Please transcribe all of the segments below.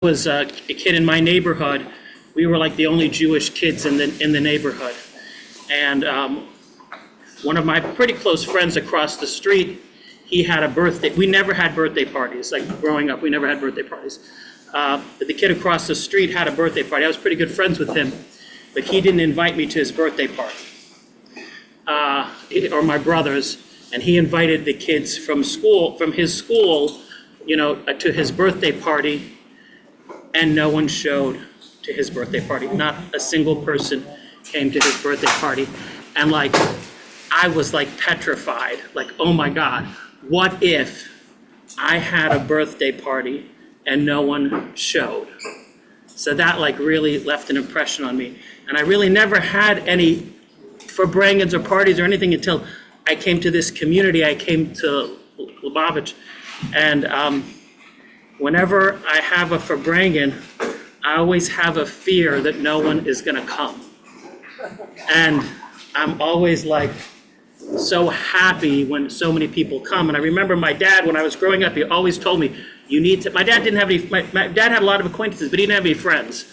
Was a kid in my neighborhood. We were like the only Jewish kids in the neighborhood, and one of my pretty close friends across the street, he had a birthday. We never had birthday parties. Like growing up, we never had birthday parties. But the kid across the street had a birthday party. I was pretty good friends with him, but he didn't invite me to his birthday party, or my brother's, and he invited the kids from his school, to his birthday party. And no one showed to his birthday party. Not a single person came to his birthday party. And I was petrified. Oh my God, what if I had a birthday party and no one showed? So that really left an impression on me. And I really never had any Farbrengens or parties or anything until I came to this community. I came to Lubavitch, and whenever I have a Farbrengen, I always have a fear that no one is going to come. And I'm always so happy when so many people come. And I remember my dad, when I was growing up, he always told me, my dad didn't have any, my dad had a lot of acquaintances, but he didn't have any friends.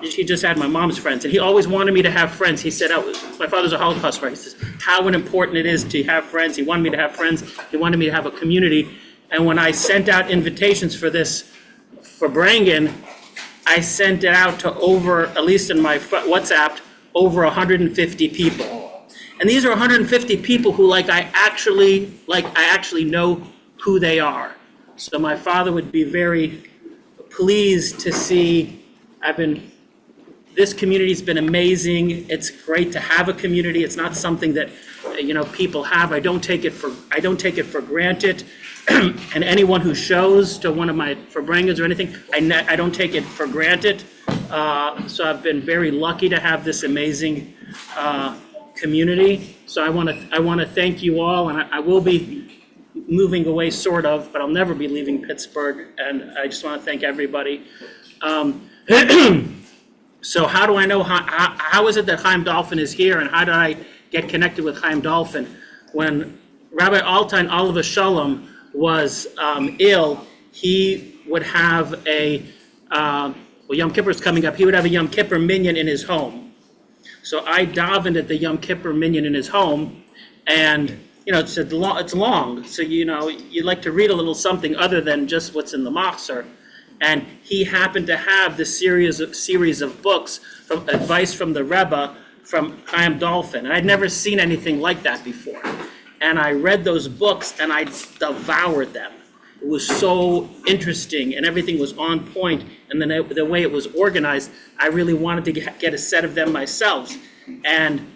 He just had my mom's friends. And he always wanted me to have friends. He said, my father's a Holocaust writer. He says, how important it is to have friends. He wanted me to have friends. He wanted me to have a community. And when I sent out invitations for this Farbrengen, I sent it out to at least in my WhatsApp, over 150 people. And these are 150 people who I actually know who they are. So my father would be very pleased to see. This community's been amazing. It's great to have a community. It's not something that people have. I don't take it for granted. And anyone who shows to one of my Farbrengens or anything, I don't take it for granted. So I've been very lucky to have this amazing community. So I want to thank you all, and I will be moving away, sort of, but I'll never be leaving Pittsburgh. And I just want to thank everybody. So how do I know? How is it that Chaim Dalfin is here, and how did I get connected with Chaim Dalfin? When Rabbi Altain Oliver Shalom was ill, he would have Yom Kippur's coming up, he would have a Yom Kippur minyan in his home. So I davened at the Yom Kippur minyan in his home, and it's long, so you like to read a little something other than just what's in the machzor. And he happened to have this series of books from advice from the Rebbe, from Chaim Dalfin. And I'd never seen anything like that before. And I read those books and I devoured them. It was so interesting and everything was on point. And then the way it was organized, I really wanted to get a set of them myself. And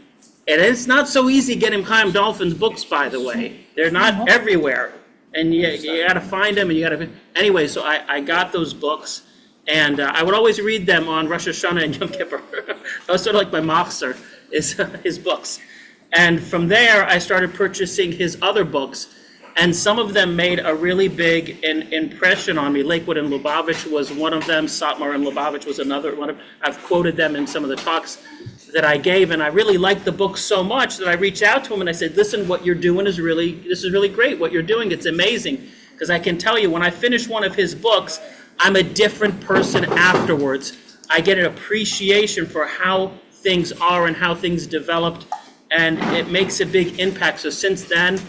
it's not so easy getting Chaim Dalfin's books, by the way. They're not everywhere. And you got to find them, and anyway, so I got those books, and I would always read them on Rosh Hashanah and Yom Kippur. That was sort of like my machzor, is his books. And from there, I started purchasing his other books, and some of them made a really big impression on me. Lakewood and Lubavitch was one of them. Satmar and Lubavitch was another one. I've quoted them in some of the talks that I gave, and I really liked the book so much that I reached out to him and I said, listen, what you're doing this is really great. What you're doing, it's amazing. Because I can tell you, when I finish one of his books, I'm a different person afterwards. I get an appreciation for how things are and how things developed, and it makes a big impact. So since then,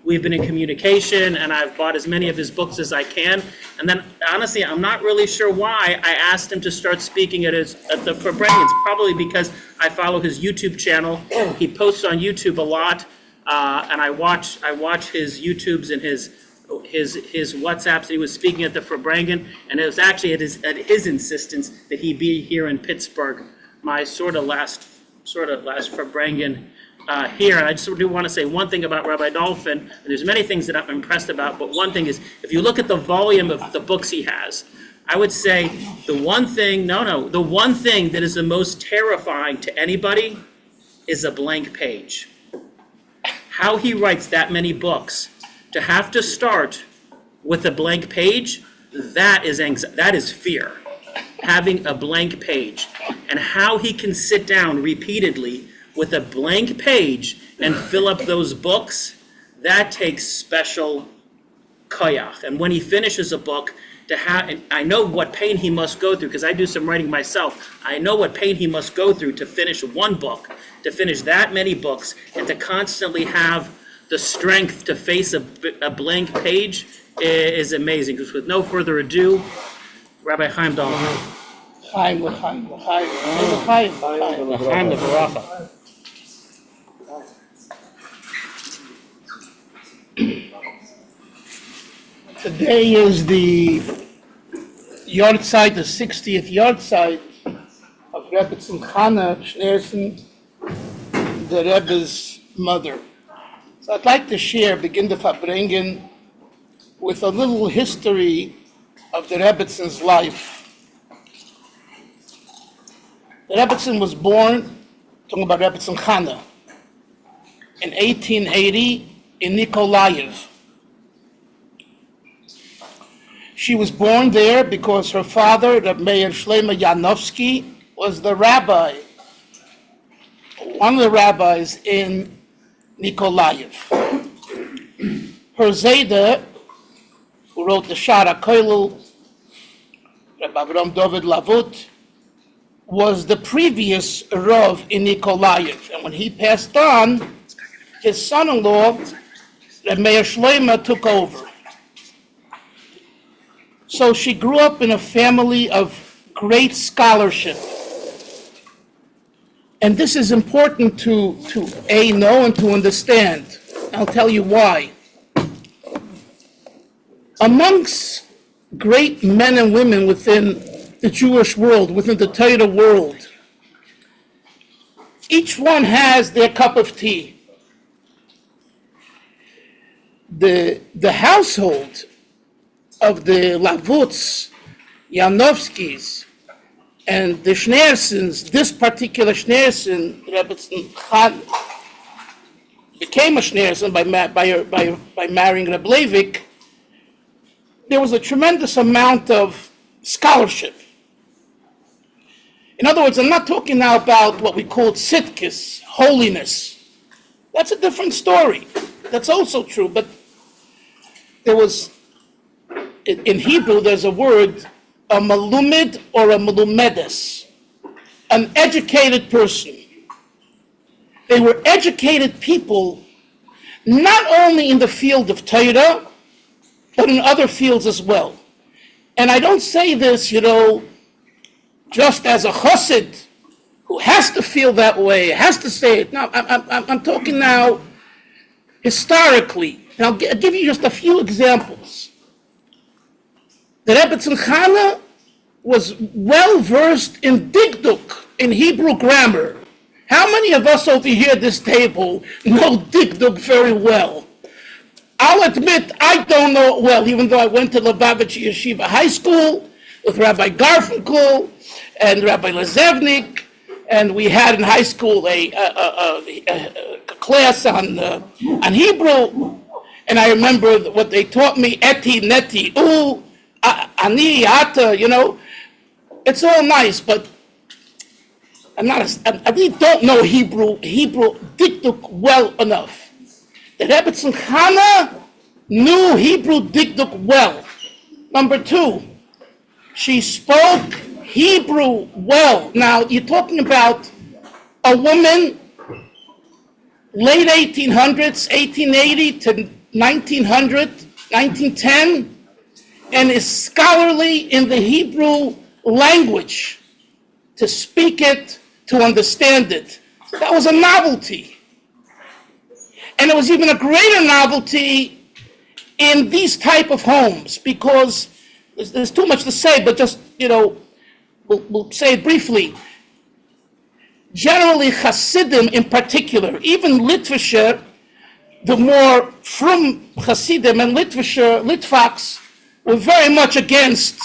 we've been in communication, and I've bought as many of his books as I can. And then, honestly, I'm not really sure why I asked him to start speaking at the Farbrengens. Probably because I follow his YouTube channel. He posts on YouTube a lot, and I watch his YouTubes and his WhatsApps. He was speaking at the Farbrengen, and it was actually at his insistence that he be here in Pittsburgh. My sort of last Farbrengen here. And I just do want to say one thing about Rabbi Dalfin. There's many things that I'm impressed about, but one thing is, if you look at the volume of the books he has, I would say the one thing that is the most terrifying to anybody is a blank page. How he writes that many books, to have to start with a blank page, that is fear. Having a blank page. And how he can sit down repeatedly with a blank page and fill up those books, that takes special koyach. And when he finishes a book, to have, and I know what pain he must go through because I do some writing myself. I know what pain he must go through to finish one book, to finish that many books, and to constantly have the strength to face a blank page is amazing. Because with no further ado, Rabbi Chaim Dalfin. Chaim L'Varacha. Today is the yahrzeit, the 60th yahrzeit of Rebbe Chana Schneerson, the Rebbe's mother. So I'd like to begin the Farbrengen with a little history of the Rebbetzon's life. The Rebbetzon was born, talking about Rebbetzon Chana, in 1880 in Nikolaev. She was born there because her father, Reb Meir Shlomo Yanovsky, was the rabbi, one of the rabbis in Nikolaev. Her Zayda, who wrote the Shara Koilel, Reb Avram David Lavut, was the previous Rav in Nikolaev. And when he passed on, his son-in-law, Reb Meir Shlomo, took over. So she grew up in a family of great scholarship. And this is important to know and to understand. I'll tell you why. Amongst great men and women within the Jewish world, within the Torah world, each one has their cup of tea. The household of the Lavuts, Yanovskis, and the Schneersons, this particular Schneerson, Rebbetzon Chan, became a Schneerson by marrying Reb Leivik. There was a tremendous amount of scholarship. In other words, I'm not talking now about what we call tzidkis, holiness. That's a different story. That's also true, but there was, in Hebrew, there's a word, a malumid or a malumedes, an educated person. They were educated people, not only in the field of Torah, but in other fields as well. And I don't say this, just as a chassid who has to feel that way, has to say it. No, I'm talking now historically. And I'll give you just a few examples. The Rebbetzon Chana was well versed in dikduk, in Hebrew grammar. How many of us over here at this table know dikduk very well? I'll admit I don't know it well, even though I went to Lubavitch Yeshiva High School with Rabbi Garfinkel and Rabbi Lezevnik, and we had in high school a class on Hebrew, and I remember what they taught me: eti, neti, u, ani, ata. It's all nice, but I really don't know Hebrew dikduk well enough. The Rebbetzon Chana knew Hebrew dikduk well. Number two, she spoke Hebrew well. Now, you're talking about a woman, late 1800s, 1880 to 1900, 1910, and is scholarly in the Hebrew language, to speak it, to understand it. That was a novelty. And it was even a greater novelty in these type of homes, because there's too much to say, but just, we'll say it briefly. Generally, Chassidim in particular, even Litvischer, the more from Chassidim and Litvaks, were very much against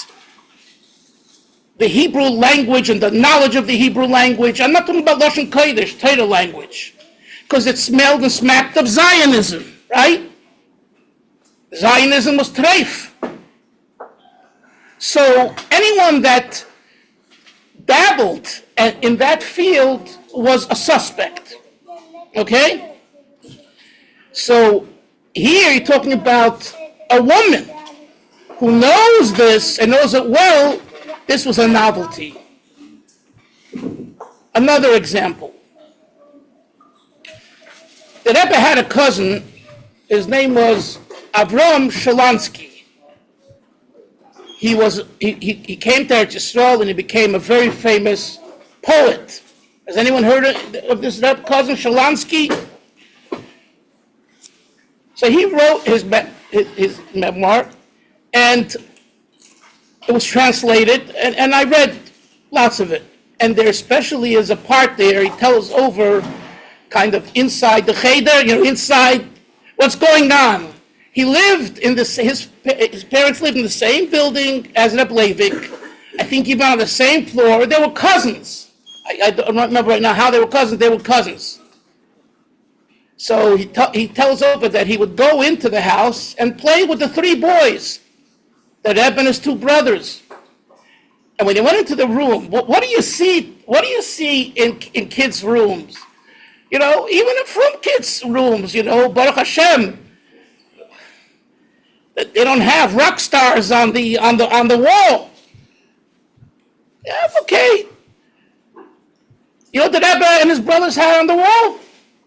the Hebrew language and the knowledge of the Hebrew language. I'm not talking about Lashon Kodesh, Torah language, because it smelled and smacked of Zionism, right? Zionism was treif. So anyone that dabbled in that field was a suspect, okay? So here you're talking about a woman who knows this and knows it well, this was a novelty. Another example. The Rebbe had a cousin, his name was Avram Shalansky. He came to Eretz Yisrael and he became a very famous poet. Has anyone heard of this cousin Shalansky? So he wrote his memoir, and it was translated, and I read lots of it. And there especially is a part there, he tells over kind of inside the cheder, inside what's going on. He lived in his parents lived in the same building as Reb Leivik. I think even on the same floor. They were cousins. I don't remember right now how they were cousins. They were cousins. So he tells over that he would go into the house and play with the three boys, the Reb and his two brothers. And when he went into the room, what do you see? What do you see in kids' rooms? Even from kids' rooms, Baruch Hashem, they don't have rock stars on the wall. Yeah, okay. You know what the Rebbe and his brothers had on the wall?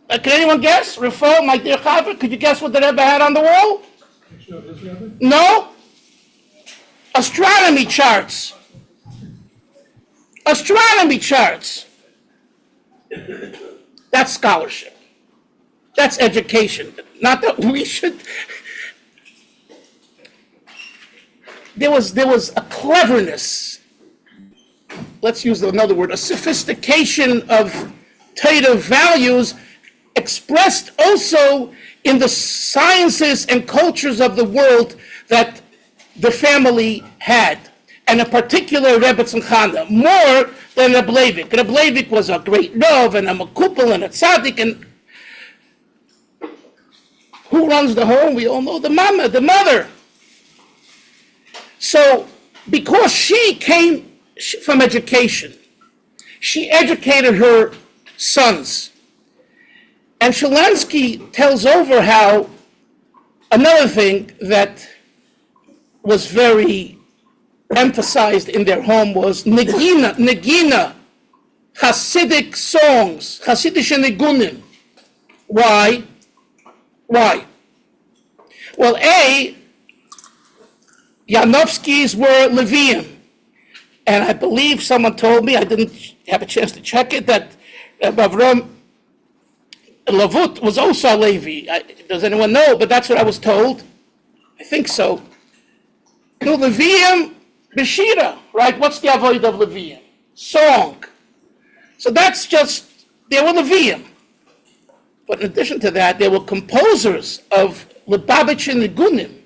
Can anyone guess? Rafal, my dear Chaver, could you guess what the Rebbe had on the wall? No? Astronomy charts. Astronomy charts. That's scholarship. That's education. Not that we should. There was a cleverness. Let's use another word, a sophistication of Torah values expressed also in the sciences and cultures of the world that the family had. And in particular, Rebbe Tzimchana, more than Reb Leivik. Reb Leivik was a great Rav and a Makupel and a Tzaddik. And who runs the home? We all know the mama, the mother. So, because she came from education, she educated her sons. And Shalansky tells over how another thing that was very emphasized in their home was negina, Chassidic songs, Chassidische nigunim. Why? Well, Yanovskys were Levium. And I believe someone told me, I didn't have a chance to check it, that Avram Lavut was also a Levi. Does anyone know? But that's what I was told. I think so. Levium Beshira, right? What's the avoid of Levium? Song. So that's just, they were Levium. But in addition to that, they were composers of Lubavitch Nigunim.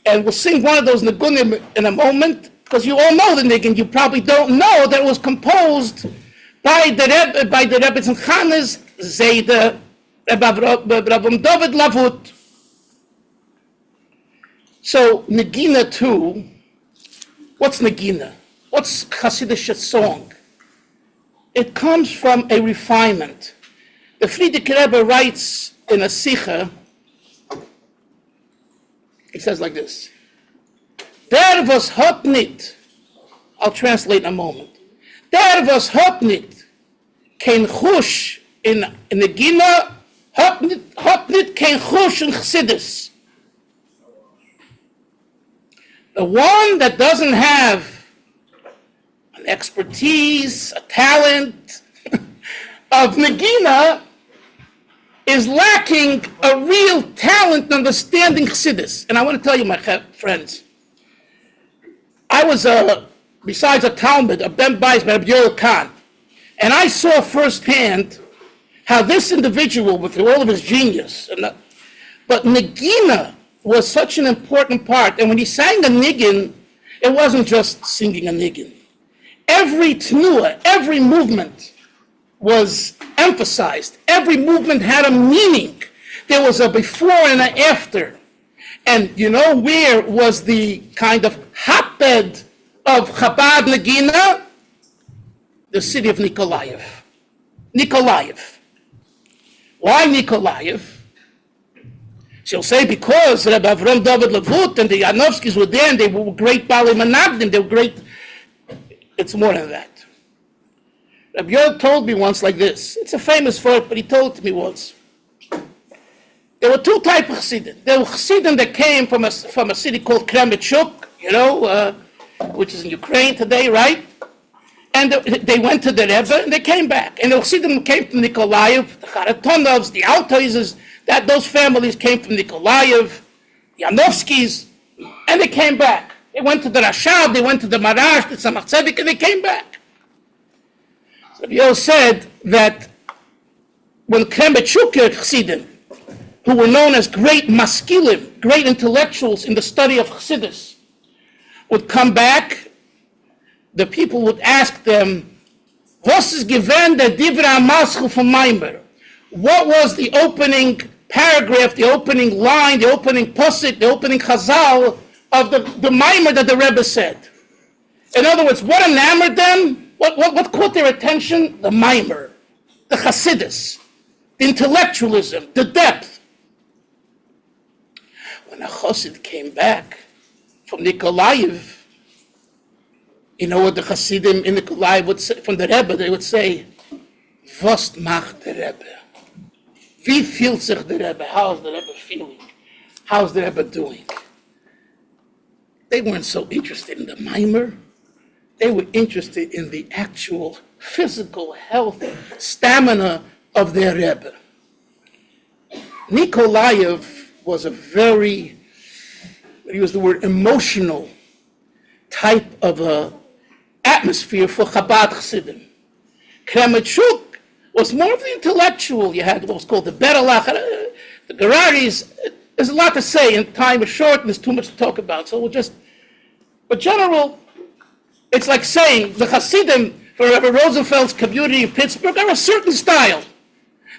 And we'll sing one of those Nigunim in a moment, because you all know the Nigun. You probably don't know that it was composed by the Rebbe Tzimchana's Zayda, Rabbi David Lavut. So Negina too, what's Negina? What's Chassidic song? It comes from a refinement. The Frierdiker Rebbe writes in a Sicha, he says like this: Der was hat nit, I'll translate in a moment. Der was hat nit, kein chush in Negina, hat nit kein chush in Chassidus. The one that doesn't have an expertise, a talent of Negina is lacking a real talent in understanding Chassidus. And I want to tell you, my friends, I was, besides a Talmud, a Ben Bais, Rabbi Yoel Khan, and I saw firsthand how this individual, with all of his genius, but Negina was such an important part. And when he sang a niggin, it wasn't just singing a niggin. Every tnua, every movement was emphasized. Every movement had a meaning. There was a before and an after. And you know where was the kind of hotbed of Chabad Negina? The city of Nikolaev. Nikolaev. Why Nikolaev? She'll say because Rabbi Avram David Levut and the Yanovskis were there and they were great Bali Managdim, they were great. It's more than that. Rabbi Yoel told me once like this. It's a famous word, but he told it to me once. There were two types of Chassidim. There were Chassidim that came from a city called Kremenchuk, which is in Ukraine today, right? And they went to the Rebbe and they came back. And the Chassidim came from Nikolaev, the Charatonovs, the Altoizes, those families came from Nikolaev, Yanovskis, and they came back. They went to the Rashab, they went to the Marash, the Tzemach Tzedek, and they came back. Rabbi Yoel said that when Kremenchuker Chassidim, who were known as great maskilim, great intellectuals in the study of Chassidus, would come back, the people would ask them, "Was ist gewesen der Divrei Maschel von Maimer?" What was the opening paragraph, the opening line, the opening posik, the opening chazal of the Maimer that the Rebbe said? In other words, what enamored them? What caught their attention? The Maimer, the Chassidus, the intellectualism, the depth. When a Chassid came back from Nikolaev, you know what the Chassidim in Nikolaev would say, from the Rebbe, they would say, "Was macht der Rebbe? Wie fühlt sich der Rebbe? How is the Rebbe feeling? How is the Rebbe doing?" They weren't so interested in the Maimer. They were interested in the actual physical health, stamina of their Rebbe. Nikolaev was a very, he used the word emotional type of a atmosphere for Chabad Chassidim. Kremenchuk was more of the intellectual. You had what was called the Berelach, the Geraris. There's a lot to say, and time is short, and there's too much to talk about. So but general, it's like saying the Chassidim for Rabbi Roosevelt's community in Pittsburgh are a certain style.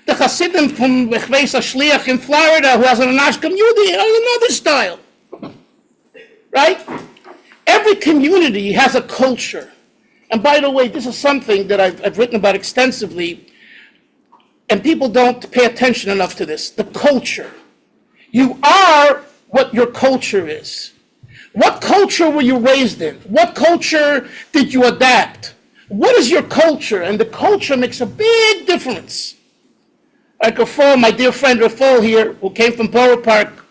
The Chassidim from Bechveis HaShliach in Florida, who has an Anash community, are another style. Right? Every community has a culture. And by the way, this is something that I've written about extensively, and people don't pay attention enough to this. The culture. You are what your culture is. What culture were you raised in? What culture did you adapt? What is your culture? And the culture makes a big difference. Like Rafal, my dear friend Rafal here, who came from Borough Park,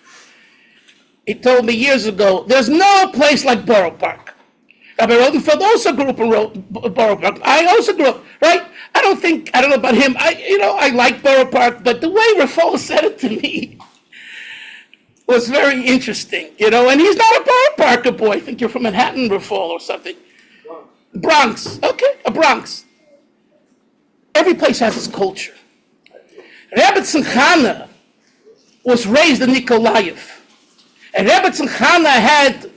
he told me years ago, there's no place like Borough Park. Rabbi Rosenfeld also grew up in Borough Park. I also grew up, right? I don't know about him. I like Borough Park, but the way Rafal said it to me was very interesting, and he's not a Borough Parker boy. I think you're from Manhattan, Rafal, or something. Bronx, okay, a Bronx. Every place has its culture. Rebbe Tzimchana was raised in Nikolaev. And Rebbe Tzimchana had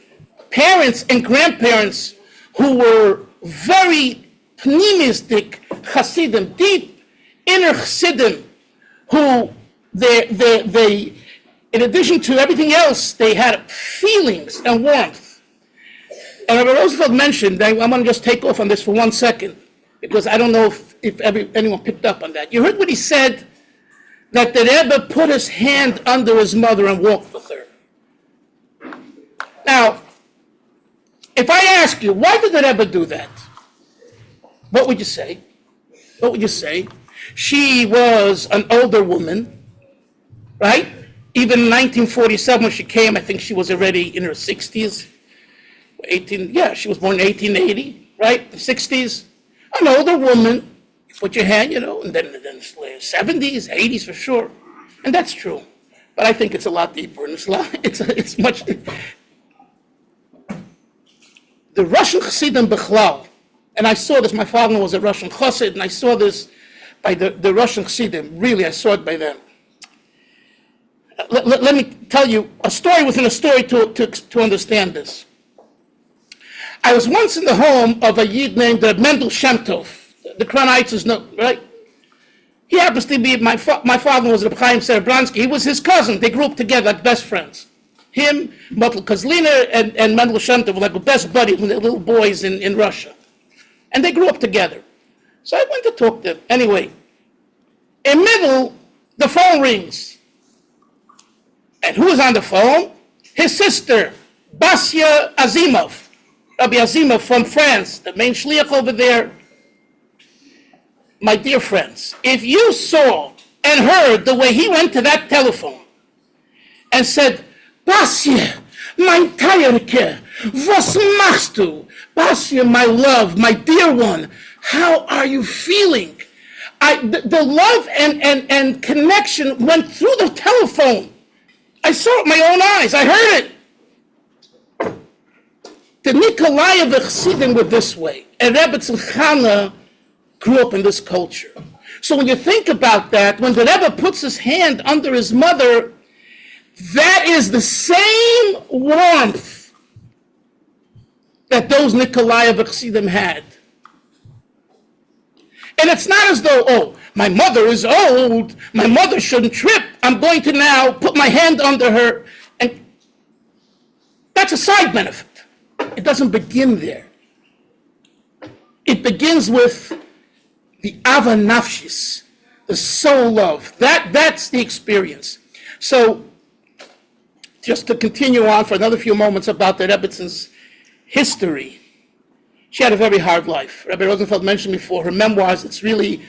parents and grandparents who were very pneumistic Hasidim, deep inner Hasidim, who they in addition to everything else, they had feelings and warmth. And Rabbi Roosevelt mentioned, I'm going to just take off on this for 1 second, because I don't know if anyone picked up on that. You heard what he said, that the Rebbe put his hand under his mother and walked with her. Now, if I ask you, why did the Rebbe do that? What would you say? What would you say? She was an older woman, right? Even in 1947 when she came, I think she was already in her 60s. She was born in 1880, right? 60s. An older woman, you put your hand, and then 70s, 80s for sure. And that's true. But I think it's a lot deeper. And it's much. The Russian Chassidim Bechlal, and I saw this, my father was a Russian Chassid, and I saw this by the Russian Chassidim. Really, I saw it by them. Let me tell you a story within a story to understand this. I was once in the home of a Yid named Mendel Shem Tov. The Kronites know, right? He happens to be, my father was Rabbi Chaim Dalfin. He was his cousin. They grew up together like best friends. Him, Motl Kozliner, and Mendel Shem Tov were like the best buddies when they were little boys in Russia. And they grew up together. So I went to talk to them. Anyway, in middle, the phone rings. And who was on the phone? His sister, Basia Azimov, Rabbi Azimov from France, the main shliach over there. My dear friends, if you saw and heard the way he went to that telephone and said, Basia, mein Teierke, was machst du? Basia, my love, my dear one, how are you feeling? The love and connection went through the telephone. I saw it with my own eyes. I heard it. The Nikolaev Chassidim were this way. And Rebbe Tzimchana grew up in this culture. So when you think about that, when the Rebbe puts his hand under his mother, that is the same warmth that those Nikolaev Chassidim had. And it's not as though, oh, my mother is old, my mother shouldn't trip, I'm going to now put my hand under her. And that's a side benefit. It doesn't begin there. It begins with the Ava Nafshis, the soul love. That's the experience. So, just to continue on for another few moments about the Rebbetzins' history. She had a very hard life. Rabbi Rosenfeld mentioned before her memoirs. It's really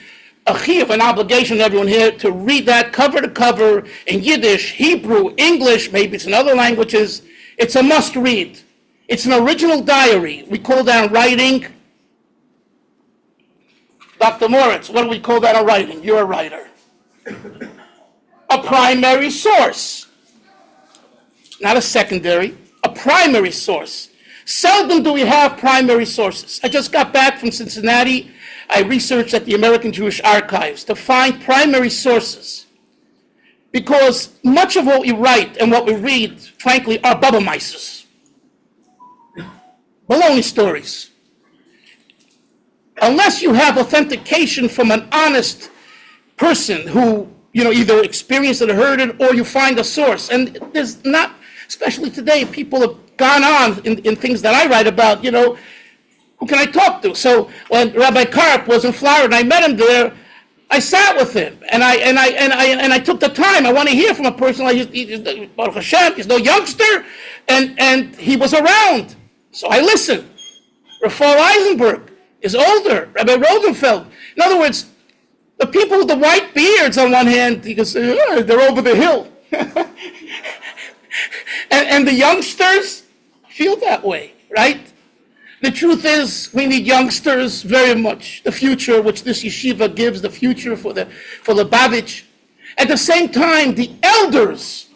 a chiyuv, an obligation to everyone here to read that cover to cover in Yiddish, Hebrew, English, maybe it's in other languages. It's a must read. It's an original diary. We call that writing. Dr. Moritz, what do we call that a writing? You're a writer. A primary source. Not a secondary, a primary source. Seldom do we have primary sources. I just got back from Cincinnati. I researched at the American Jewish Archives to find primary sources. Because much of what we write and what we read, frankly, are Bubba-Mises. Baloney stories. Unless you have authentication from an honest person who, either experienced it or heard it, or you find a source. And there's not, especially today, people have gone on in things that I write about, who can I talk to? So when Rabbi Karp was in Florida and I met him there, I sat with him and I took the time. I want to hear from a person like Baruch Hashem, he's no youngster, and he was around. So I listened. Raphael Eisenberg is older, Rabbi Rosenfeld. In other words, the people with the white beards on one hand, you can say, oh, they're over the hill. and the youngsters feel that way, right? The truth is, we need youngsters very much. The future, which this yeshiva gives, the future for Lubavitch. At the same time, the elders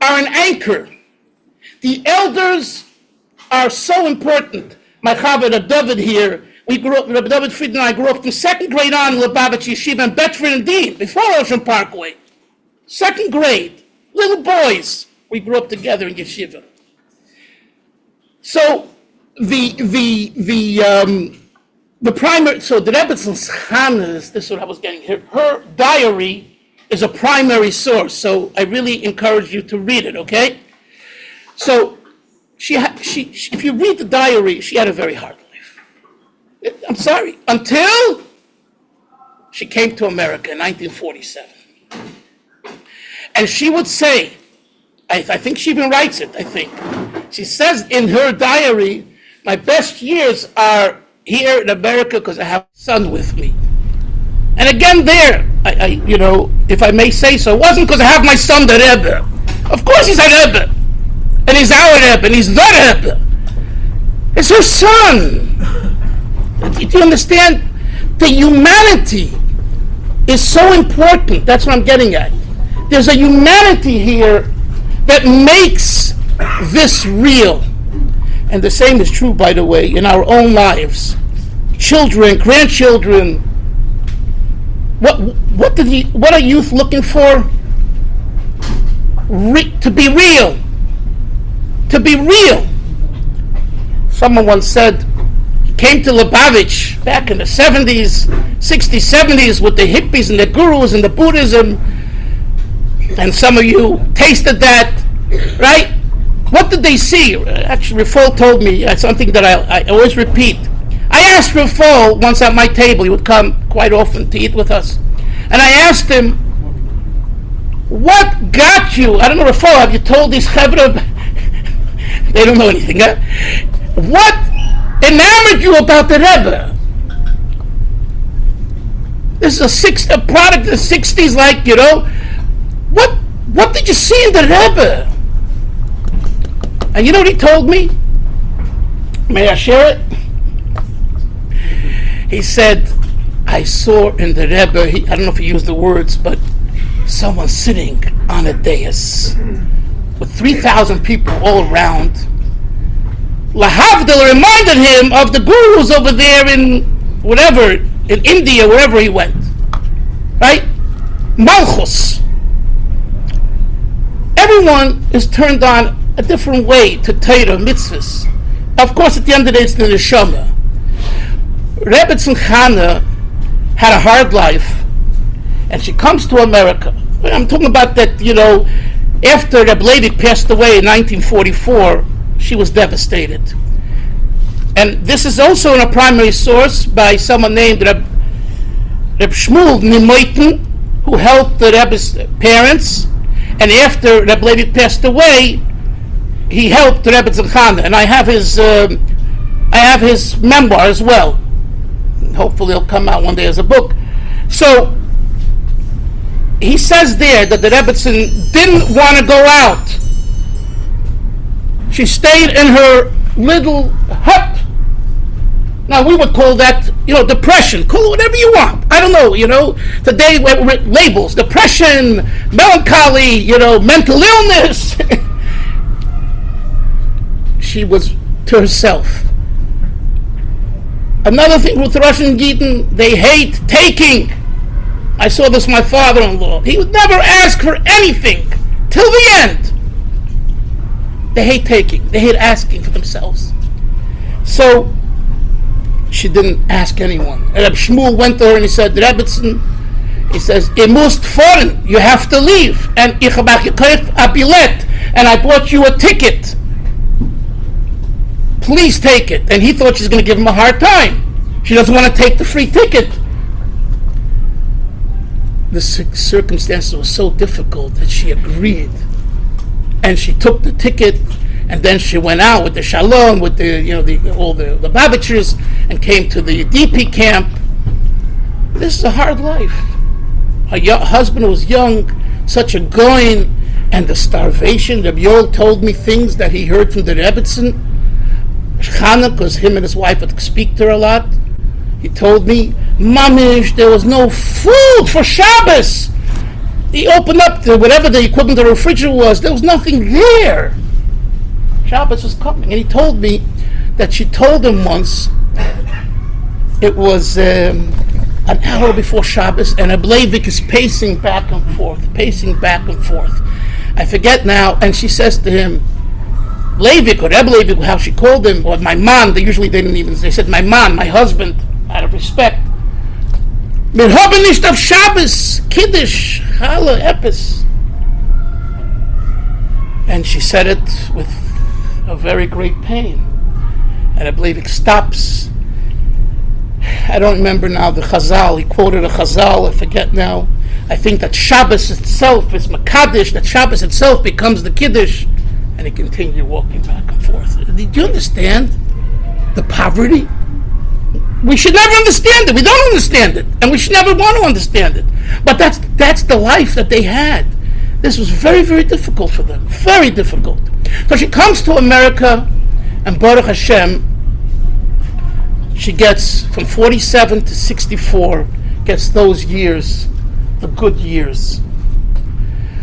are an anchor. The elders are so important. My Chabad, David here, we grew up, Rabbi David Fried and I grew up from second grade on in Lubavitch Yeshiva in Bedford and Dean, before Ocean Parkway. Second grade, little boys. We grew up together in yeshiva. So the primary, so the Rebbetzins Chanas, this is what I was getting here. Her diary is a primary source, so I really encourage you to read it. Okay. So she if you read the diary, she had a very hard life. I'm sorry, until she came to America in 1947, and she would say. I think she even writes it, I think. She says in her diary, my best years are here in America because I have a son with me. And again there, I if I may say so, it wasn't because I have my son, the Rebbe. Of course he's a Rebbe. And he's our Rebbe, and he's the Rebbe. It's her son. Do you understand? The humanity is so important. That's what I'm getting at. There's a humanity here that makes this real. And the same is true, by the way, in our own lives. Children, grandchildren. What are youth looking for? To be real. To be real. Someone once said, he came to Lubavitch back in the 70s, 60s, 70s with the hippies and the gurus and the Buddhism. And some of you tasted that, right? What did they see? Actually, Rafal told me something that I always repeat. I asked Rafal once at my table, he would come quite often to eat with us, and I asked him, What got you? I don't know, Rafal, have you told these chevra? They don't know anything, huh? What enamored you about the Rebbe? This is a product of the 60s, like, what did you see in the Rebbe? And you know what he told me? May I share it? He said, I saw in the Rebbe, I don't know if he used the words, but someone sitting on a dais with 3,000 people all around. Lahavdil reminded him of the gurus over there in India, wherever he went. Right? Malchus. Everyone is turned on a different way to Torah, mitzvahs. Of course, at the end of the day, it's the neshama. Rebbetzin Chana had a hard life, and she comes to America. I'm talking about that, after Reb Leivik passed away in 1944, she was devastated. And this is also in a primary source by someone named Reb Shmuel Nimoiten, who helped the Rebbe's parents, and after Reb Leivik passed away, he helped the Rebbe Tzimchana, and I have his memoir as well. Hopefully it'll come out one day as a book. So he says there that the Rebbetzin didn't want to go out. She stayed in her little hut. Now we would call that, depression. Call it whatever you want. I don't know, today we're labels, depression, melancholy, mental illness. She was to herself. Another thing with Russian Gittin, they hate taking. I saw this with my father-in-law. He would never ask for anything till the end. They hate taking. They hate asking for themselves. So she didn't ask anyone. And Reb Shmuel went to her and he said, Rebbetzin, he says, "Ihr müsst fahren. You have to leave. And ich habe gekauft a bilet. And I bought you a ticket. Please take it." And he thought she's going to give him a hard time. She doesn't want to take the free ticket. The circumstances were so difficult that she agreed. And she took the ticket, and then she went out with the shalom, with all the Lubavitchers, and came to the DP camp. This is a hard life. Her husband was young, such a goin, and the starvation. Rabbi Yoel told me things that he heard from the Rebbetzin. Chana, because him and his wife would speak to her a lot. He told me, Mamish, there was no food for Shabbos. He opened up whatever the equivalent of the refrigerator was. There was nothing there. Shabbos was coming. And he told me that she told him once, it was an hour before Shabbos, and Reb Leivik is pacing back and forth. I forget now. And she says to him, Leivik, or Reb Leivik, how she called him, or my man, they said my man, my husband, out of respect. Wir haben nicht auf Shabbos, Kiddush, Challah, Epis. And she said it with a very great pain. And Reb Leivik stops. I don't remember now the Chazal, he quoted a Chazal, I forget now. I think that Shabbos itself is Makadish, that Shabbos itself becomes the Kiddush. And he continued walking back and forth. Did you understand the poverty? We should never understand it. We don't understand it. And we should never want to understand it. But that's the life that they had. This was very, very difficult for them. Very difficult. So she comes to America, and Baruch Hashem, she gets from 47 to 64, gets those years, the good years.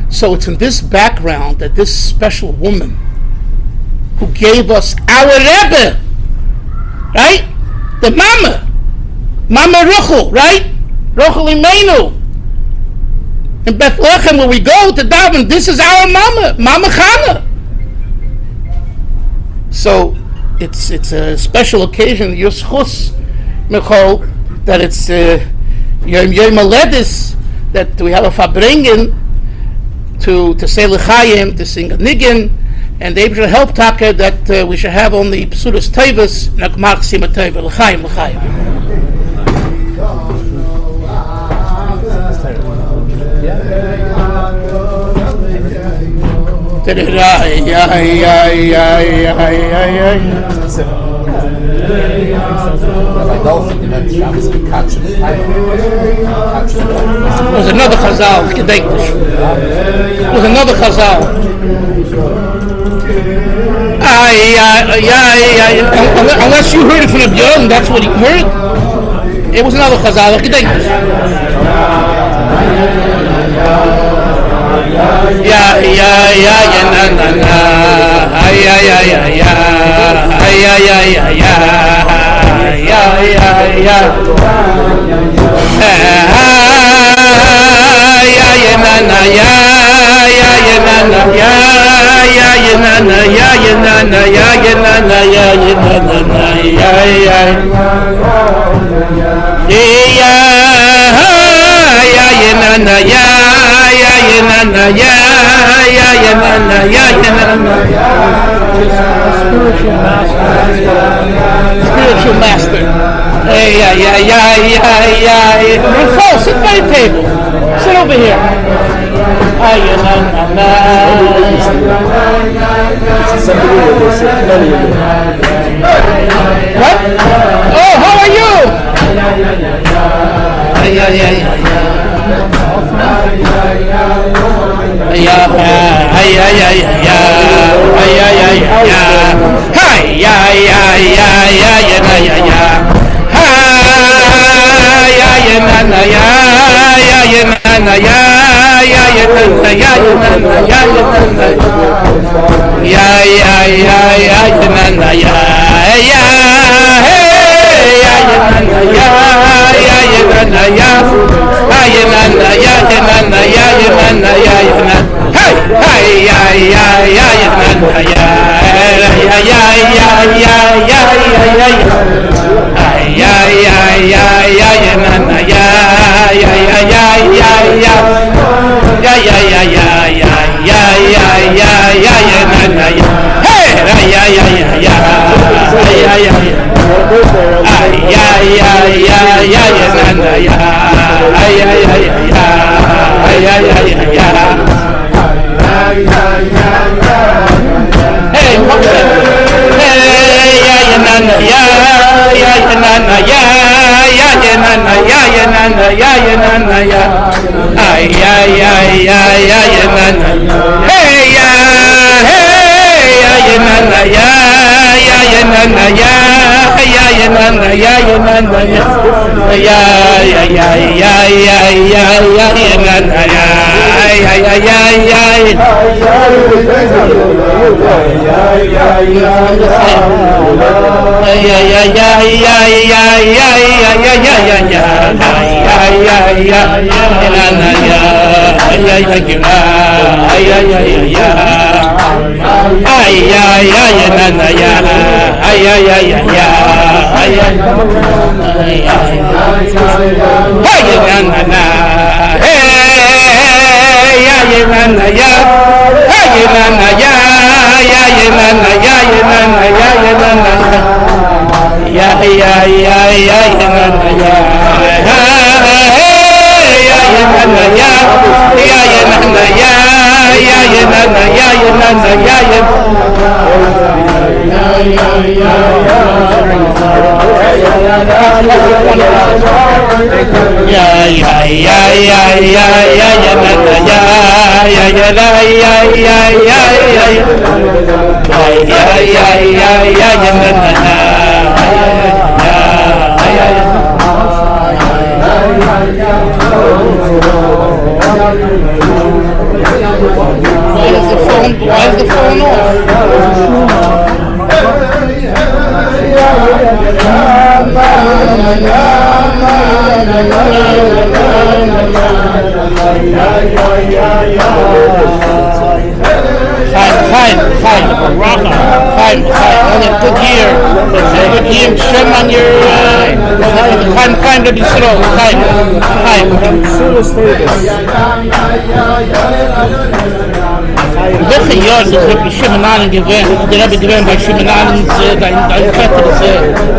So it's in this background that this special woman who gave us our Rebbe, right? The Mama Ruchel, right? Ruchel Imenu. In Bethlehem, where we go to daven, this is our Mama Chana. So it's a special occasion, Yuschus Michal, that it's Yom Aledes, that we have a Farbrengen, to say L'chaim, to sing a niggin, and they should help Taka that we should have only Psudas Tevas, Nakmach Sima Teva, L'chaim, L'chaim. Rabbi Dalfin, die Mensch, Shabbos bekatschen. Was another Chazal, gedenkt. Was another Chazal. Unless you heard it from the Bjorn, that's what he heard. It was another Chazal, gedenkt. Spiritual master. Rufo, sit by the table. Sit over here. What? Oh, how are you? Why is the phone off? Only a good year. Good year, Shem on your time to be slow. Welche Jahr ist Rabbi Shimon gewesen? Der Rabbi gewesen bei Shimon dein Vetter ist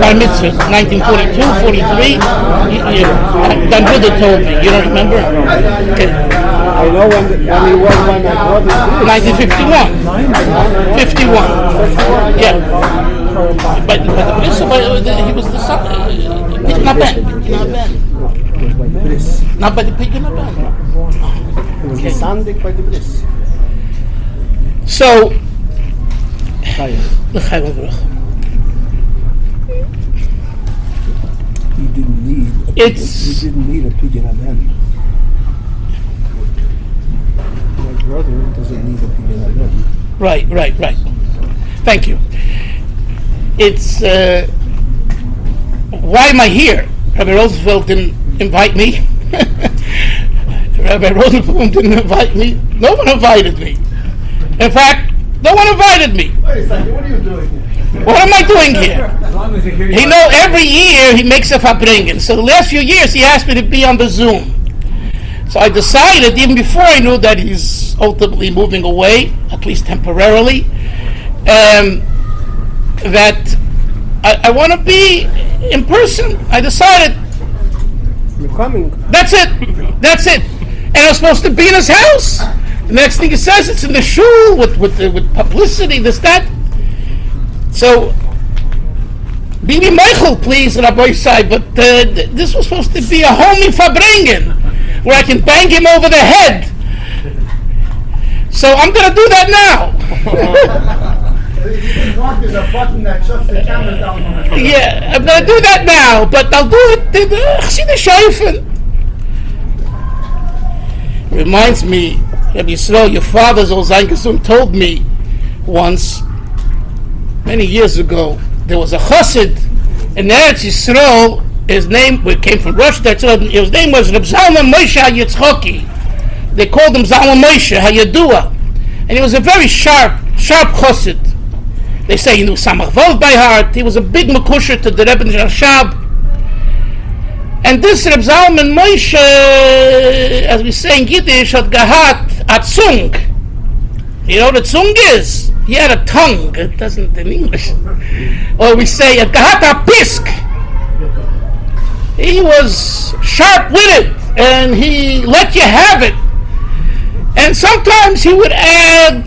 bei Mitzvah, 1942, 43. Dein Bruder told me, you don't remember? Okay. I know when he was by my brother's bris. 1951. 51. Yeah. But the bris, he was the son. Not Ben. It was by the bris. Not by the pig, not Ben. It was the Sunday by the bris. So, He didn't need a pidyon aben. My brother doesn't need a pidyon aben. right. Thank you. It's, why am I here? Rabbi Roosevelt didn't invite me. Rabbi Rosenblum didn't invite me. No one invited me. In fact, no one invited me. Wait a second, what are you doing here? What am I doing here? He know every year he makes a Farbrengen. So the last few years he asked me to be on the Zoom. So I decided, even before I knew that he's ultimately moving away, at least temporarily, that I want to be in person. I decided, You're coming. that's it. And I was supposed to be in his house. The next thing he says, it's in the shul with publicity, this, that. So, be me Michael, please, Rabbi Isai, but this was supposed to be a homie Farbrengen, where I can bang him over the head. So I'm going to do that now. There's a button that shuts the camera down. Yeah, I'm going to do that now, but I'll do it in Chassidic Shaifen. Reminds me, Rabbi Yisrael, your father Zol Zayin Gesund told me once, many years ago, there was a Chassid in Eretz Yisrael. His name came from Russia. His name was Reb Zalman Moshe HaYitzchoki. They called him Zalman Moshe HaYadua, and he was a very sharp Chassid. They say he knew Samach Vov by heart. He was a big makusher to the Rebbe Rashab. And this Reb Zalman Moshe, as we say in Yiddish, had gehat a Zung. You know what a Zung is? He had a tongue. It doesn't in English. Or we say a gehat a pisk. He was sharp-witted, and he let you have it. And sometimes he would add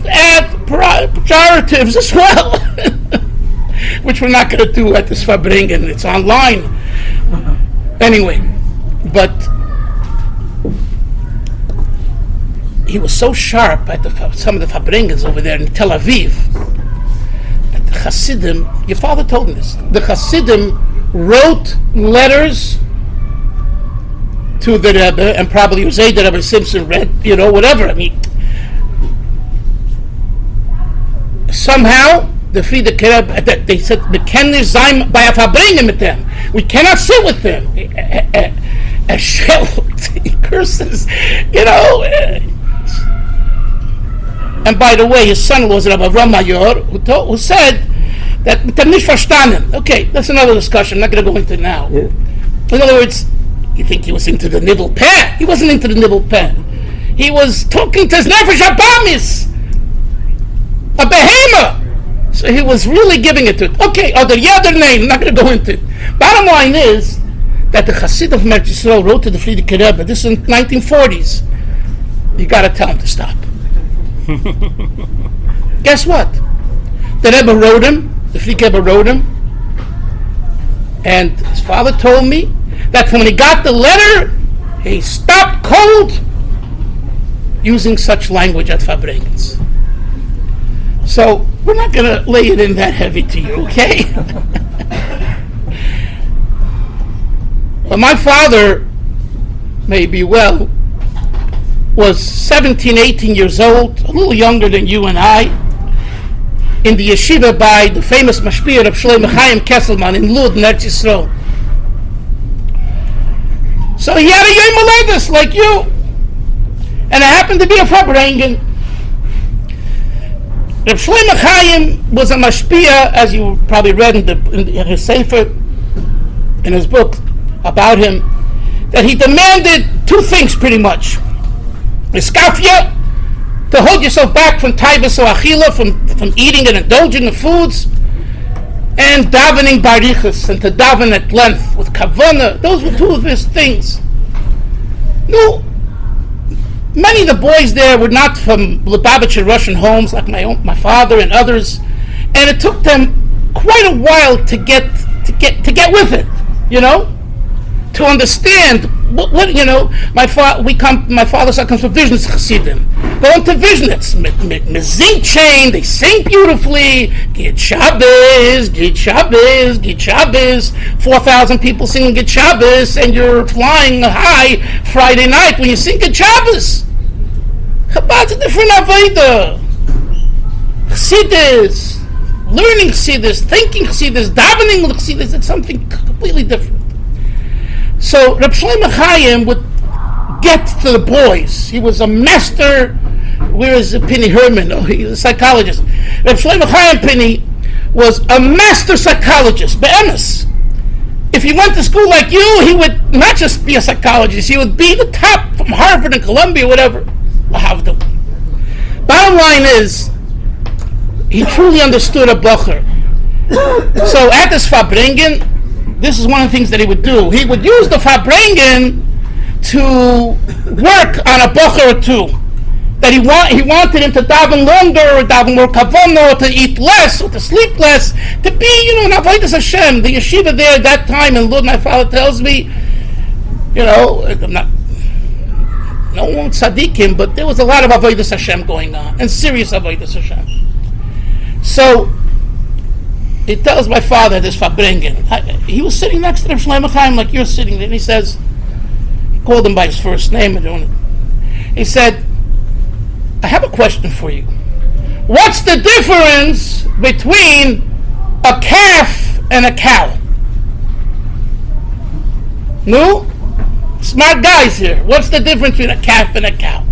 pejoratives as well, which we're not going to do at this Farbrengen. It's online. Anyway, but he was so sharp at some of the Farbrengens over there in Tel Aviv that the Chassidim, your father told me this, the Chassidim wrote letters to the Rebbe, and probably Yosei the Rebbe Simpson read, whatever. I mean, somehow the Friedrich Rebbe, they said, "We cannot sein by a Farbrengen mit them. We cannot sit with them." A shell, he curses, And by the way, his son was Rabbi Avram Mayor, who said that mit dem nicht verstanden. Okay, that's another discussion. I'm not going to go into it now. Yeah. In other words, you think he was into the nibble peh? He wasn't into the nibble peh. He was talking to his nefesh abamis, a behemoth. So he was really giving it to it. Okay, other name, I'm not going to go into it. Bottom line is that the Chassid of Eretz Yisrael wrote to the Friedrich Rebbe, this is in 1940s, you got to tell him to stop. Guess what? The Rebbe wrote him, the Friedrich Rebbe wrote him, and his father told me that when he got the letter, he stopped cold using such language at Farbrengens. So we're not going to lay it in that heavy to you, okay? But my father, may be well, was 17, 18 years old, a little younger than you and I, in the yeshiva by the famous mashpia of Rabbi Chaim Kesselman in Lud, in Eretz Yisrael. So he had a Yom Haledes like you, and it happened to be a Farbrengen. Reb Shlomo Chaim was a mashpia, as you probably read in his sefer, in his book about him, that he demanded two things pretty much: iskafia, to hold yourself back from taivas or achila, from eating and indulging in foods, and davening barichas, and to daven at length with kavana. Those were two of his things. No, many of the boys there were not from Lubavitch Russian homes like my father and others, and it took them quite a while to get with it, to understand what my father's side comes from Vizhnitz Chassidim. Going to Vizhnitz, zinc chain, they sing beautifully. Gid Shabbos, Gid Shabbos, Gid Shabbos. 4,000 people singing Gid Shabbos, and you're flying high Friday night when you sing Gid Shabbos. Chabad's a different avodah. Chassidus, learning Chassidus, thinking Chassidus, davening with Chassidus, it's something completely different. So Rabbi Chaim would get to the boys. He was a master. Where is Penny Herman? Oh, he's a psychologist. Rabbi Chaim Penny was a master psychologist. Be'emes. If he went to school like you, he would not just be a psychologist. He would be the top from Harvard and Columbia, whatever. Bottom line is, he truly understood a bocher. So at this Farbrengen, this is one of the things that he would do. He would use the Farbrengen to work on a bocher or two. That he wanted him to daven longer, or daven more kavono, or to eat less, or to sleep less, to be, an avodas Hashem. The yeshiva there at that time in Lud, my father tells me, no one tzaddikim, but there was a lot of avodas Hashem going on, and serious avodas Hashem. So he tells my father this Farbrengen. He was sitting next to Rabbi Chaim like you're sitting there, and he says, he called him by his first name, he said, I have a question for you. What's the difference between a calf and a cow? No? Smart guys here. What's the difference between a calf and a cow?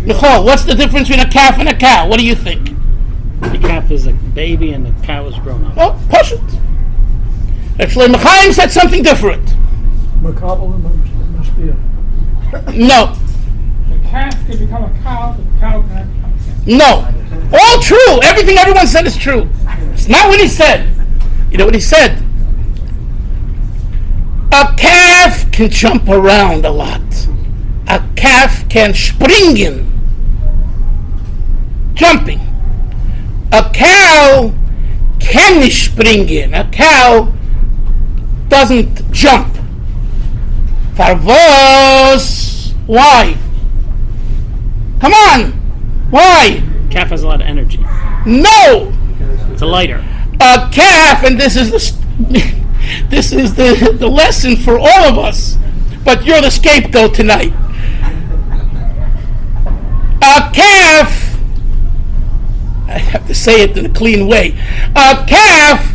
Michal, what's the difference between a calf and a cow? What do you think? The calf is a baby and the cow is grown up. Well, push it. Actually, Chaim said something different. Makabel must be a... No. The calf can become a cow, but the cow can become a calf. No. All true. Everything everyone said is true. It's not what he said. You know what he said? A calf can jump around a lot. A calf can springen. Jumping. A cow can nicht springen. A cow doesn't jump. Farvos. Why? Come on. Why? Calf has a lot of energy. No. It's a lighter. A calf, and this is the lesson for all of us, but you're the scapegoat tonight. A calf, I have to say it in a clean way, a calf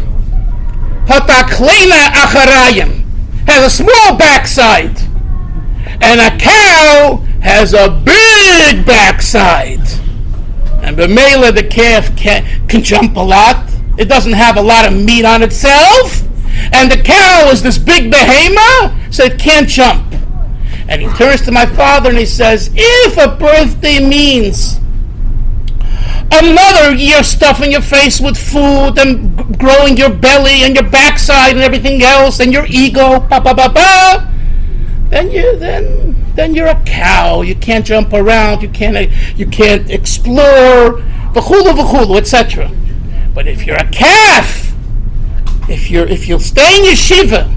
hataklena acharayim, has a small backside, and a cow has a big backside. And b'meila, the calf can jump a lot. It doesn't have a lot of meat on itself. And the cow is this big behemoth, so it can't jump. And he turns to my father and he says, if a birthday means another year stuffing your face with food and growing your belly and your backside and everything else and your ego, then you're a cow. You can't jump around. You can't explore, v'chulu, etc. But if you're a calf, if you'll stay in yeshiva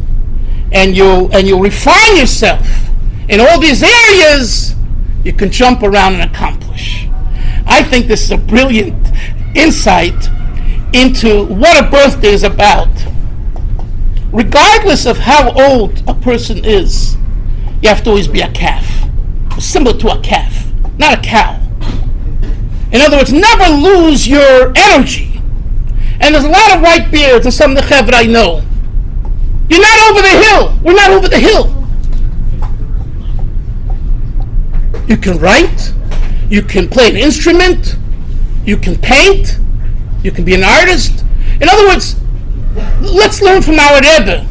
and you'll refine yourself in all these areas, you can jump around and accomplish. I think this is a brilliant insight into what a birthday is about. Regardless of how old a person is, you have to always be a calf, similar to a calf, not a cow. In other words, never lose your energy. And there's a lot of white beards and some of the chevra I know. You're not over the hill. We're not over the hill. You can write. You can play an instrument. You can paint. You can be an artist. In other words, let's learn from our Rebbe.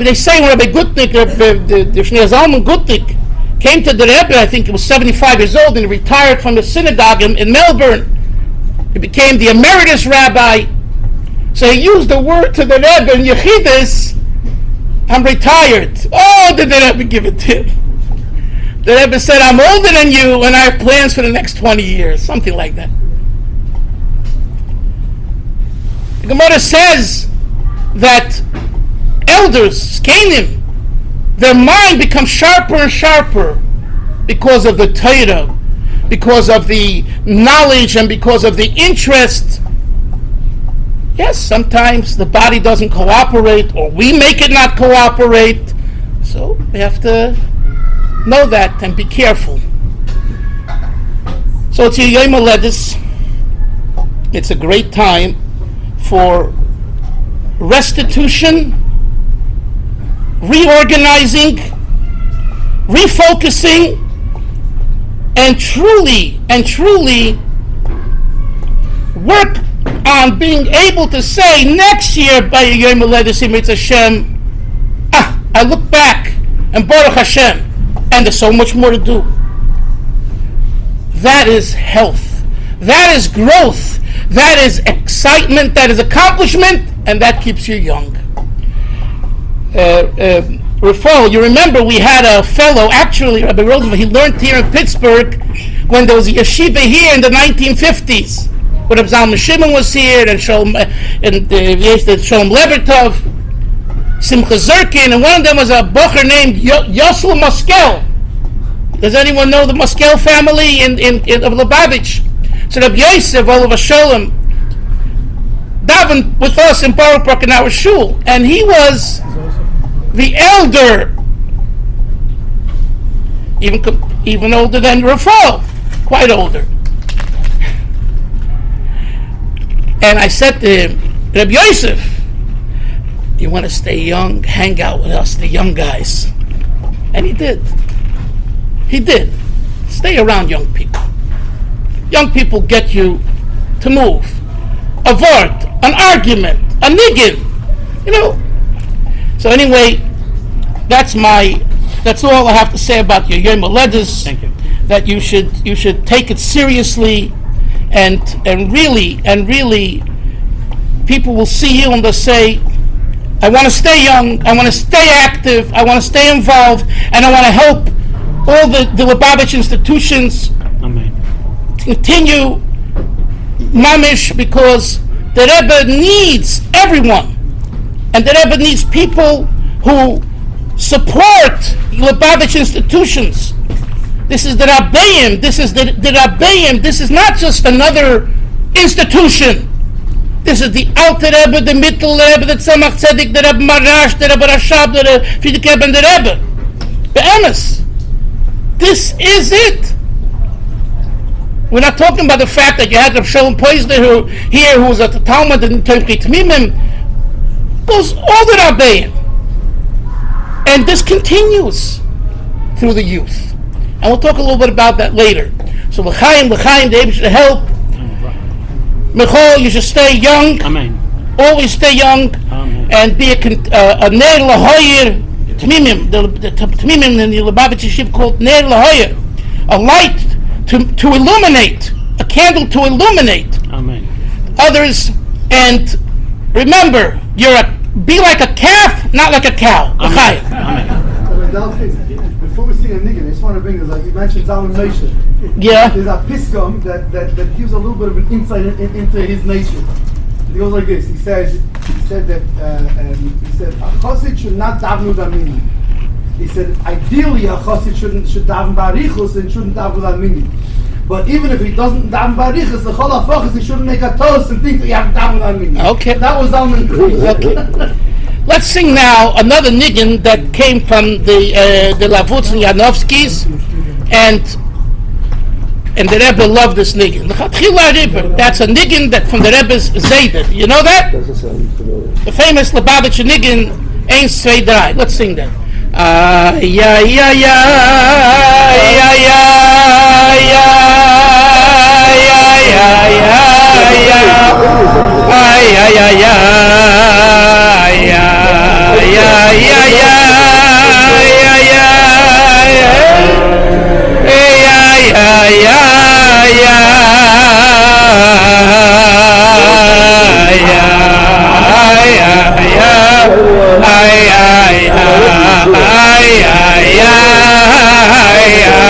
They say when Rabbi Gutnik, the Shnei Zalman Gutnik, came to the Rebbe, I think he was 75 years old, and he retired from the synagogue in Melbourne. He became the emeritus rabbi. So he used the word to the Rebbe in Yechidus, I'm retired. Oh, did the Rebbe give it to him? The Rebbe said, I'm older than you and I have plans for the next 20 years. Something like that. The Gemara says that elders, Canaan, their mind becomes sharper and sharper because of the Torah, because of the knowledge and because of the interest. Yes, sometimes the body doesn't cooperate or we make it not cooperate. So we have to know that and be careful. So it's your Yom HaLedus. It's a great time for restitution, reorganizing, refocusing, and truly work on being able to say next year by Yom HaLedus Emetz Hashem, I look back and Baruch Hashem, and there's so much more to do. That is health. That is growth. That is excitement. That is accomplishment, and that keeps you young. Rafal, you remember we had a fellow, actually, Rabbi Roosevelt, he learned here in Pittsburgh when there was a yeshiva here in the 1950s. When Rabbi Zalman Shimon was here, and Shalom Levertov, Simcha Zerkin, and one of them was a bocher named Yosel Moskel. Does anyone know the Moskel family of Lubavitch? So Rabbi Yosef, all of a Shalom, davened with us in Baruch Brook in our shul, and he was the elder, even older than Rafal, quite older. And I said to him, Rabbi Yosef, you want to stay young? Hang out with us, the young guys. And he did. He did. Stay around young people. Young people get you to move. A vort, an argument, a niggin. You know. So anyway, that's all I have to say about your Yom HaLedus. Thank you. That you should take it seriously, and really, people will see you and they'll say, I want to stay young, I want to stay active, I want to stay involved, and I want to help all the Lubavitch institutions Amen. continue mamish, because the Rebbe needs everyone, and the Rebbe needs people who support Lubavitch institutions. This is the Rabbeim, this is the Rabbeim, this is not just another institution. This is the Alter Rebbe, the Mittel Rebbe, the Tzemach Tzedek, the Rebbe Marash, the Rebbe Rashab, the Frierdiker Rebbe, and the Rebbe. Be'emes. This is it. We're not talking about the fact that you had Reb Shalom Poizner who was at the Talmud in Tomchei Tmimim. Goes all the Rabbeim. And this continues through the youth. And we'll talk a little bit about that later. So L'chaim, the Able should help. Michal, you should stay young. Amen. Always stay young. Amen. And be a Ner Lahoyer Tmimim. The Tmimim in the Lubavitch Yeshiva called Ner Lahoyer. A light to illuminate. A candle to illuminate. Amen. Others. And remember, be like a calf, not like a cow. Amen. L'chaim. Amen. Before we sing a niggun, I just want to bring this, like you mentioned Zalman Moshe. Yeah. There's a pisgum that gives a little bit of an insight into his nature. He goes like this. He said that a chassid should not daven with amini. He said ideally a chassid should daven barichus and shouldn't daven with amini. But even if he doesn't daven barichus, the chol hafachas he shouldn't make a toast and think that you have to daven with amini. Okay. That was Zalman Moshe. Okay. Let's sing now another niggin that came from the Lavutz and Yanovskis, and the Rebbe loved this niggin. That's a niggin that from the Rebbe's Zayder. You know that? The famous Lubavitch niggin, Ein Zwei Drei. Let's sing that. Ya ya ya ya ya ya ya ya ya ya. Yeah.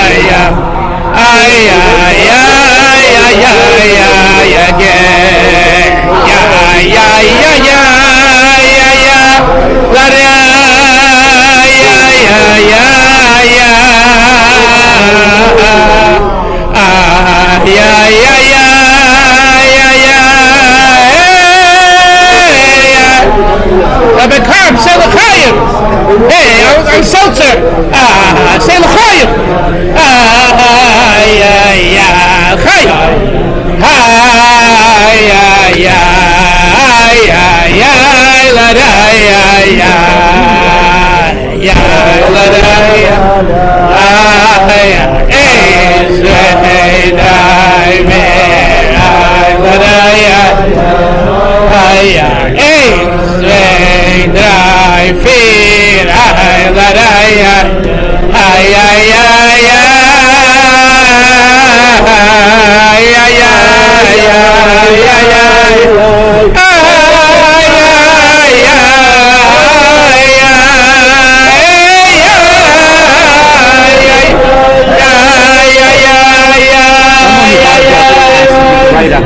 the car, say l'chaim. Hey, I'm Seltzer. Say l'chaim. Right up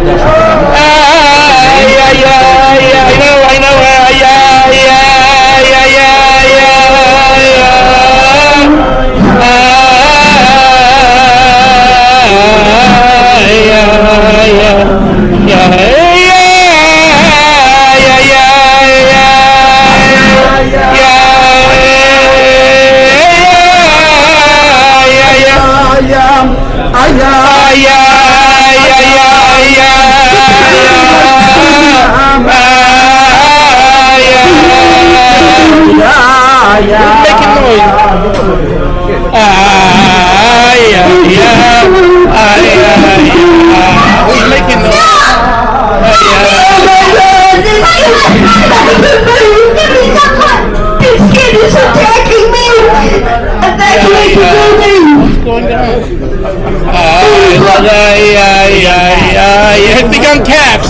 the young calves.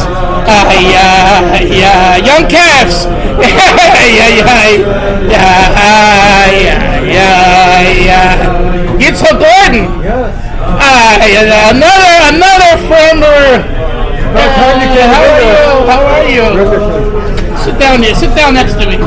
Young calves. Yitzhak Gordon. Another former. How are you? Sit down here. Sit down next to me.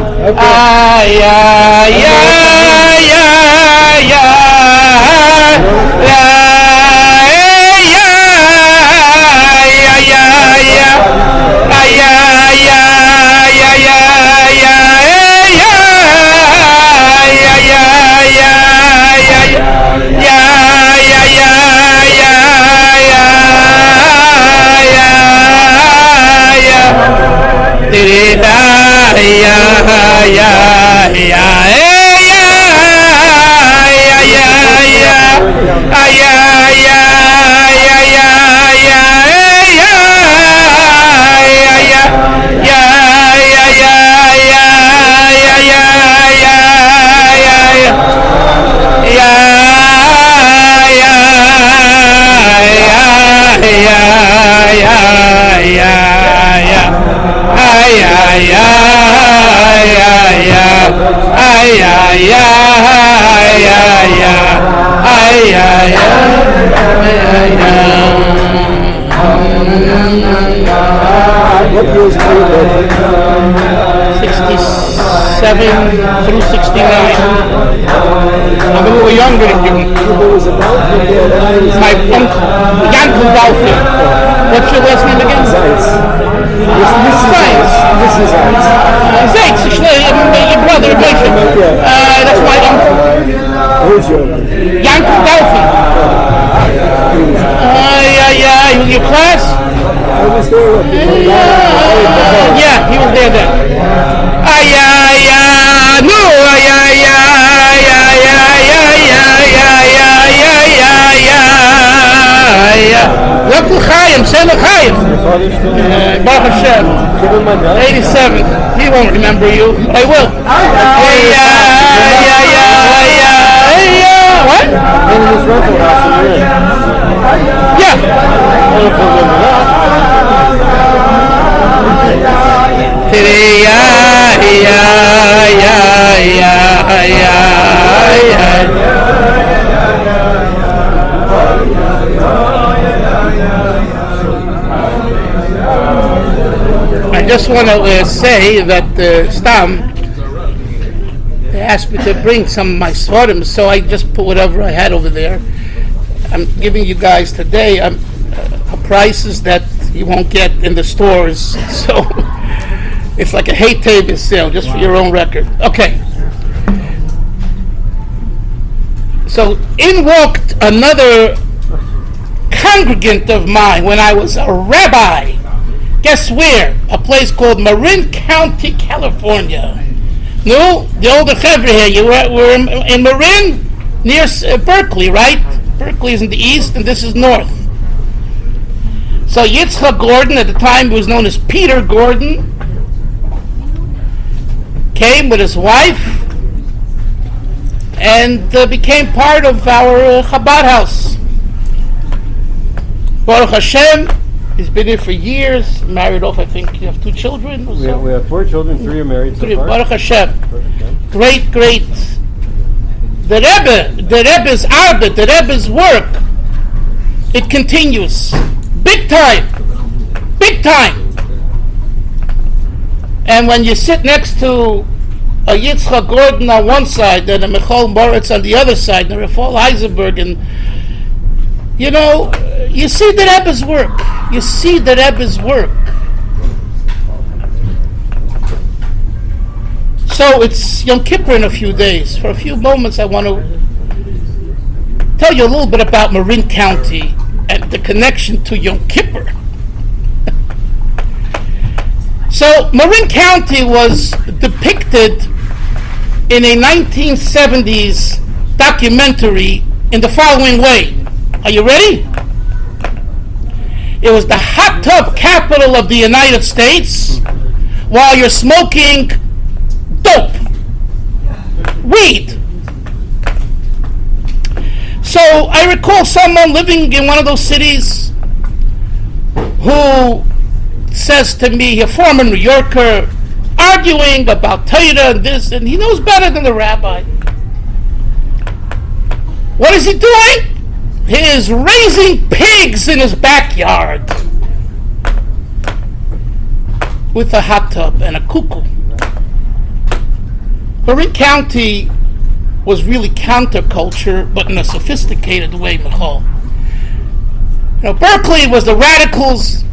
What years were you there? 67 through 69. I'm a little younger than you. There was a Dalfin there. My uncle, Yankel Dalfin. What's your last name again? Zeitz. Mrs. Zeitz. Zeitz, your brother, that's my uncle. Who's your? Yankel Dalfin. He was your class? I was there with you. Yeah, he was there then. Rabbi Chaim, say L'chaim. Baruch Hashem. 87. He won't remember you. I will. What? In his rental house in Marin. Yeah. I just want to say that Stam asked me to bring some of my svarim, so I just put whatever I had over there. I'm giving you guys today prices that you won't get in the stores. So It's like a hay table sale, just for your own record. Okay. So in walked another congregant of mine when I was a rabbi. Guess where? A place called Marin County, California. No, the older chevra here. You were in Marin, near Berkeley, right? Berkeley is in the east, and this is north. So Yitzchak Gordon, at the time he was known as Peter Gordon, came with his wife and became part of our Chabad house. Baruch Hashem, he's been here for years, married off, I think you have 2 children or so? We have 4 children, 3 are married so far. Baruch Hashem. Great. The Rebbe's arbeit, the Rebbe's work, it continues. Big time. And when you sit next to a Yitzchak Gordon on one side and a Michal Moritz on the other side, and a Rafal Heisenberg, and you see the Rebbe's work. So it's Yom Kippur in a few days. For a few moments I want to tell you a little bit about Marin County and the connection to Yom Kippur. So Marin County was depicted in a 1970s documentary in the following way. Are you ready? It was the hot tub capital of the United States while you're smoking dope, weed. So I recall someone living in one of those cities who says to me, a former New Yorker, arguing about Torah and this, and he knows better than the rabbi. What is he doing? He is raising pigs in his backyard with a hot tub and a cuckoo. Marin County was really counterculture, but in a sophisticated way, Michal. Berkeley was the radicals.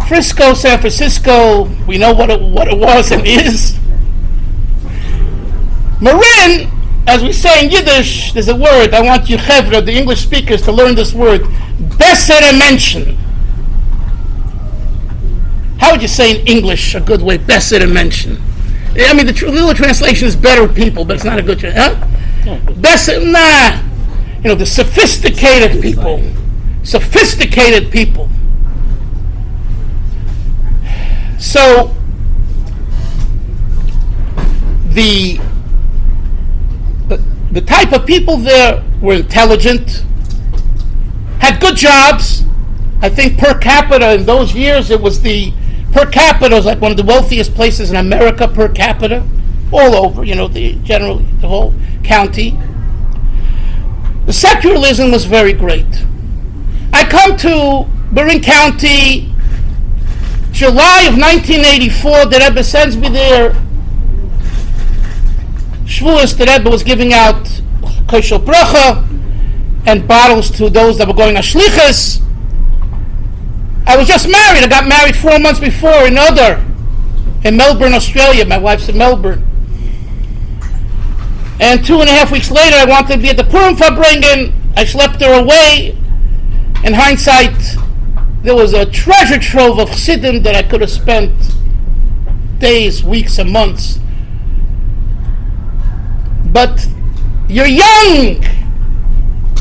Frisco, San Francisco, we know what it was and is. Marin, as we say in Yiddish, there's a word, I want you chevra, the English speakers, to learn this word, bessere Menschen. How would you say in English a good way, bessere Menschen? I mean, the little translation is better people, but it's not a good translation. Huh? Bessere, the sophisticated people. So, the type of people there were intelligent, had good jobs. I think per capita in those years, it was per capita was like one of the wealthiest places in America per capita, all over, generally the whole county. The secularism was very great. I come to Marin County, July of 1984, the Rebbe sends me there. Shavuos, the Rebbe was giving out kosher bracha and bottles to those that were going on shlichus. I was just married. I got married 4 months before in Melbourne, Australia. My wife's in Melbourne. And 2.5 weeks later, I wanted to be at the Purim Farbrengen. I schlepped her away. In hindsight, there was a treasure trove of Chassidim that I could have spent days, weeks, and months. But you're young.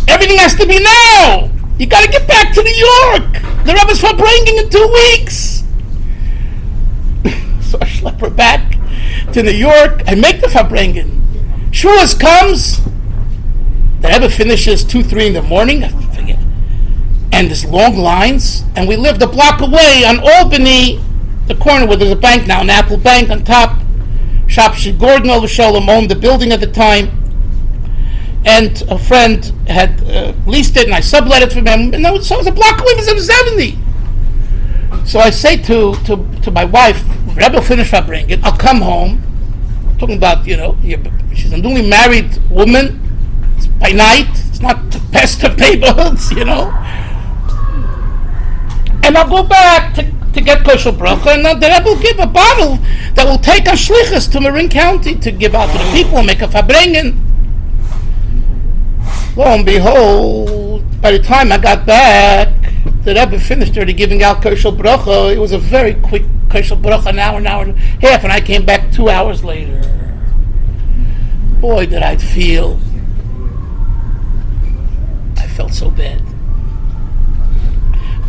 Everything has to be now. You got to get back to New York. The Rebbe's Farbrengen in 2 weeks. So I schlep her back to New York. I make the Farbrengen. Shavuos comes. The Rebbe finishes 2-3 in the morning. I forget. And there's long lines, and we lived a block away on Albany, the corner where there's a bank now, an Apple Bank on top. Shopshi Gordon over Sholem owned the building at the time, and a friend had leased it, and I sublet it from him, and so it was a block away from 70. So I say to my wife, Rebbe will finish Farbrengen, I'll come home. Talking about, she's a newly married woman, it's by night, it's not the best of neighborhoods, And I'll go back to to get kosher bracha, and the Rebbe will give a bottle that will take a shlichus to Marin County to give out to the people and make a Farbrengen. Lo and behold, by the time I got back, the Rebbe finished already giving out kosher bracha. It was a very quick kosher bracha, an hour and a half, and I came back 2 hours later. Boy, did I feel. I felt so bad.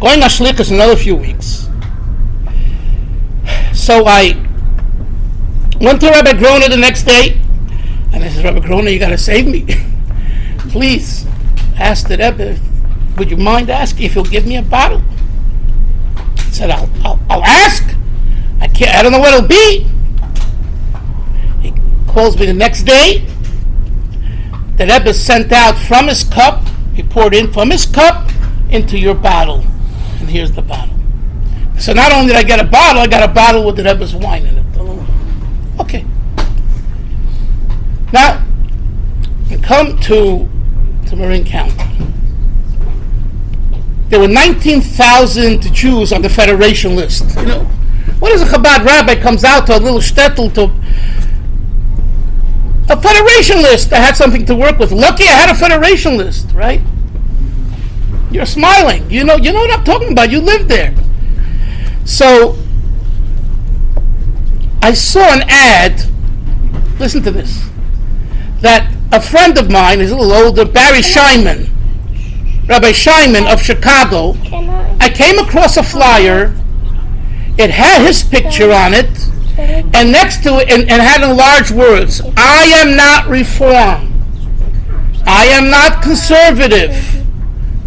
Going on shlichus another few weeks. So I went to Rabbi Grona the next day, and I said, Rabbi Grona, you got to save me. Please, ask the Rebbe, would you mind asking if he'll give me a bottle? I said, I'll ask. I don't know what it'll be. He calls me the next day. The Rebbe sent out from his cup, he poured in from his cup into your bottle. And here's the bottle. So not only did I get a bottle, I got a bottle with the Rebbe's wine in it. Okay. Now, we come to Marin County. There were 19,000 Jews on the Federation list. You know, what is a Chabad rabbi comes out to a little shtetl to a Federation list? I had something to work with. Lucky I had a Federation list, right? You're smiling. You know what I'm talking about. You live there. So I saw an ad. Listen to this. That a friend of mine is a little older, Rabbi Chaim of Chicago. I came across a flyer. It had his picture on it, and next to it, and had in large words, I am not Reform. I am not conservative.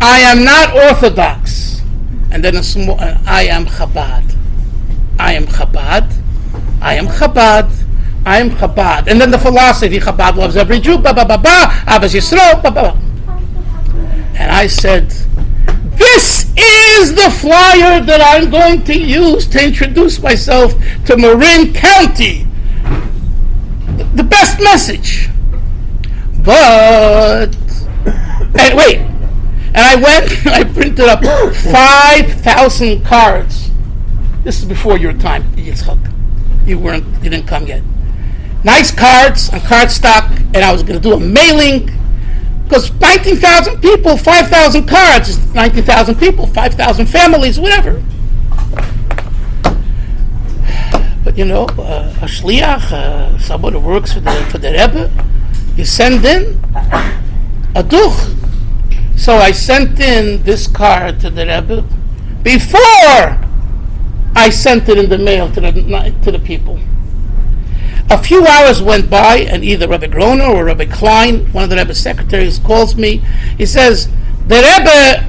I am not Orthodox. And then a small, I am Chabad. I am Chabad. I am Chabad. I am Chabad. And then the philosophy, Chabad loves every Jew, Abbas Yisrael, And I said, this is the flyer that I'm going to use to introduce myself to Marin County. The best message. But, and wait, and I went and I printed up 5,000 cards. This is before your time, Yitzchak. You didn't come yet. Nice cards on cardstock, and I was going to do a mailing, because 19,000 people, 5,000 cards is 19,000 people, 5,000 families, whatever. But you know, a shliach, someone who works for the Rebbe, you send in a duch. So I sent in this card to the Rebbe before I sent it in the mail to the people. A few hours went by, and either Rabbi Groner or Rabbi Klein, one of the Rebbe's secretaries, calls me. He says, the Rebbe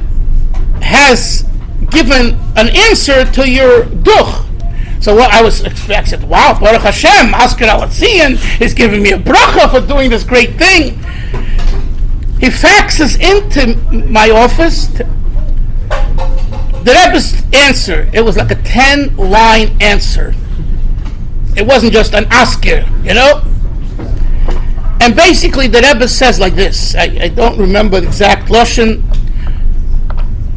has given an answer to your duch. So what I was expecting, wow, Baruch Hashem, Asker Alatzian is giving me a bracha for doing this great thing. He faxes into my office the Rebbe's answer. It was like a 10-line answer. It wasn't just an asker, you know? And basically the Rebbe says like this. I don't remember the exact Lashon.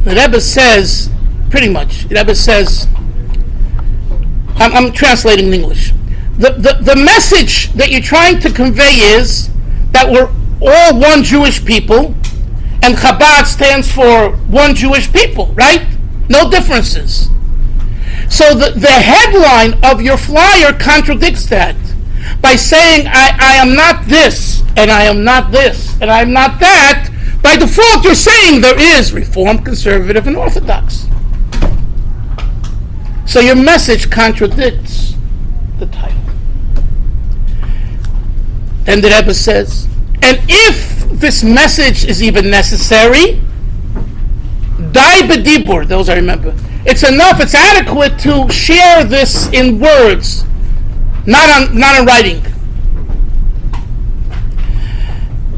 The Rebbe says, pretty much, the Rebbe says, I'm translating in English. The message that you're trying to convey is that we're all one Jewish people, and Chabad stands for one Jewish people, right? No differences. So the headline of your flyer contradicts that by saying I am not this, and I am not this, and I am not that. By default, you're saying there is Reform, Conservative, and Orthodox. So your message contradicts the title. Then the Rebbe says, and if this message is even necessary, dai b'dibur, those I remember. It's enough, it's adequate to share this in words, not in writing.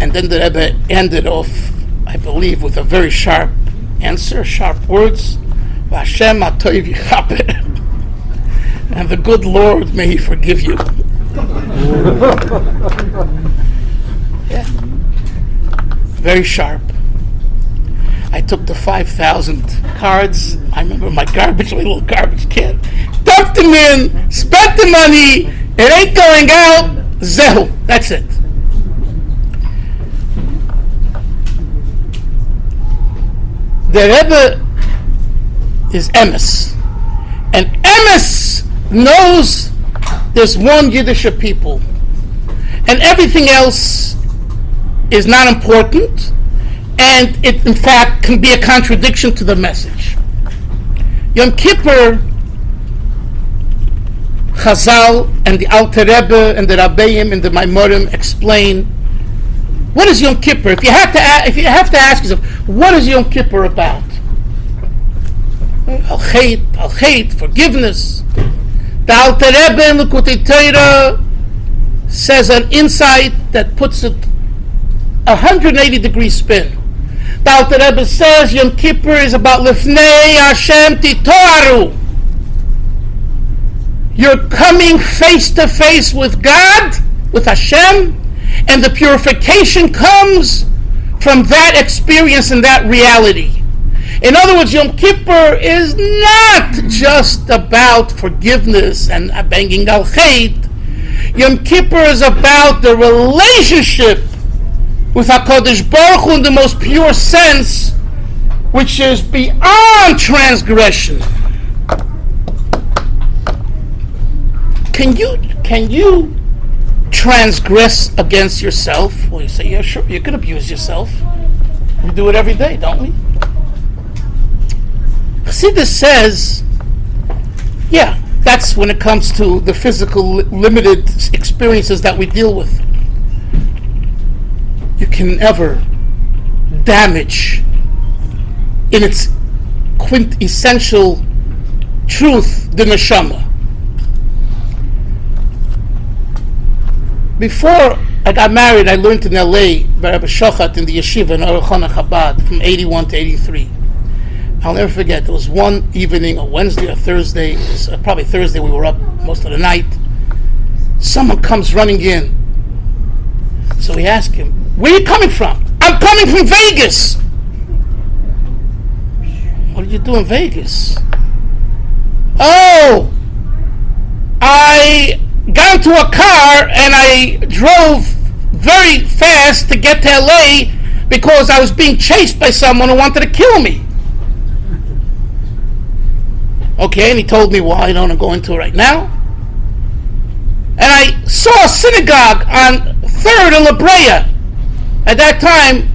And then the Rebbe ended off, I believe, with a very sharp answer, sharp words. Vashem atoiv yichaper. And the good Lord, may He forgive you. Yeah. Very sharp. I took the 5,000 cards. I remember my little garbage can. Dumped them in, spent the money. It ain't going out. Zehu. That's it. The Rebbe is emes. And emes knows there's one Yiddish people. And everything else is not important. And it, in fact, can be a contradiction to the message. Yom Kippur, Chazal and the Alter Rebbe and the Rabbeim and the Maimorim explain what is Yom Kippur. If you have to ask yourself, what is Yom Kippur about? Al Chait, forgiveness. The Alter Rebbe in Likutei Torah says an insight that puts it 180-degree spin. The Alter Rebbe says Yom Kippur is about Lifnei Hashem Titoaru. You're coming face to face with God, with Hashem, and the purification comes from that experience and that reality. In other words, Yom Kippur is not just about forgiveness and banging al chait. Yom Kippur is about the relationship with HaKadosh Baruch Hu in the most pure sense, which is beyond transgression. Can you transgress against yourself? Well, you say, yeah, sure, you could abuse yourself. We do it every day, don't we? Chassidus says, yeah, that's when it comes to the physical limited experiences that we deal with. You can never damage in its quintessential truth the neshama. Before I got married, I learned in LA by Rabbi Shochat in the yeshiva in Aruchana Chabad from 81 to 83. I'll never forget, there was one evening, a Wednesday or Thursday, probably Thursday, we were up most of the night. Someone comes running in. So we ask him, where are you coming from? I'm coming from Vegas. What did you do in Vegas? Oh, I got into a car and I drove very fast to get to LA because I was being chased by someone who wanted to kill me. Okay, and he told me why. I don't want to go into it right now. And I saw a synagogue on 3rd and La Brea. At that time,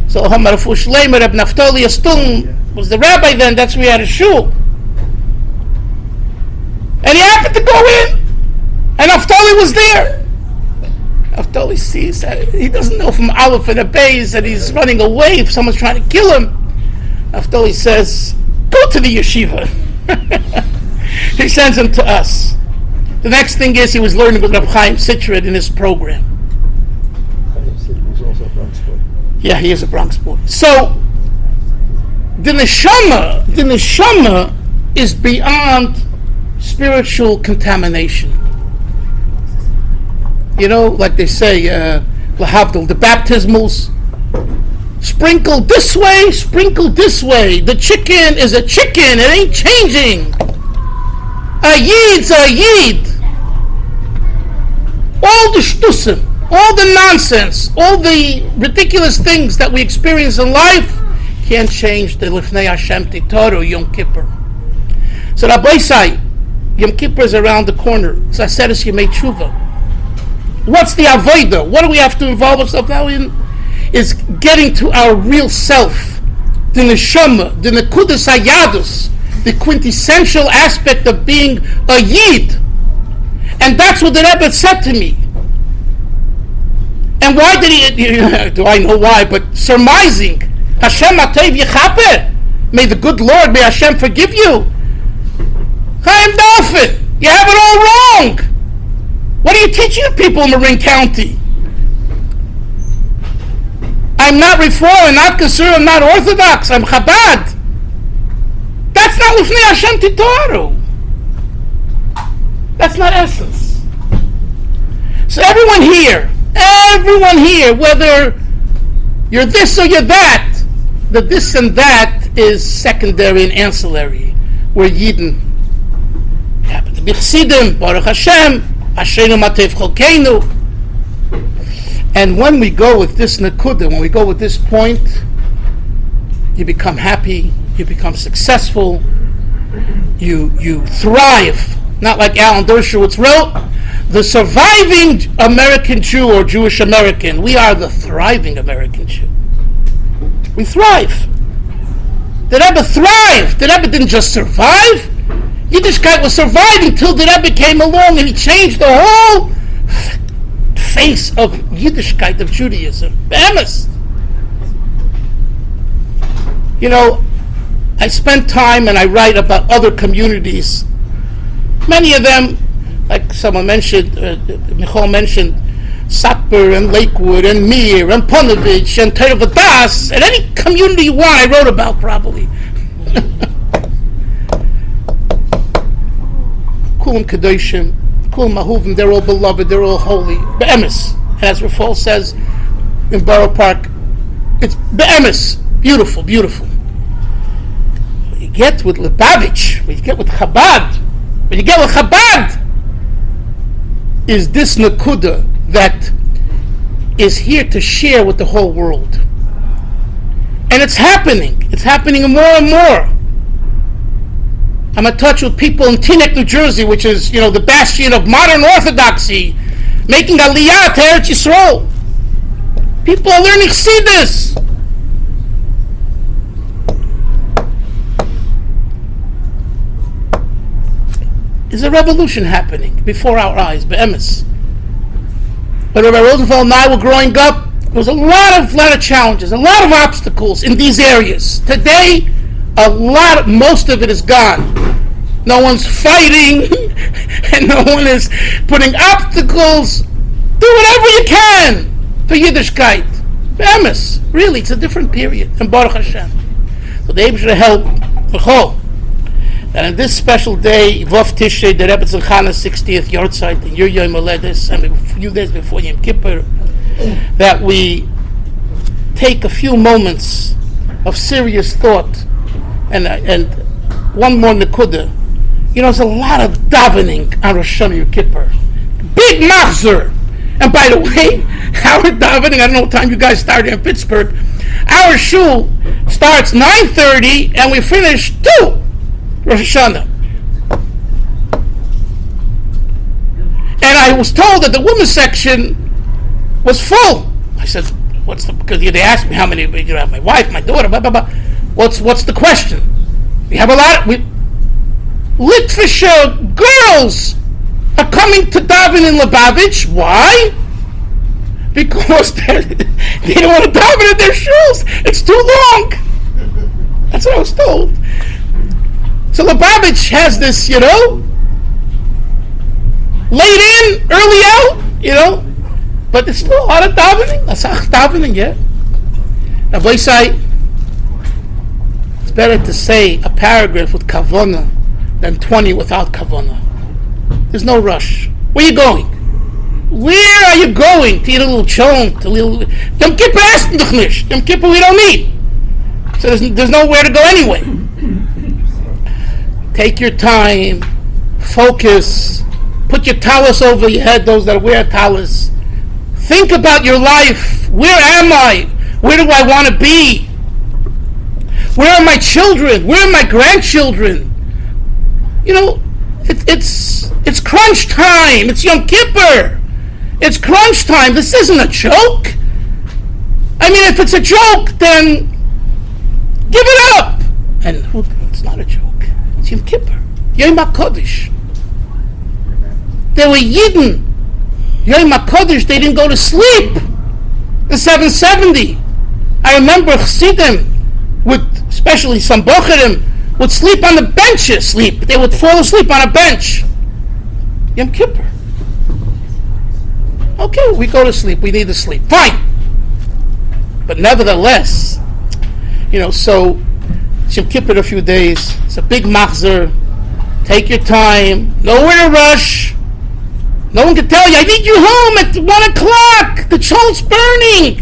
so Hamar Fushleimer Reb Naftali Astum was the rabbi then, that's where he had a shul. And he happened to go in, and Naftali was there. Naftali sees that he doesn't know from Aleph and Abayz that he's running away if someone's trying to kill him. Naftali says, go to the yeshiva. He sends him to us. The next thing is he was learning with Rabbi Chaim Dalfin in his program. He's also a Bronx boy. Yeah, he is a Bronx boy. So the neshama is beyond spiritual contamination. You know, like they say, lahavdil, the baptismals, sprinkle this way, sprinkle this way. The chicken is a chicken, it ain't changing. A yid's a yid. All the shtusim, all the nonsense, all the ridiculous things that we experience in life can't change the Lifnei Hashem Titoru Yom Kippur. So Rabbi say, Yom Kippur is around the corner. So I said, is Yemei Tshuva. What's the avodah? What do we have to involve ourselves now in? Is getting to our real self, the neshama, the nekudas hayadus, the quintessential aspect of being a yid. And that's what the Rebbe said to me. And why did he, do I know why, but surmising, Hashem ateiv yechaper, may the good Lord, may Hashem forgive you. Chaim Dalfin, you have it all wrong. What are you teaching the people in Marin County? I'm not Reform, I'm not Conservative, I'm not Orthodox, I'm Chabad. That's not Lifnei Hashem Titoru. That's not essence. So everyone here, whether you're this or you're that, the this and that is secondary and ancillary. We're Yidden. Happen to be Chassidim, Baruch Hashem, Ashrenu Matev Cholkeinu. And when we go with this Nakuda, when we go with this point, you become happy, you become successful, you thrive. Not like Alan Dershowitz wrote, the surviving American Jew or Jewish American. We are the thriving American Jew. We thrive. The Rebbe thrived. The Rebbe didn't just survive. Yiddishkeit was surviving till the Rebbe came along and he changed the whole face of Yiddishkeit, of Judaism. Be'emes. You know, I spend time and I write about other communities. Many of them, like someone mentioned, Michal mentioned, Sapper and Lakewood and Mir and Ponovich and Teravadas, and any community you want, I wrote about probably. Kulam Kedoshim, Kulam Mahuvim, they're all beloved, they're all holy. Be'emes. And as Rafal says in Borough Park, it's Be'emes. Beautiful, beautiful. When you get with Lubavitch, when you get with Chabad, is this Nakuda that is here to share with the whole world. And it's happening more and more. I'm in touch with people in Teaneck, New Jersey, which is, the bastion of modern Orthodoxy, making Aliyah to Eretz Yisrael. People are learning Chassidus. There's a revolution happening before our eyes, be'emes. When Rabbi Rosenfeld and I were growing up, there was a lot of challenges, a lot of obstacles in these areas. Today, most of it is gone. No one's fighting, and no one is putting obstacles. Do whatever you can for Yiddishkeit. Be'emes. Really, it's a different period. And Baruch Hashem. So the Eibusher help B'chol. And on this special day, Vov Tishrei, the Rebbe Tzimchana's 60th Yortzeit, and your Yom Holedes, and a few days before Yom Kippur, that we take a few moments of serious thought, and one more Nekuda. There's a lot of davening on Rosh Hashanah Yom Kippur. Big machzor. And by the way, our davening, I don't know what time you guys started in Pittsburgh, our shul starts 9:30 and we finish 2. Rosh Hashanah. And I was told that the women's section was full. I said, because they asked me how many, my wife, my daughter, blah, blah, blah. What's the question? We have a lot of, Litvisher girls are coming to daven in Lubavitch. Why? Because they don't want to daven in their shoes. It's too long. That's what I was told. So Lubavitch has this, late in, early out, but there's still a lot of davening. That's davening, yeah. Now, it's better to say a paragraph with kavana than 20 without kavana. There's no rush. Where are you going? Where are you going? To eat a little chon, to a little... Yom Kippur essen doch nicht. Yom Kippur we don't eat. So there's nowhere to go anyway. Take your time, focus, put your talis over your head, those that wear talis. Think about your life. Where am I? Where do I want to be? Where are my children? Where are my grandchildren? It's crunch time. It's Yom Kippur. It's crunch time. This isn't a joke. I mean, if it's a joke, then give it up. And it's not a joke. It's Yom Kippur. Yom HaKodesh. They were Yidden. Yom HaKodesh, they didn't go to sleep. In 770. I remember Chassidim, especially some Bocharim, would sleep on the benches. They would fall asleep on a bench. Yom Kippur. Okay, we go to sleep. We need to sleep. Fine. But nevertheless, so it's Yom Kippur in a few days. It's a big machzor. Take your time. Nowhere to rush. No one can tell you, I need you home at 1 o'clock. The child's burning.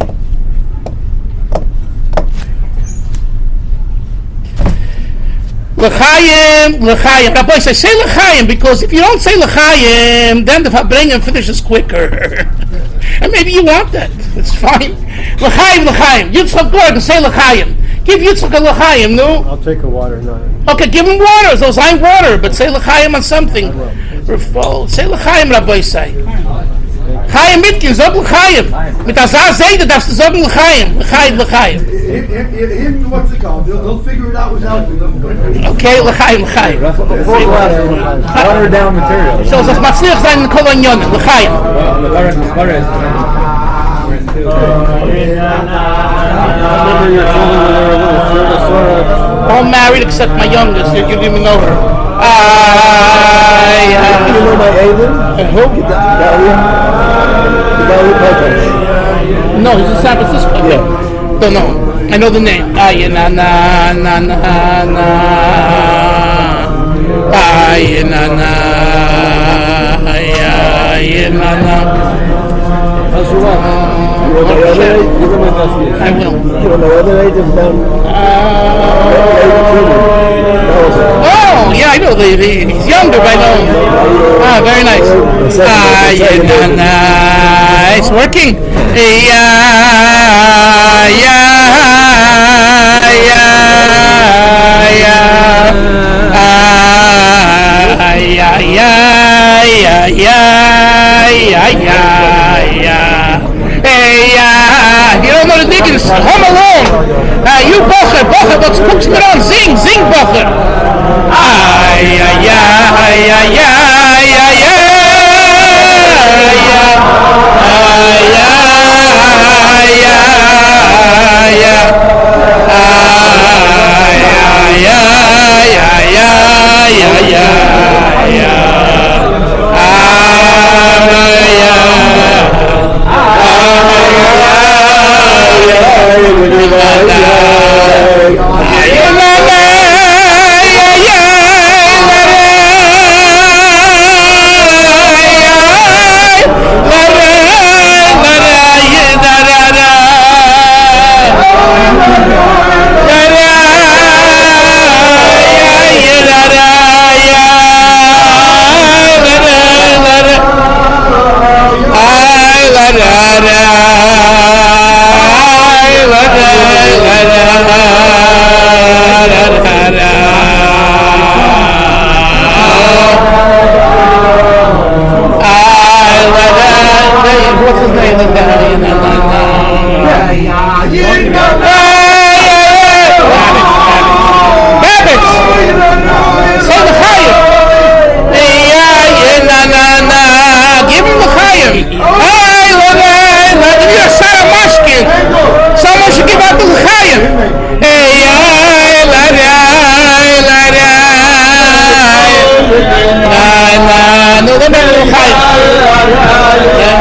L'chaim. Rabbi say l'chaim, because if you don't say l'chaim, then the Farbrengen finishes quicker. And maybe you want that. It's fine. L'chaim. Yitzchak Gordon, say l'chaim. Give Yitzchak a l'chaim, no? I'll take a water, no. Okay, give him water. Those ain't water, but say l'chaim on something. Say l'chaim, Rabbi say. Chaim Mitkin, sag l'chaim. Mit Azar Seide darfst du sagen l'chaim. L'chaim. Him, what's it called? They'll figure it out without me. Okay, l'chaim. Water down material. So, das matzlich sein in Kolonionen. L'chaim. All married except my youngest. You're giving me over. You know my Avon? Who? No, he's in San Francisco. Yeah. Don't know. I know the name. How's your wife? You want my other age? Give her my best news. I will. You want my other age of down? Oh, yeah, I know. He's younger, but I know him. Very nice. It's working. You don't know the Dickens. Home Alone. You Bocher, what's cooks me on? Sing, Bocher.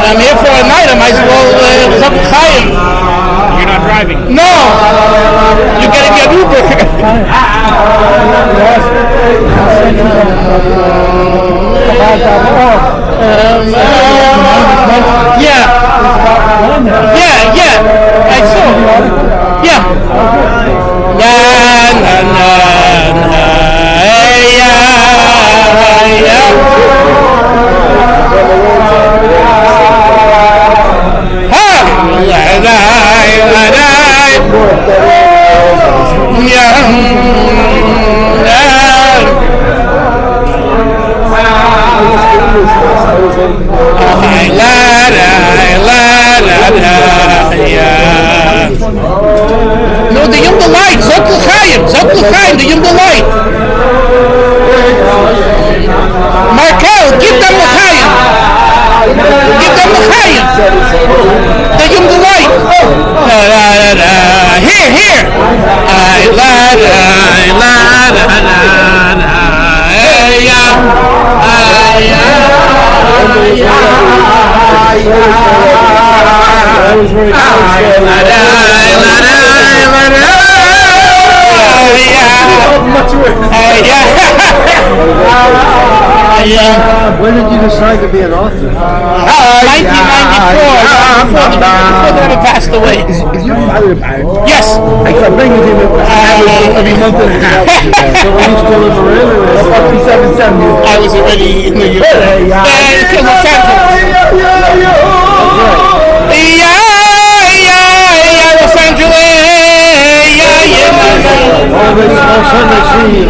I'm here for a night. I might as well Chaim. You're not driving. No, you're getting an Uber. Yeah. I saw. Yeah. No, the Yom Light, Zok L'Chaim, the Yom Light. Markel, give them L'Chaim. The Yom Light. Here. When did you decide to be an author? 1994, before the Rebbe passed away. Is your father a pirate? Yes. I Farbrengen him every month and a half. So when you still in Marin or Up to 770. I was already in New York. In Los Angeles. Los Angeles. all Sunday see you.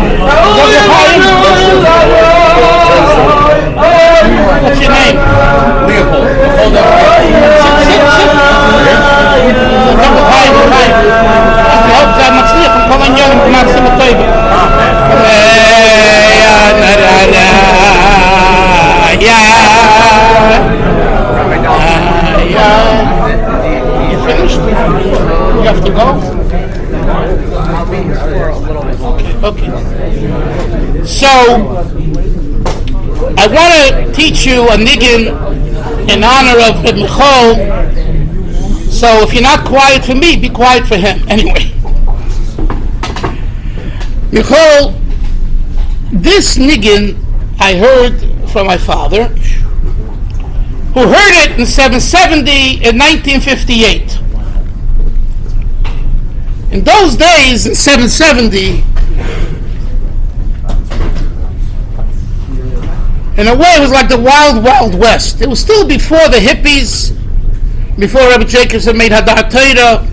What's your name? Leopold. Hold on. You finished? You have to go? Okay. So, I want to teach you a niggin in honor of Reb Michal. So if you're not quiet for me, be quiet for him. Anyway. Michal, this niggin I heard from my father, who heard it in 770 in 1958. In those days, in 770, in a way, it was like the wild, wild west. It was still before the hippies, before Rabbi Jacobson made Hadar Torah,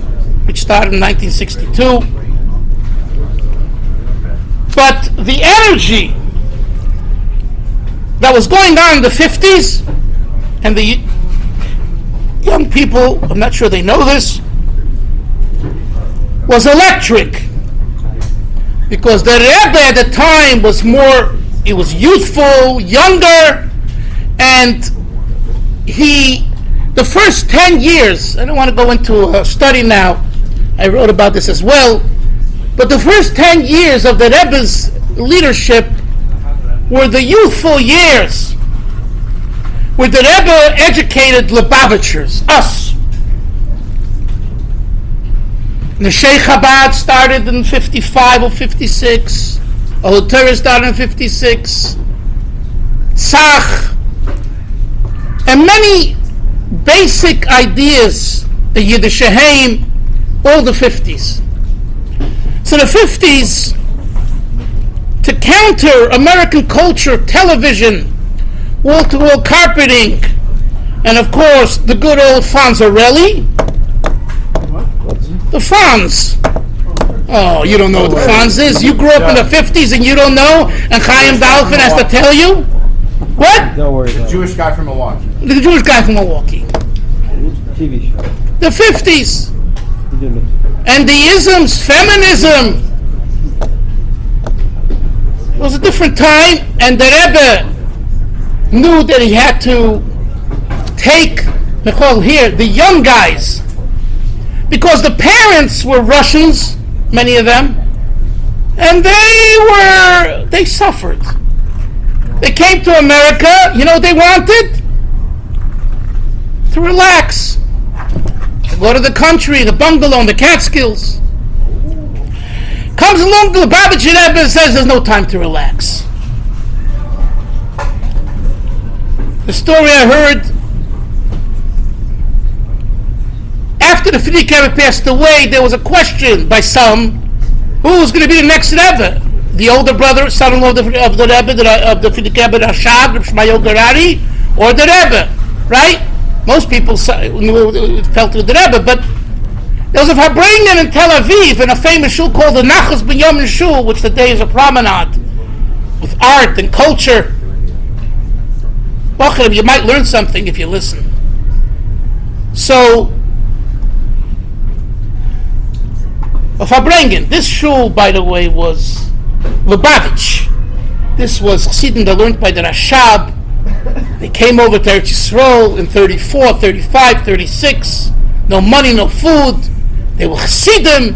which started in 1962. But the energy that was going on in the 50s, and the young people, I'm not sure they know this, was electric. Because the Rebbe at the time was more, he was youthful, younger, and the first 10 years, I don't want to go into a study now, I wrote about this as well, but the first 10 years of the Rebbe's leadership were the youthful years, where the Rebbe educated Lubavitchers, us. The Sheikh Chabad started in 55 or 56. Torah started in 56. Tzach. And many basic ideas, the Yiddishahim, all the 50s. So the 50s, to counter American culture, television, wall-to-wall carpeting, and of course the good old Fonzarelli. The Fonz. Oh, you don't know what the Fonz is? You grew up in the 50s and you don't know? And Chaim Dalfin has to tell you? What? Don't worry about Jewish guy from Milwaukee. The Jewish guy from Milwaukee. it. TV show. The 50s. You didn't know. And the isms, feminism. It was a different time, and the Rebbe knew that he had to take, Michal, here, the young guys, because the parents were Russians, many of them, and they suffered. They came to America, you know what they wanted? To relax. To go to the country, the bungalow, and the Catskills. Comes along the Lubavitch Rebbe and says there's no time to relax. The story I heard, after the Frierdiker Rebbe passed away, there was a question by some, who was going to be the next Rebbe? The older brother, son-in-law of the Rebbe, of the Frierdiker Rebbe, the Rashab, Reb Shmael Gerari, or the Rebbe, right? Most people felt it was the Rebbe, but there was a Farbrengen in Tel Aviv, in a famous shul called the Nachas Ben Yamin Shul, which today is a promenade, with art and culture. Bochum, you might learn something if you listen. So, Farbrengen, this shul, by the way, was Lubavitch. This was Chassidim that learned by the Rashab. They came over to Eretz Yisrael in 34, 35, 36. No money, no food. They were Chassidim.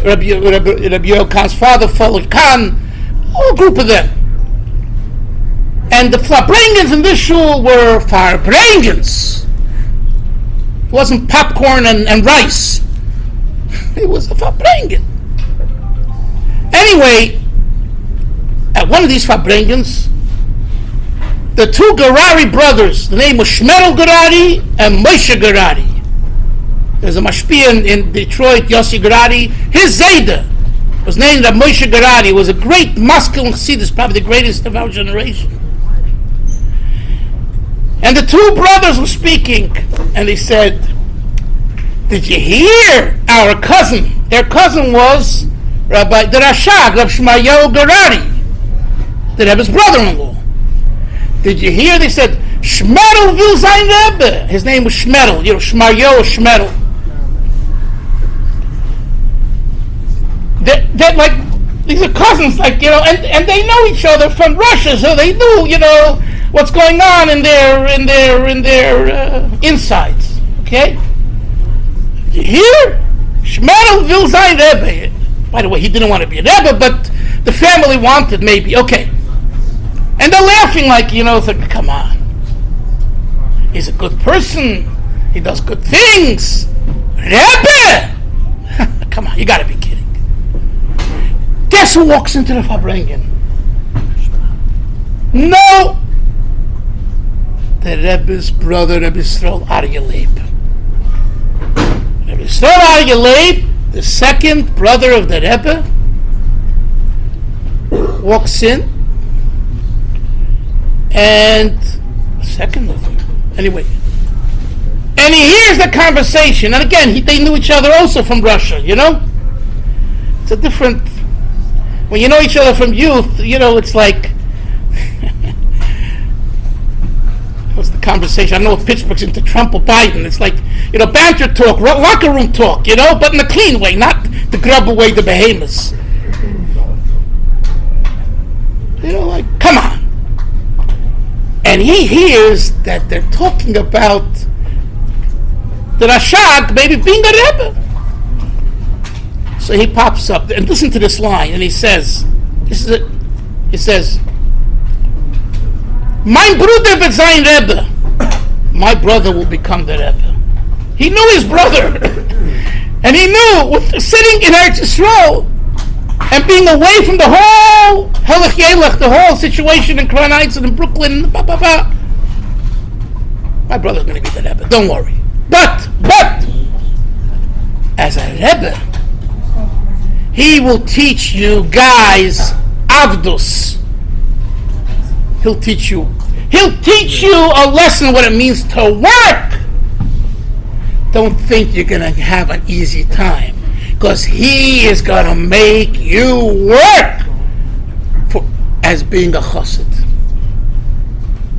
Rabbi Yoel Khan's father, Father Khan, a whole group of them. And the Farbrengens in this shul were Farbrengens. It wasn't popcorn and rice. It was a Farbrengen. Anyway, at one of these Farbrengens, the two Gerari brothers, the name was Shmerel Gerari and Moshe Gerari. There's a mashpia in Detroit, Yossi Gerari. His Zayda was named Moshe Gerari. He was a great masculine Chassidus, probably the greatest of our generation. And the two brothers were speaking, and they said, did you hear our cousin? Their cousin was Rabbi the Rashag, Rabbi Shmayahu Gerari, the Rebbe's brother-in-law. Did you hear? They said, Shmerel will sein Rebbe. His name was Shmerel, Shmayahu Shmerel. They're like, these are cousins, like, and they know each other from Russia, so they knew, what's going on in their insides. Okay? Did you hear? Shmerel will sein Rebbe. By the way, he didn't want to be a Rebbe, but the family wanted, maybe. Okay. And they're laughing like, it's like, come on. He's a good person. He does good things. Rebbe! Come on, you gotta be kidding. Guess who walks into the Farbrengen? No! The Rebbe's brother, Rebbe Yisrael Aryeh Leib. Rebbe Yisrael Aryeh Leib, the second brother of the Rebbe, walks in, and second of them, anyway, and he hears the conversation. And again, they knew each other also from Russia. It's a different. When you know each other from youth, it's like. What's the conversation? I don't know if Pittsburgh's into Trump or Biden. It's like, banter talk, locker room talk, but in a clean way, not the grub away the behemoths. Like, come on. And he hears that they're talking about the Rashag maybe being a Rebbe. So he pops up, and listen to this line, and he says, this is it. He says, Mein Bruder wird sein Rebbe. My brother will become the Rebbe. He knew his brother. And he knew, with sitting in Eretz Yisrael and being away from the whole Helech Yelech, the whole situation in Crown Heights and in Brooklyn, my brother's going to be the Rebbe. Don't worry. But, as a Rebbe, he will teach you guys Avdus. He'll teach you a lesson what it means to work. Don't think you're going to have an easy time, because he is going to make you work as being a chassid.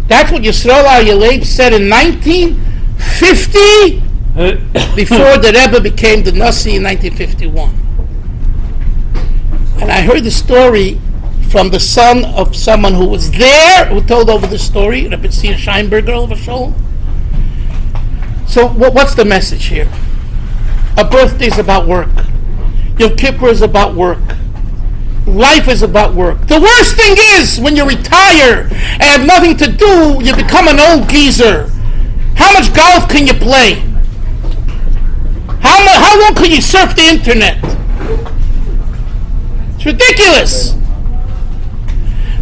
That's what Yisrael Aryeh Leib said in 1950, before the Rebbe became the Nasi in 1951. And I heard the story from the son of someone who was there, who told over the story, Rabbi Scheinberger of Sholem. So what's the message here? A birthday is about work. Yom Kippur is about work. Life is about work. The worst thing is when you retire and have nothing to do, you become an old geezer. How much golf can you play? How long can you surf the internet? It's ridiculous.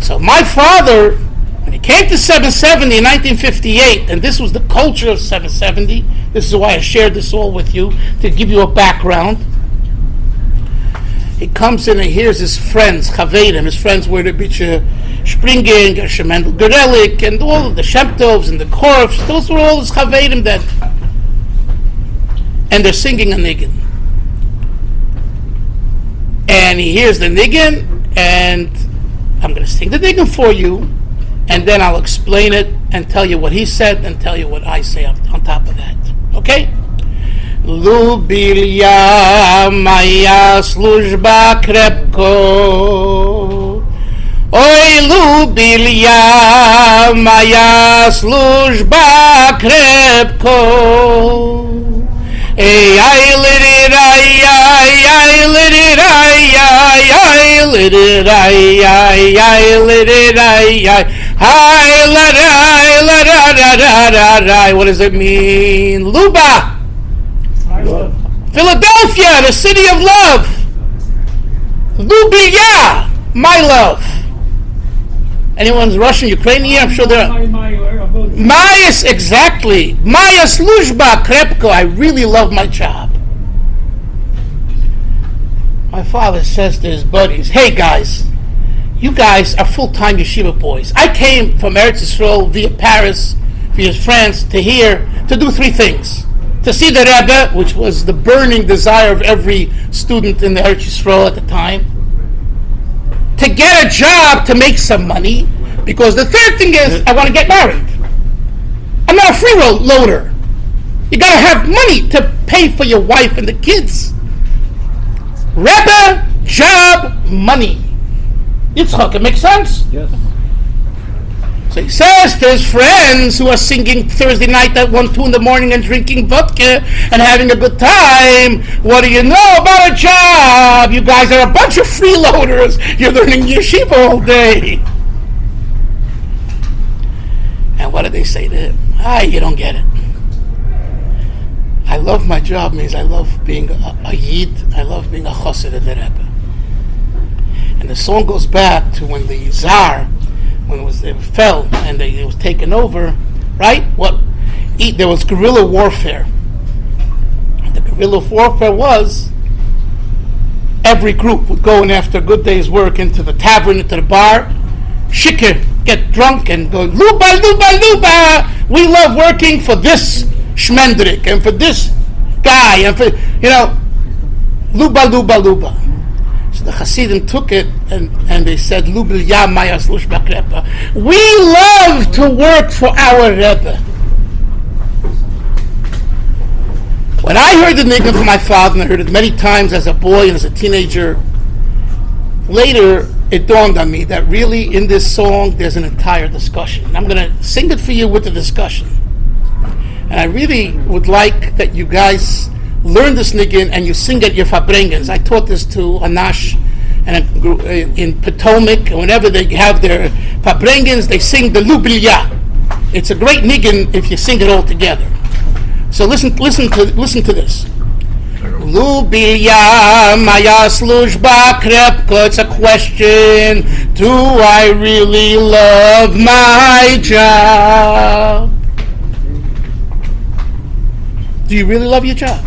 So my father, when he came to 770 in 1958, and this was the culture of 770, this is why I shared this all with you, to give you a background. He comes in and hears his friends, Chavedim, his friends were the Lubavitch Springen, Gershom Mendel Gerelik, and all of the Shemtovs and the Korfs, those were all his Chavedim then. And they're singing a niggin. And he hears the niggin, and I'm going to sing the niggin for you, and then I'll explain it and tell you what he said and tell you what I say on top of that. Okay? Lubilya maya služba krepko. Oi, Lubilya maya služba krepko. Ey, ay, lidid, ay, ay, ay, lidid, ay, ay, ay, lidid, ay, ay, ay, lidid, ay, ay, ay, lidid. What does it mean? Luba. Philadelphia, the city of love. Lubiya, my love. Anyone's Russian, Ukrainian? I'm sure there are. About Mayas, exactly. Maya služba krepko. I really love my job. My father says to his buddies, hey guys, you guys are full-time yeshiva boys. I came from Eretz Yisrael via Paris, via France, to here to do three things. To see the Rebbe, which was the burning desire of every student in the Eretz Yisrael at the time. To get a job to make some money, because the third thing is, I want to get married. I'm not a freeloader. You got to have money to pay for your wife and the kids. Rebbe, job, money. Yitzchak, it makes sense? Yes. So he says to his friends who are singing Thursday night at 1, 2 in the morning and drinking vodka and having a good time, what do you know about a job? You guys are a bunch of freeloaders. You're learning yeshiva all day. And what did they say to him? You don't get it. I love my job means I love being a Yid. I love being a Chassid of the Rebbe. And the song goes back to when the Tsar, when it fell and it was taken over, right? There was guerrilla warfare. And the guerrilla warfare was every group would go in after a good day's work into the tavern, into the bar, shikr, get drunk and go, luba, luba, luba. We love working for this shmendrik and for this guy and for, luba, luba, luba. So the Chassidim took it and they said, Lubil ya maya slushba krepa. We love to work for our Rebbe. When I heard the nickname from my father, and I heard it many times as a boy and as a teenager, later it dawned on me that really in this song there's an entire discussion. And I'm going to sing it for you with the discussion. And I really would like that you guys learn this niggin and you sing at your Farbrengens. I taught this to Anash and in Potomac, and whenever they have their Farbrengens, they sing the Lubilya. It's a great niggin if you sing it all together. So listen to this. Lubilya maya služba krepko. It's a question. Do I really love my job? Do you really love your job?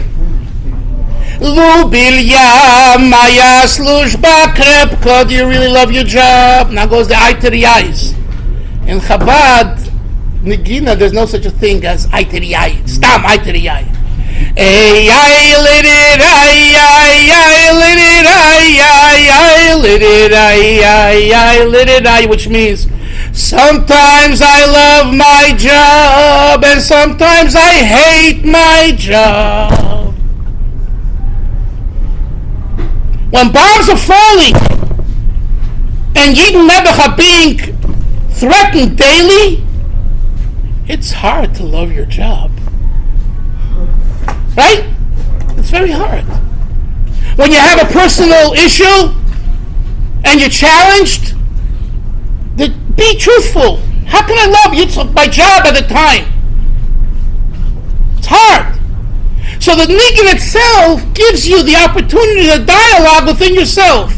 Lubilya maya služba krepko. Do you really love your job? Now goes the eye to the eyes. In Chabad, Nigina, there's no such a thing as eye to the eye. Stam eye to the eye. Ay, ay, lit it, ay, ay, ay, lit it, ay, ay, ay, lit it, ay, ay, ay, lit it, ay, which means sometimes I love my job and sometimes I hate my job. When bombs are falling and Yid and Nebuch are being threatened daily, it's hard to love your job. Right? It's very hard. When you have a personal issue and you're challenged, be truthful. How can I love you? It's my job at the time. It's hard. So the niggin itself gives you the opportunity to dialogue within yourself.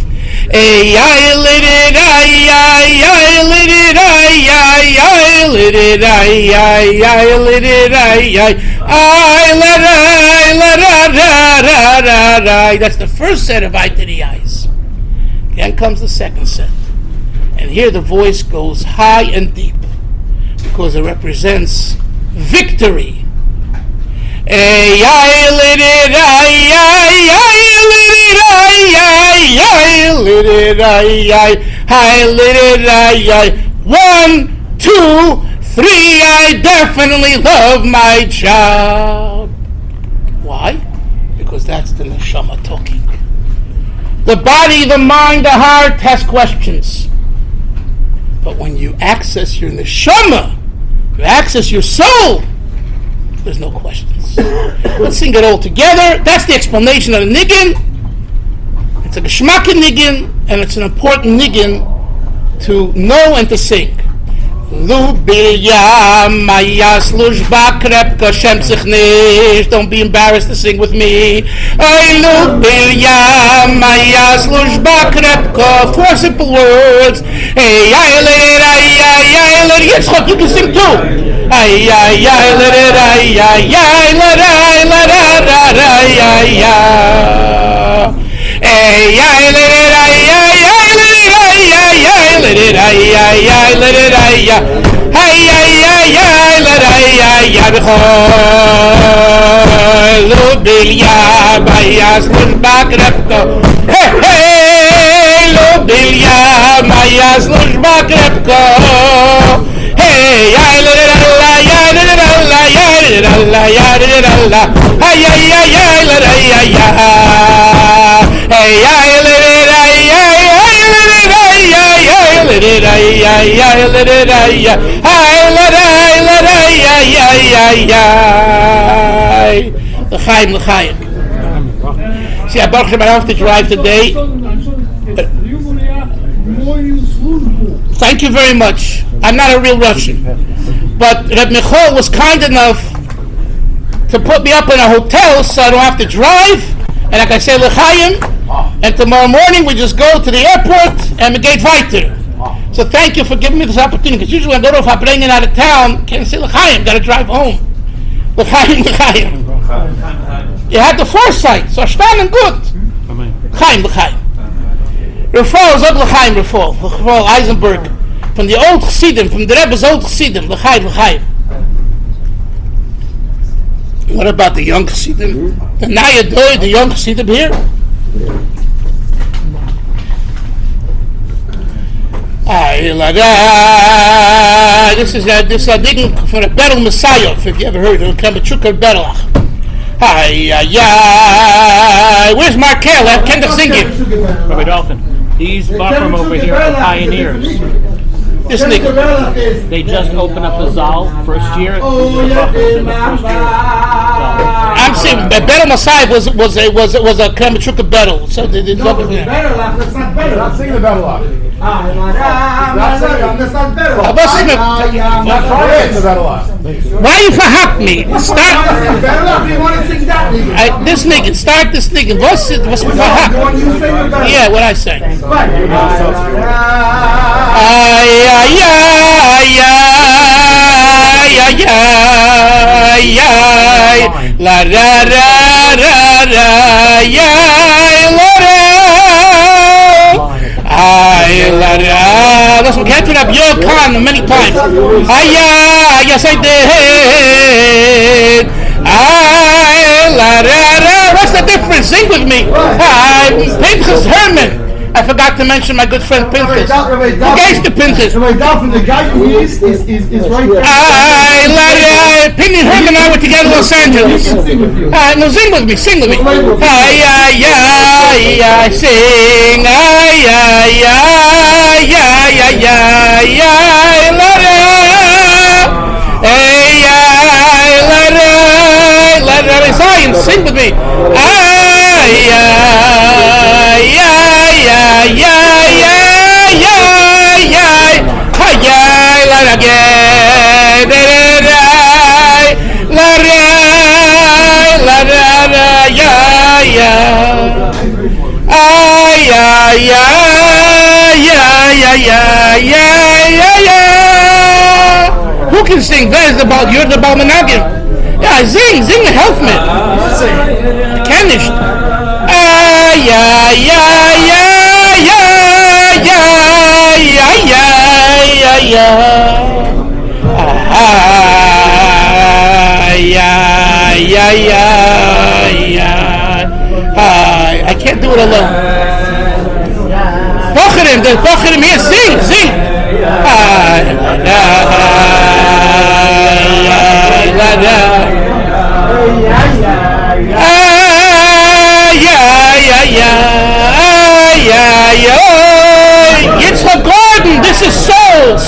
Ay, ay, lit it, ay, ay, ay, lit it, ay, ay, ay, lit it, ay, ay, ay, lit it, ay, ay, ay, let it. That's the first set of eye to the eyes. Then comes the second set. And here the voice goes high and deep because it represents victory. Ay, ay, lit it, ay, ay, ay, lit it, ay, ay, ay, lit it, ay, ay, ay, lit it, ay, ay. 1, 2, 3, I definitely love my job. Why? Because that's the neshama talking. The body, the mind, the heart has questions. But when you access your neshama, you access your soul, there's no questions. Let's sing it all together. That's the explanation of the niggin. It's a geschmack niggin, and it's an important niggin to know and to sing. Lubilya, Maya Slushba Krepka, Shem sich nicht. Don't be embarrassed to sing with me. Ay, Lubilya, Maya Slushba Krepka. 4 simple words. Hey, ay, let it, ay, let it. Yitzchok, you can sing too. Ay, ay, let it, ay, let it, let it, ay, hey, ay, let it, ay, let it, ay, let it, ay, b'chol Lubilya, Maya Slushba Krepka. Hey, hey, Lubilya, Maya Slushba Krepka. Hey, ay, let it, Allah, let it, Allah, let it, Allah, let it, Allah. Ay, let it, hey, ay, let it, let it, let it, L'chaim, l'chaim. See, I don't have to drive today. Thank you very much. I'm not a real Russian. But Reb Michal was kind enough to put me up in a hotel so I don't have to drive. And I can say l'chaim. And tomorrow morning we just go to the airport and we get weiter. So thank you for giving me this opportunity. Because usually when I go to Farbrengen out of town, can't say l'chaim, gotta drive home. L'chaim, l'chaim. You had the foresight, so stand good. L'chaim, l'chaim. Rafal is up l'chaim, Rafal Eisenberg. From the old Chassidim, from the Rebbe's old Chassidim. L'chaim, l'chaim. What about the young Chassidim? The Nayadoi, the young Chassidim here? This is a digging for a Beryl Messiah, if you ever heard of him, Chukar Berlach. Where's Markel? I can't sing it. Rabbi Dalfin, these Bachram over here are pioneers. This nigga. They just opened up a Zal first year. I'm saying Beryl Messiah was a Chukar Beryl. So it's up there. That's not better. Not singing the Berlach. That's not better. Why you verhaft me? Start. You want to sing that nigga? This nigga. Start this nigga. What's verhaft? Yeah, what I say. La ra ra ra ra listen, we can't do that Yo Khan many times. Yes I did. What's the difference? Sing with me. Pinchas Herman. I forgot to mention my good friend Pinchas. Who gave the Pinchas? Rabbi Dalfin, the guy who is right there. Pinchas Herman and I were together in Los Angeles. No, sing with me. Sing. Sing. Sing with me. Who can sing? You're the Balmanagim. Yeah, sing, help me. I can't nicht. I can't do it alone. There's Bocherim here, sing. It's the garden. This is soul.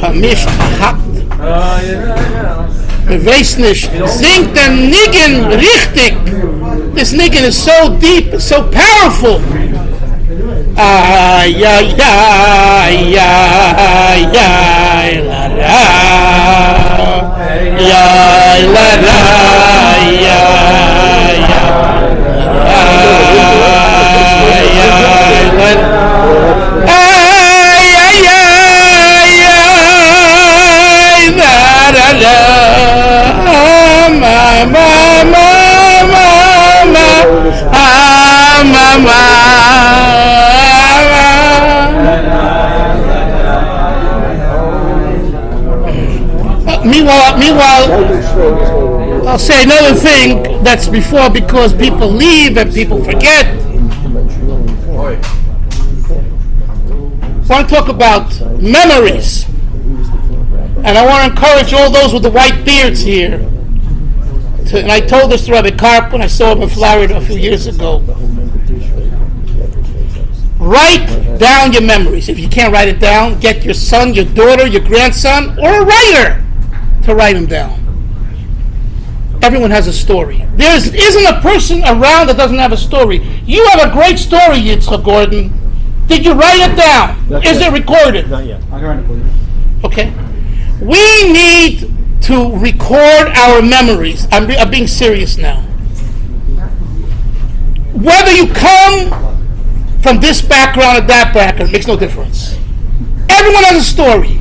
Vermischt, hackt. weiß nicht, singt der Nigen richtig. This Nigen is so deep, so powerful. Ay, ay, ay, ay, ay, la, la. Ay, la, la, ay, ay, Meanwhile, I'll say another thing that's before, because people leave and people forget. I want to talk about memories. And I want to encourage all those with the white beards here. And I told this to Rabbi Karp when I saw him in Florida a few years ago. Write down your memories. If you can't write it down, get your son, your daughter, your grandson, or a writer to write them down. Everyone has a story. There isn't a person around that doesn't have a story. You have a great story, Yitzchak Gordon. Did you write it down? Is it recorded? Not yet. I can write it for you. Okay. We need to record our memories. I'm being serious now. Whether you come from this background or that background, makes no difference. Everyone has a story,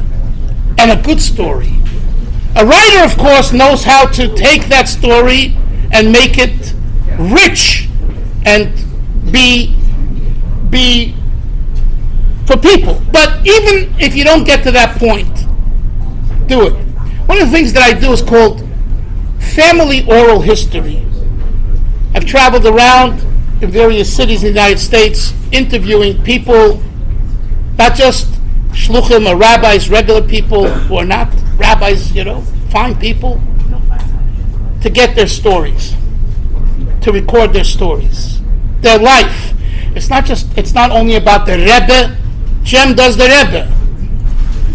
and a good story. A writer, of course, knows how to take that story and make it rich and be for people. But even if you don't get to that point, do it. One of the things that I do is called family oral history. I've traveled around in various cities in the United States interviewing people, not just shluchim or rabbis, regular people who are not rabbis, fine people, to get their stories, to record their stories, their life. It's not only about the Rebbe. Shem does the Rebbe.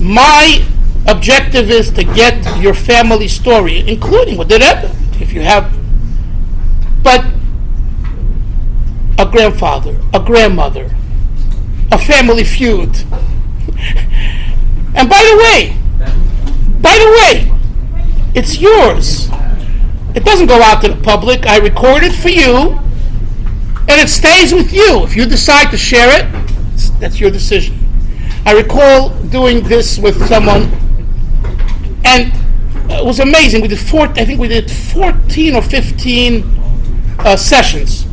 My objective is to get your family story, including with the Rebbe, if you have, but a grandfather, a grandmother, a family feud. And by the way, it's yours. It doesn't go out to the public. I record it for you, and it stays with you. If you decide to share it, that's your decision. I recall doing this with someone, and it was amazing. We did 14 or 15 sessions,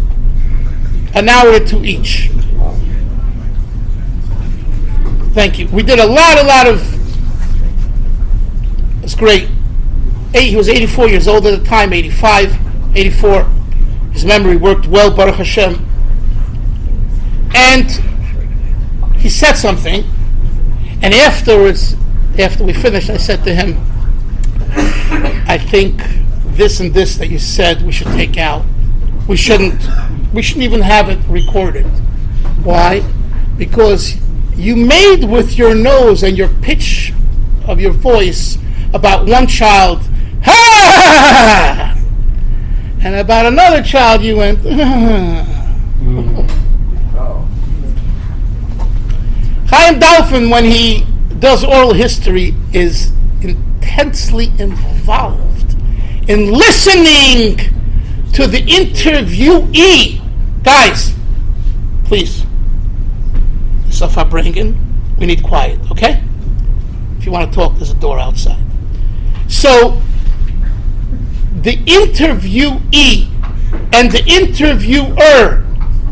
an hour or two each. Thank you. We did a lot of. It's great. He was 84 years old at the time, 85, 84. His memory worked well, Baruch Hashem. And he said something, and afterwards, after we finished, I said to him, I think this and this that you said we should take out. We shouldn't even have it recorded. Why? Because you made with your nose and your pitch of your voice about one child, ha! And about another child you went, Chaim Dalfin, when he does oral history, is intensely involved in listening to the interviewee. Guys, please, this is Farbrengen. We need quiet, okay? If you want to talk, there's a door outside. So, the interviewee and the interviewer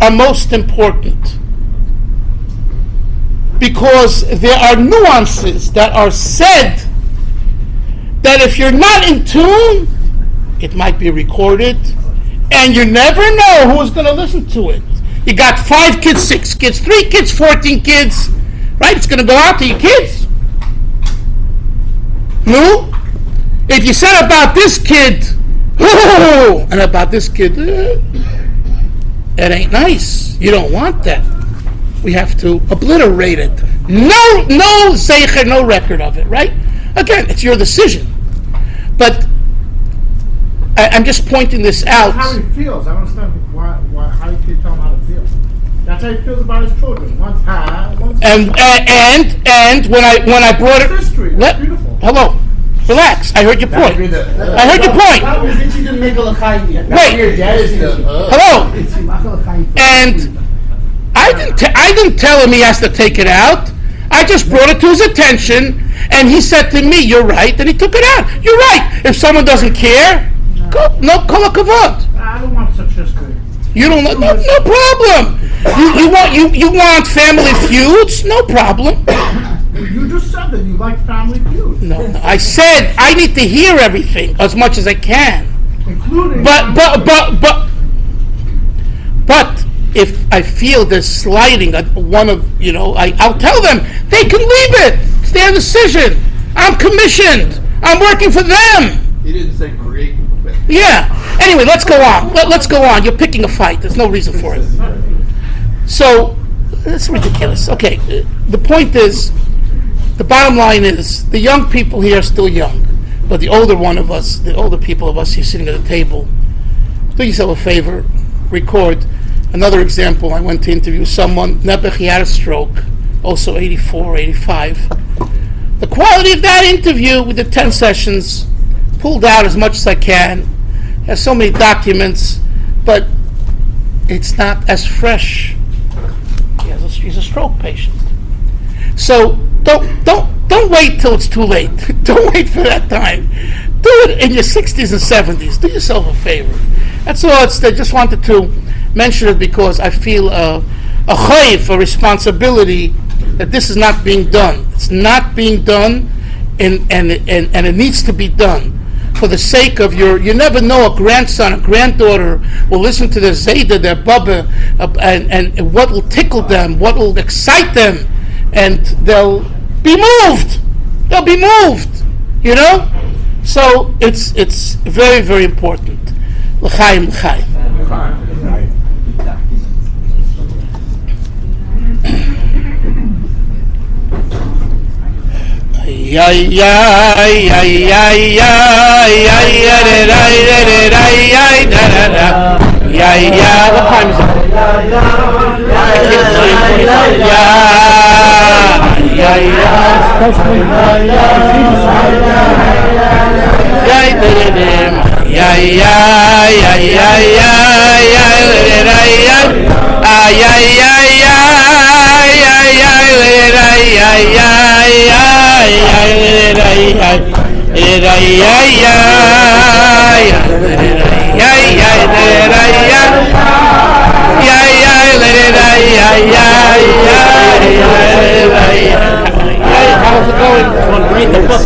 are most important, because there are nuances that are said that if you're not in tune, it might be recorded, and you never know who's going to listen to it. You got 5 kids, 6 kids, 3 kids, 14 kids, right? It's going to go out to your kids. No? If you said about this kid, oh, and about this kid, it ain't nice. You don't want that. We have to obliterate it. No zeicher, no record of it, right? Again, it's your decision. But I'm just pointing this out. That's how he feels. I don't understand how you can tell him how to feel. That's how he feels about his children. One's high, one's And when I brought it, history. It's beautiful. hello, relax. I heard your point. I heard your point. Wait, hello. And I didn't tell him he has to take it out. I just brought it to his attention, and he said to me, "You're right," and he took it out. You're right. If someone doesn't care, go, no kol hakavod. I don't want such history. You don't. No problem. You want family feuds? No problem. You just said that you like family feuds. No, I said I need to hear everything as much as I can. Including. But if I feel there's sliding at one of, I'll tell them they can leave it. It's their decision. I'm commissioned. I'm working for them. He didn't say create. Yeah. Anyway, let's go on. Let's go on. You're picking a fight. There's no reason for it. So, that's ridiculous. Okay, the point is, the bottom line is, the young people here are still young, but the older people of us here sitting at the table, do yourself a favor, record. Another example, I went to interview someone, Nebuch, he had a stroke, also 84, 85. The quality of that interview with the 10 sessions, pulled out as much as I can, has so many documents, but it's not as fresh. He's a stroke patient. So don't wait till it's too late. Don't wait for that time. Do it in your 60s and 70s. Do yourself a favor. That's all. I just wanted to mention it because I feel a chayv, a responsibility that this is not being done. It's not being done, and it needs to be done. For the sake of you never know, a grandson, a granddaughter will listen to their Zayda, their Baba, and what will tickle them, what will excite them, and they'll be moved. They'll be moved, So it's very, very important. L'chaim, l'chaim. Ya ya ya ya ya ya ya ya ya. What time is it? How's it going? It's going great. The book.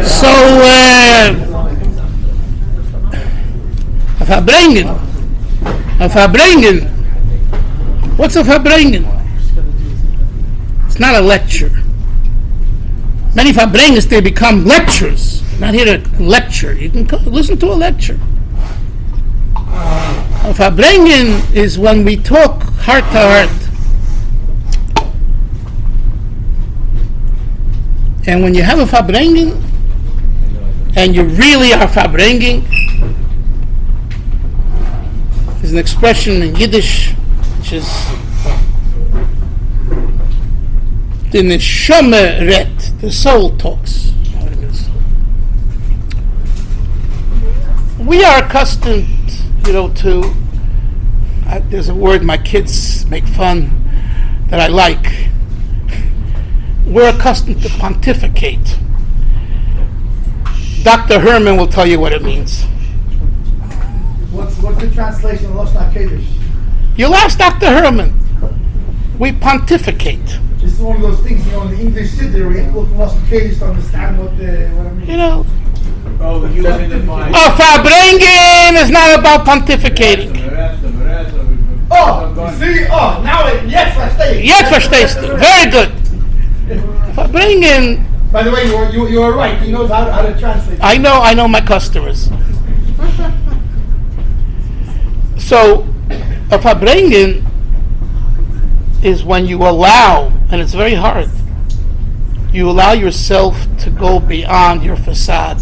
So, Farbrengen. What's a Farbrengen? It's not a lecture. Many Farbrengens, they become lectures. Not here to lecture. You can listen to a lecture. A Farbrengen is when we talk heart to heart. And when you have a Farbrengen, and you really are Farbrengen, there's an expression in Yiddish which is the neshama ret, the soul talks. We are accustomed, to, there's a word my kids make fun that I like. We're accustomed to pontificate. Dr. Herman will tell you what it means. What's the translation of Lashon HaKodesh? You'll ask Dr. Herman. We pontificate. This is one of those things, in the English Siddur, we have to look at Lashon HaKodesh to understand what I mean. A Farbrengen is not about pontificating. Oh, you see? Oh, now yes, Verstehst du. Very good. Farbrengen. By the way, you are right. He knows how to translate. I know my customers. So, a Farbrengen is when you allow, and it's very hard, you allow yourself to go beyond your facade.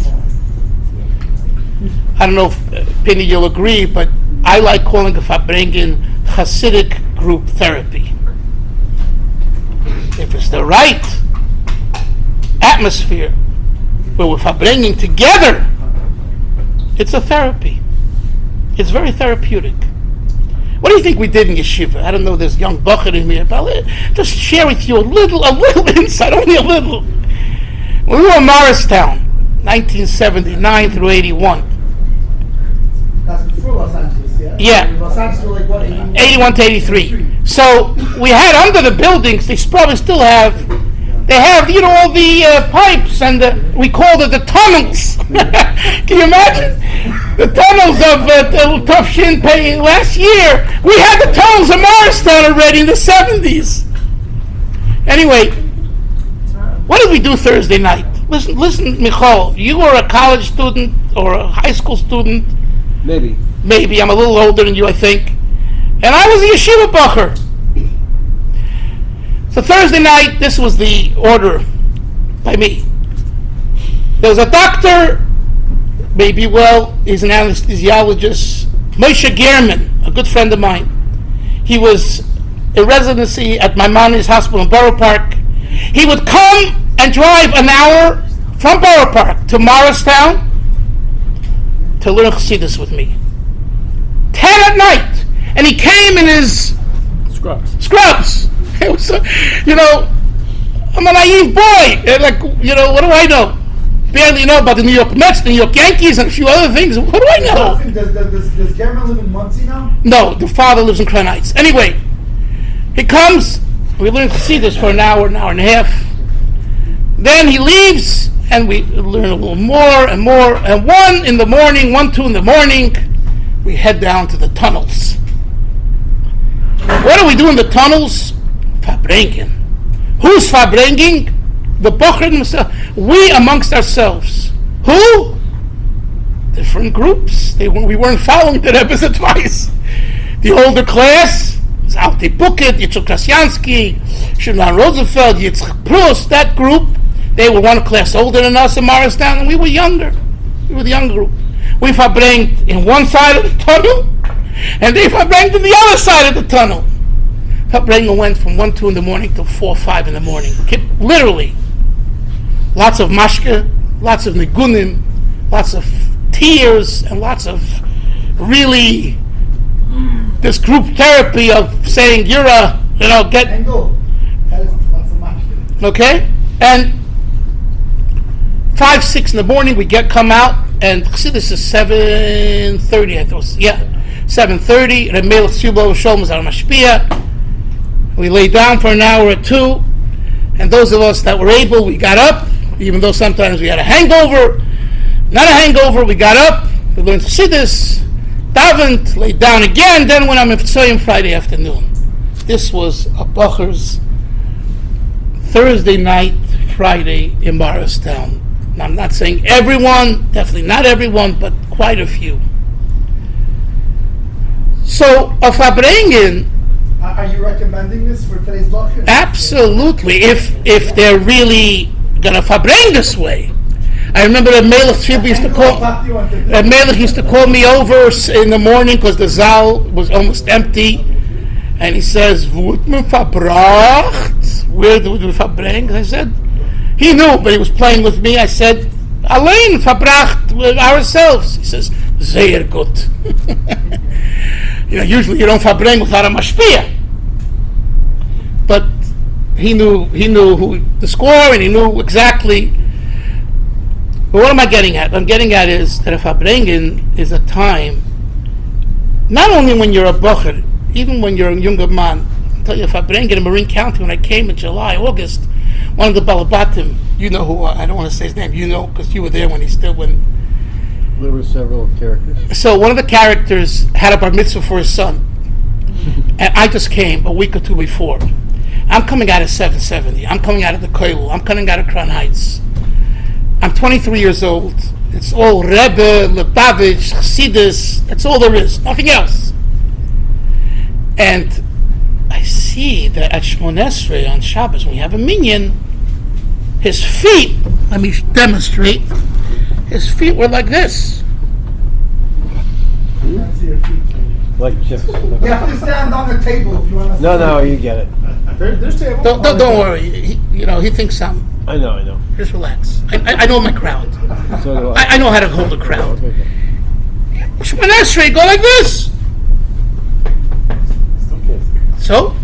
I don't know if, Penny, you'll agree, but I like calling a Farbrengen Chassidic group therapy. If it's the right atmosphere where we're Farbrengen together, it's a therapy. It's very therapeutic. What do you think we did in yeshiva? I don't know, there's young Bacher in here, but I'll just share with you a little insight, only a little. When we were in Morristown, 1979 through 81. That's before Los Angeles, yeah? Yeah. Los Angeles was like what, 81 to 83. So we had under the buildings, they probably still have, they have, all the pipes, and we called it the tunnels. Can you imagine? The tunnels of Tough Shin Pei last year. We had the tunnels of Morristown already in the 70s. Anyway, what did we do Thursday night? Listen, Michal, you were a college student or a high school student. Maybe. I'm a little older than you, I think. And I was a yeshiva bacher. So Thursday night, this was the order by me. There was a doctor, maybe, he's an anesthesiologist, Moshe Gehrman, a good friend of mine. He was in residency at Maimonides Hospital in Borough Park. He would come and drive an hour from Borough Park to Morristown to learn Chassidus with me. 10 at night. And he came in his scrubs. It was, I'm a naive boy. And what do I know? Barely know about the New York Mets, the New York Yankees, and a few other things. What do I know? Does German live in Muncie now? No, the father lives in Crown Heights. Anyway, he comes, we learn to see this for an hour and a half. Then he leaves, and we learn a little more and more. And 2 in the morning, we head down to the tunnels. What do we do in the tunnels? Farbrengen. Who's Farbrengen? The Bocher themselves. We amongst ourselves. Who? Different groups. We weren't following the Rebbe's advice. The older class was Alte Bucket, Yitzhak Krasyansky, Shimon Rosenfeld, Yitzhak Proust, that group. They were one class older than us in Morristown, and we were younger. We were the young group. We Farbrenged in one side of the tunnel, and they Farbrenged in the other side of the tunnel. Farbrengen went from 2 in the morning till 4, 5 in the morning. Literally. Lots of mashke, lots of nigunim, lots of tears, and lots of really this group therapy of saying get And go. That is lots of much. okay, and 5, 6 in the morning we come out, and Chassidus is 7:30. I thought, 7:30. Remel Tzubo Sholem is our mashpia. We lay down for an hour or two, and those of us that were able, we got up, even though sometimes we had a hangover. Not a hangover, we got up, we learned Chassidus, davened, laid down again, then went on Mitzvayim Friday afternoon. This was a Bacher's Thursday night, Friday in Morristown. Now, I'm not saying everyone, definitely not everyone, but quite a few. So, a Farbrengen, Are you recommending this for today's Bocher? absolutely, if they're really gonna Farbreng this way. I remember that Melech used to call me over in the morning because the Zal was almost empty, and he says, "Wird man verbracht? Where do we Farbreng?" I said, he knew, but he was playing with me. I said, "Allein verbracht with ourselves." He says, "Sehr gut." Usually you don't Farbreng without a mashpia. But he knew who the score, and he knew exactly. But what am I getting at? What I'm getting at is that a Farbrengen is a time, not only when you're a bocher, even when you're a younger man. I'll tell you, a Farbrengen in Marin County, when I came in July, August, one of the Balabatim, you know who, I don't want to say his name, because you were there when There were several characters. So one of the characters had a bar mitzvah for his son. And I just came a week or two before. I'm coming out of 770. I'm coming out of the Koilel. I'm coming out of Crown Heights. I'm 23 years old. It's all Rebbe, Lubavitch, Chassidus. That's all there is. Nothing else. And I see that at Shmon Esrei on Shabbos, when we have a minyan, his feet, let me demonstrate, his feet were like this. That's your feet. Like just. You have to stand on the table if you want to. No, you get it. There's table. Don't worry. He thinks I'm. I know. Just relax. I know my crowd. So do I know how to hold a crowd. Okay. Shemon Esrei, go like this. So,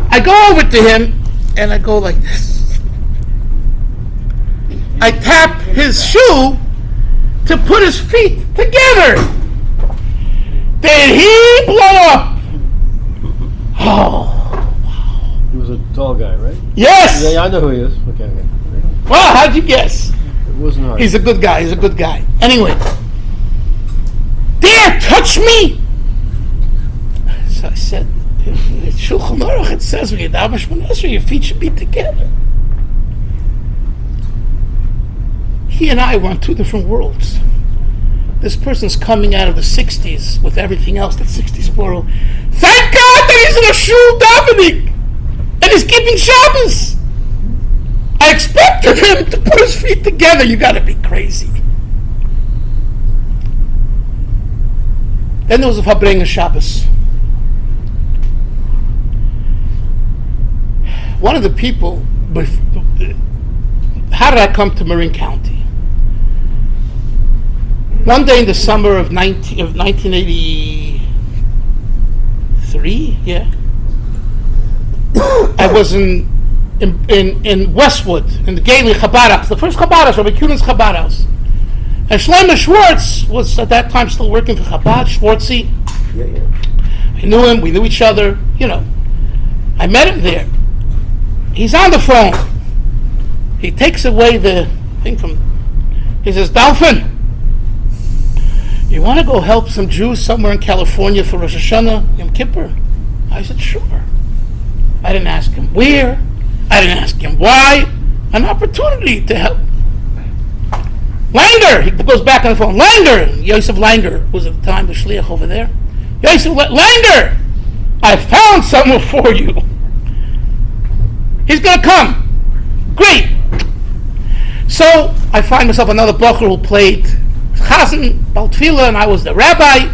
I go over to him and I go like this. I tap his shoe to put his feet together. Did he blow up? Oh, He was a tall guy, right? yes. Yeah, I know who he is. Okay. Well, how'd you guess? It wasn't hard. He's a good guy. Anyway, dare touch me? So I said, it's Shulchan Aruch, it says when you daven Shemona Esrei, your feet should be together. He and I were on two different worlds. This person's coming out of the 60s with everything else, that 60s plural. Thank God that he's in a shul davening and he's keeping Shabbos. I expected him to put his feet together. You got to be crazy. Then there was a Farbrengen Shabbos. One of the people, how did I come to Marin County? One day in the summer of 1983, I was in Westwood, in the Gately Chabad house, the first Chabad house, Rabbi Kunen's Chabad house. And Shlomo Schwartz was at that time still working for Chabad, Schwartzy. I knew him, we knew each other, I met him there. He's on the phone. He takes away the thing he says, Dalfin, you want to go help some Jews somewhere in California for Rosh Hashanah, Yom Kippur? I said, sure. I didn't ask him where. I didn't ask him why. An opportunity to help. Langer, he goes back on the phone. Langer, Yosef Langer was at the time the shliach over there. Yosef Langer, I found someone for you. He's going to come. Great. So I find myself another bacher who played Chazan, Baltfila, and I was the rabbi.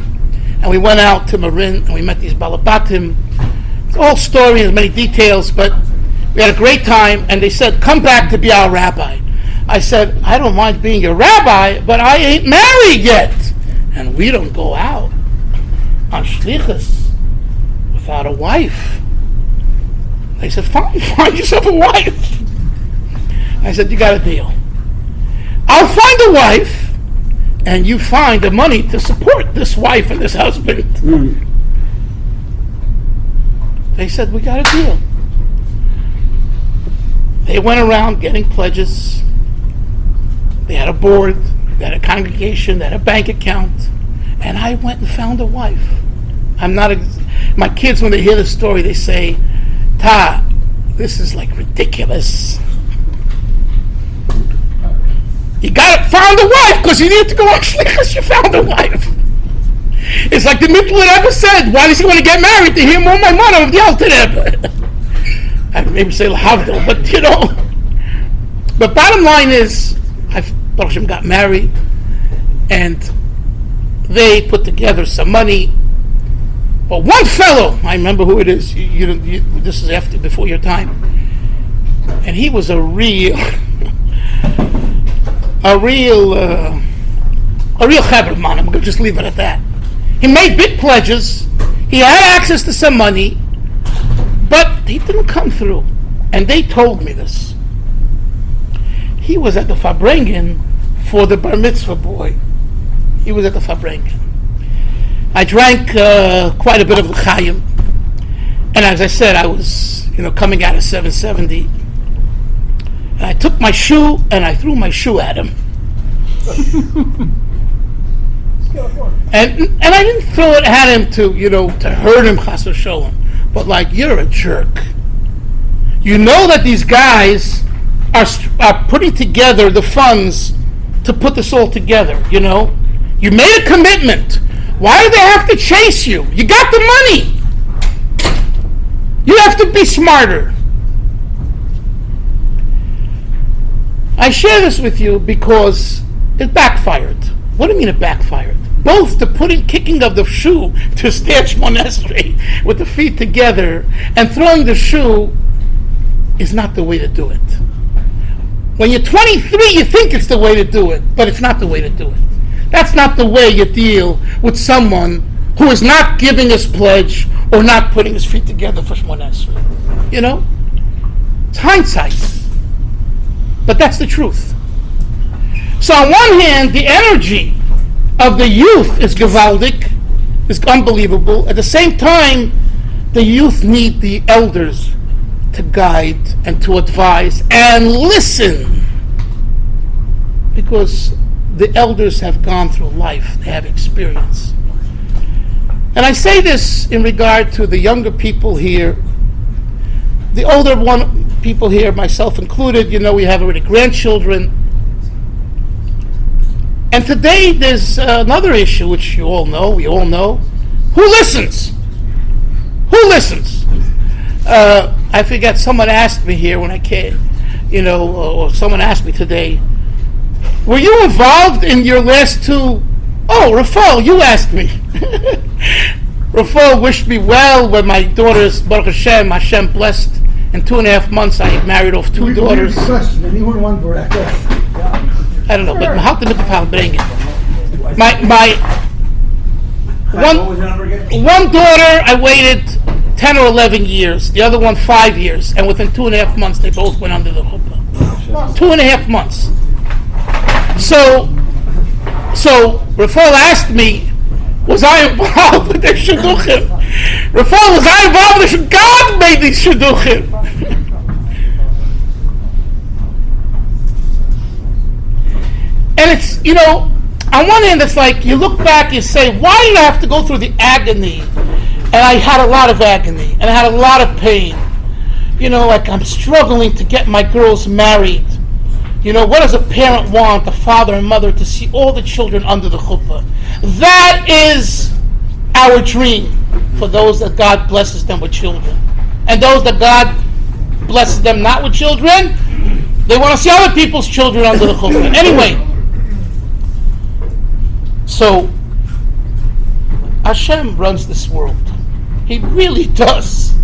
And we went out to Marin and we met these Balabatim. It's all story and many details, but we had a great time. And they said, come back to be our rabbi. I said, I don't mind being your rabbi, but I ain't married yet. And we don't go out on shlichus without a wife. They said, fine, find yourself a wife. I said, you got a deal. I'll find a wife, and you find the money to support this wife and this husband. They said, we got a deal. They went around getting pledges. They had a board, they had a congregation, they had a bank account, and I went and found a wife. My kids, when they hear the story, they say, Ta, this is like ridiculous. You found a wife because you need to go on shlichus. You found a wife. It's like the Mitzvah Rebbe said, why does he want to get married? To hear more my mother of the Alter Rebbe. I would maybe say lahavdil, but But bottom line is, Baruch Hashem got married, and they put together some money. But one fellow, I remember who it is. This is before your time, and he was a real chaver man. I'm going to just leave it at that. He made big pledges. He had access to some money, but he didn't come through. And they told me this. He was at the Farbrengen for the bar mitzvah boy. He was at the Farbrengen. I drank quite a bit of l'chaim, and as I said, I was coming out of 770, and I took my shoe and I threw my shoe at him. And I didn't throw it at him to hurt him, chas v'sholem, but like, you're a jerk. You know that these guys are putting together the funds to put this all together, You made a commitment. Why do they have to chase you? You got the money. You have to be smarter. I share this with you because it backfired. What do you mean it backfired? Both the kicking of the shoe to stand Shmoneh Esrei with the feet together and throwing the shoe is not the way to do it. When you're 23, you think it's the way to do it, but it's not the way to do it. That's not the way you deal with someone who is not giving his pledge or not putting his feet together for Shmoneh Esrei. It's hindsight, but that's the truth. So on one hand, the energy of the youth is gewaldic, is unbelievable. At the same time, the youth need the elders to guide and to advise and listen, because the elders have gone through life, they have experience. And I say this in regard to the younger people here, the older people here, myself included. We have already grandchildren. And today there's another issue which we all know. Who listens? Who listens? I forget, someone asked me here when I came, or someone asked me today, were you involved in your last two? Oh, Rafal, you asked me. Rafal wished me well when my daughters, Baruch Hashem blessed. In 2.5 months, I married off two daughters. Question, anyone want Barak? I don't know, but Mahalta mit Farbrengen. My one daughter, I waited 10 or 11 years. The other one, 5 years. And within 2.5 months, they both went under the chuppah. 2.5 months. So Rafal asked me, was I involved with the shidduchim? Rafal, was I involved with the God made these shidduchim? And it's, on one hand, it's like you look back, you say, why did I have to go through the agony? And I had a lot of agony, and I had a lot of pain. Like I'm struggling to get my girls married. What does a parent want, a father and mother, to see all the children under the chuppah? That is our dream for those that God blesses them with children. And those that God blesses them not with children, they want to see other people's children under the chuppah. Anyway, so Hashem runs this world. He really does.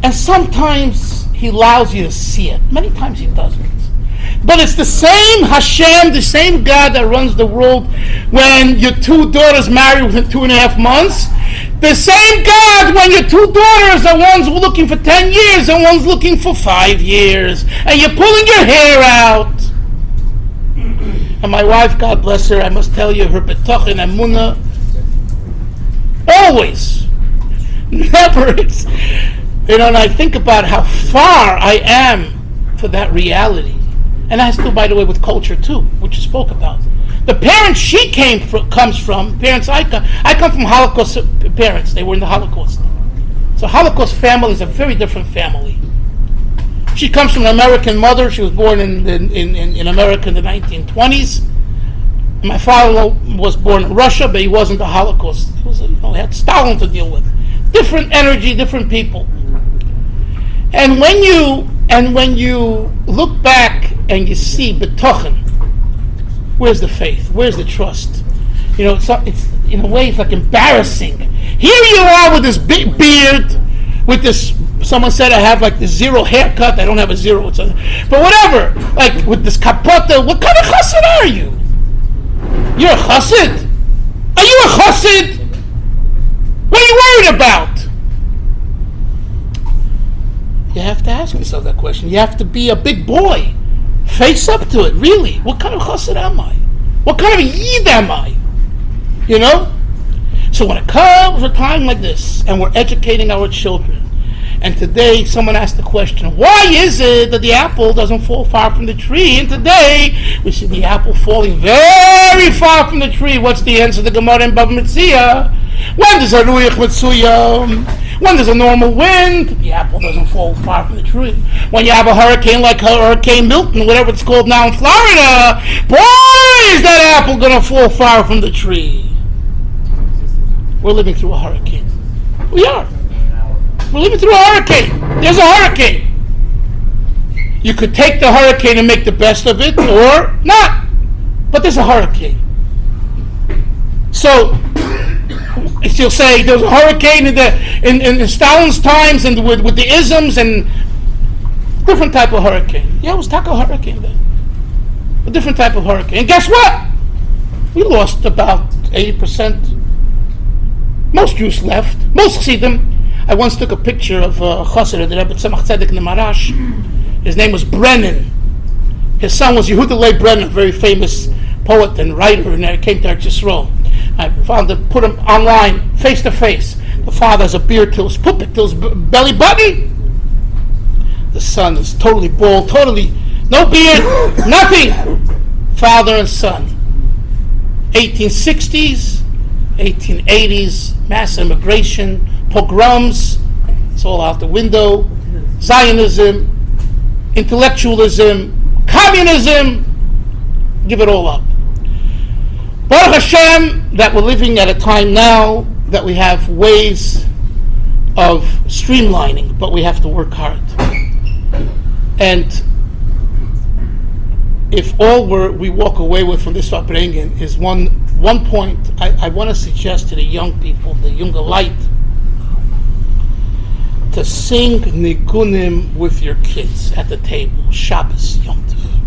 And sometimes He allows you to see it. Many times He doesn't. But it's the same Hashem, the same God that runs the world when your two daughters marry within 2.5 months. The same God when your two daughters are one's looking for 10 years and one's looking for 5 years. And you're pulling your hair out. And my wife, God bless her, I must tell you, her betach and emunah, always, never, and I think about how far I am for that reality. And that has to do, by the way, with culture too, which you spoke about. The parents she comes from, parents I come from Holocaust parents. They were in the Holocaust. So Holocaust family is a very different family. She comes from an American mother. She was born in America in the 1920s. And my father was born in Russia, but he wasn't the Holocaust. He was, he had Stalin to deal with. Different energy, different people. And when you look back and you see betochen, where's the faith? Where's the trust? It's in a way it's like embarrassing. Here you are with this big beard, with this. Someone said I have like the zero haircut. I don't have a zero. But whatever. Like with this kapota. What kind of chassid are you? You're a chassid? Are you a chassid? What are you worried about? You have to ask yourself that question. You have to be a big boy. Face up to it, really. What kind of chassid am I? What kind of a yid am I? So when it comes a time like this, and we're educating our children, and today someone asked the question, why is it that the apple doesn't fall far from the tree? And today we see the apple falling very far from the tree. What's the answer to the Gemara in Bava Metzia? When there's a ruach mitzuyah, when there's a normal wind, the apple doesn't fall far from the tree. When you have a hurricane like Hurricane Milton, whatever it's called now in Florida, boy, is that apple going to fall far from the tree. We're living through a hurricane. We are. We're living through a hurricane. There's a hurricane. You could take the hurricane and make the best of it, or not. But there's a hurricane. So, if you'll say there was a hurricane in Stalin's times and with the isms and different type of hurricane. Yeah, it was a hurricane then. A different type of hurricane. And guess what? We lost about 80%. Most Jews left. Most Chassidim. I once took a picture of Chassid, the Rebbe Tzemach Tzedek in the Marash. His name was Brennan. His son was Yehuda Leib Brennan, a very famous poet and writer, and he came to Eretz Yisrael. I found to put him online, face to face. The father has a beard till his puppet, till his belly button. The son is totally bald, totally no beard, nothing. Father and son. 1860s, 1880s, mass immigration, pogroms, it's all out the window. Zionism, intellectualism, communism, give it all up. Baruch Hashem, that we're living at a time now that we have ways of streamlining, but we have to work hard. And if all we walk away with from this Farbrengen is one point, I want to suggest to the young people, the younger light, to sing nigunim with your kids at the table, Shabbos, Yom Tov.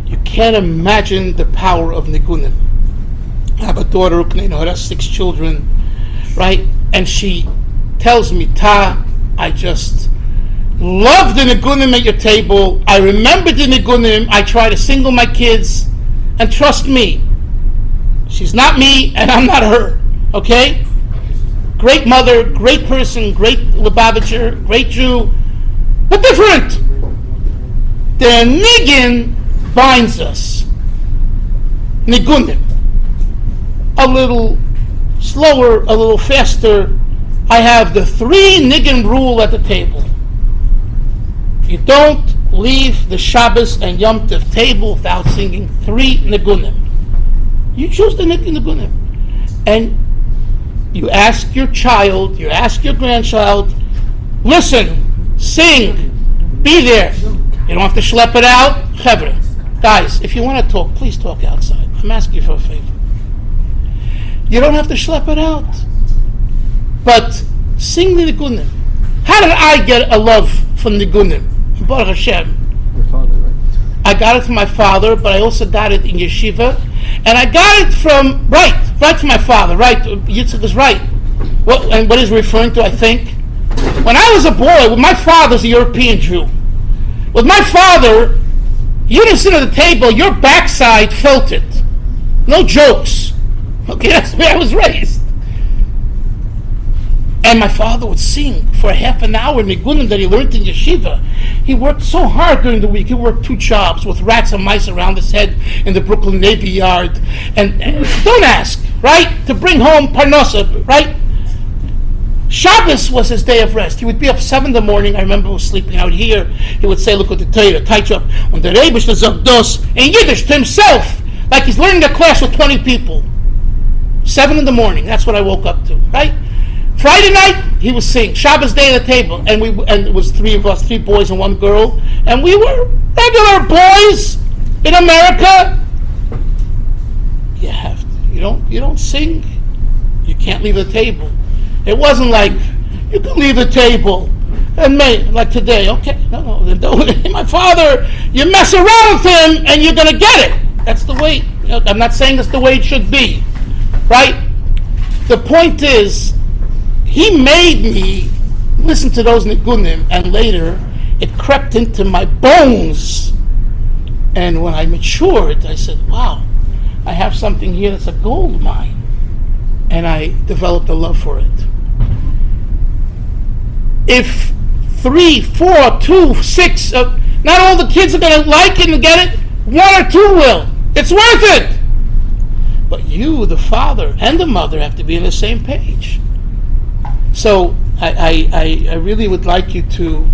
You can't imagine the power of nigunim. I have a daughter who has 6 children, right? And she tells me, Ta, I just love the nigunim at your table. I remember the nigunim. I try to sing with my kids. And trust me, she's not me and I'm not her, okay? Great mother, great person, great Lubavitcher, great Jew, but different. The niggin binds us. Nigunim. A little slower, a little faster. I have the 3 niggin rule at the table. You don't leave the Shabbos and Yom Tov table without singing 3 nigunim. You choose the nigunim. And you ask your child, you ask your grandchild, listen, sing, be there. You don't have to schlep it out. Chevra, guys, if you want to talk, please talk outside. I'm asking you for a favor. You don't have to schlep it out. But sing the nigunim. How did I get a love for nigunim? Baruch Hashem. Your father, right? I got it from my father, but I also got it in yeshiva. And I got it from, right from my father, right. Yitzchak is right. And what he's referring to, I think, when I was a boy, well, my father's a European Jew. With my father, you didn't sit at the table, your backside felt it. No jokes. Okay, that's where I was raised. And my father would sing for a half an hour nigunim that he learned in yeshiva. He worked so hard during the week. He worked 2 jobs with rats and mice around his head in the Brooklyn Navy Yard. And don't ask, right? To bring home parnasa, right? Shabbos was his day of rest. He would be up 7 in the morning. I remember he was sleeping out here. He would say, look at the Torah, Taichop, on the Rebish, the Zagdos, in Yiddish to himself, like he's learning a class with 20 people. 7 in the morning, that's what I woke up to, right? Friday night, he was singing. Shabbos day at the table. And it was 3 of us, 3 boys and 1 girl. And we were regular boys in America. You have to. You don't sing. You can't leave the table. It wasn't like, you can leave the table. And like today, okay, no, then don't. My father, you mess around with him and you're going to get it. That's the way, I'm not saying that's the way it should be. Right? The point is, he made me listen to those nigunim, and later it crept into my bones. And when I matured, I said, wow, I have something here that's a gold mine. And I developed a love for it. If 3, 4, 2, 6, not all the kids are going to like it and get it, 1 or 2 will. It's worth it. But you, the father and the mother, have to be on the same page. So I really would like you to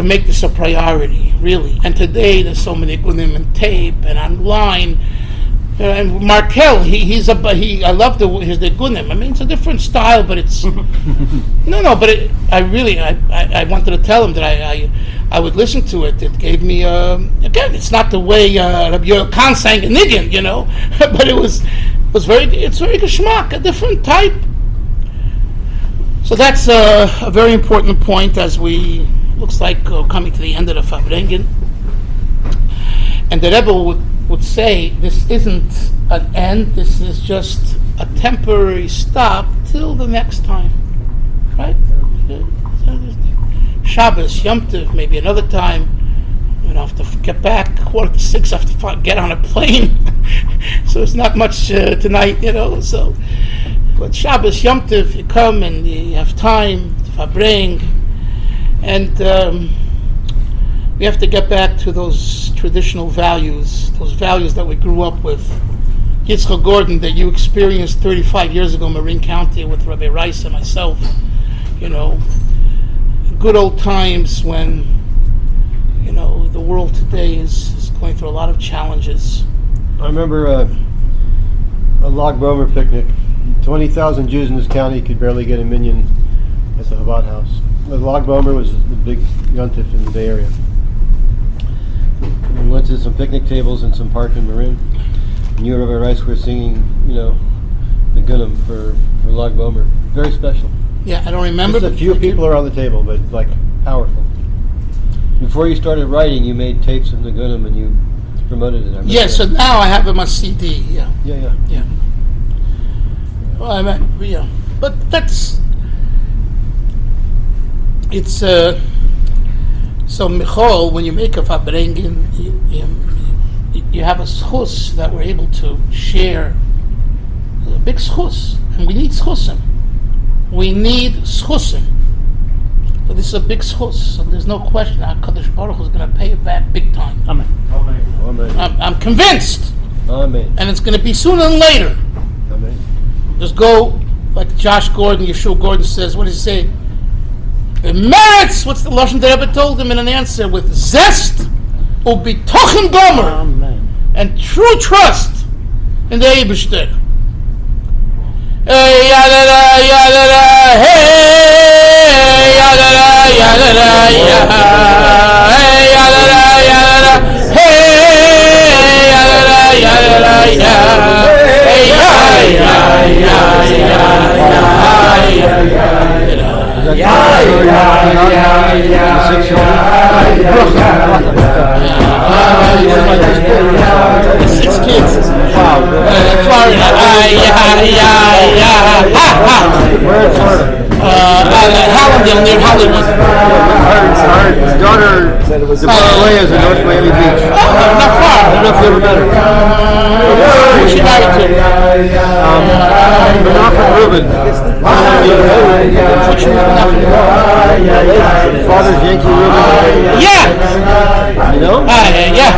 make this a priority, really. And today there's so many nigunim and tape and online. And Markel, I love his nigunim. I mean, it's a different style, but it's But I wanted to tell him that I would listen to it. It gave me again. It's not the way Rabbi Khan sang a niggin, but it's very geschmack, a different type. So that's a very important point as we, looks like coming to the end of the Farbrengen. And the Rebbe would say, this isn't an end, this is just a temporary stop till the next time. Right? Shabbos, Yom Tov, maybe another time. I have to get back, 5:45, I have to get on a plane. So it's not much tonight, so. But Shabbos, Yom Tov, you come and you have time to Farbrengen, and we have to get back to those traditional values, those values that we grew up with. Yitzchak Gordon, that you experienced 35 years ago in Marin County with Rabbi Rice and myself, good old times when, the world today is going through a lot of challenges. I remember a Log Bomer picnic. 20,000 Jews in this county could barely get a minyan at the Chabad house. The Log Bomer was the big yontif in the Bay Area. We went to some picnic tables in some park in Marin. And you and Rabbi Rice were singing, the Gunim for Lag Bomer. Very special. Yeah, I don't remember. Just a few people around the table, but like powerful. Before you started writing, you made tapes of the Gunim and you promoted it. Yeah, so now I have them on CD. Yeah. Yeah. Well, I mean, yeah, but it's so Michal, when you make a Farbrengen, you have a schus that we're able to share, a big schus, and we need schusim. We need schusim. So this is a big schus. So there's no question HaKadosh Baruch Hu is going to pay it back big time. Amen. Amen. I'm convinced, Amen. and it's going to be sooner than later. Amen. Just go, like Josh Gordon, Yeshua Gordon says, what does he say? It merits, what's the Lashon the Rebbe told him in an answer, with zest, ubitochen gomer, Amen. and true trust in the Eibishter. Hey, yadada, yadada, hey, yadada, yadada, yadada, hey, yadada, yadada, hey, yadada, yadada, yadada, hey, Six kids. Florida. Where in Florida? Hallandale, near Hollywood. His daughter away is in North Miami Beach. Not far. I don't know if you ever met her. Who's she married to? Menachem Rubin. Which one was Father's Yankee Rubin. Yeah. You know? Yeah.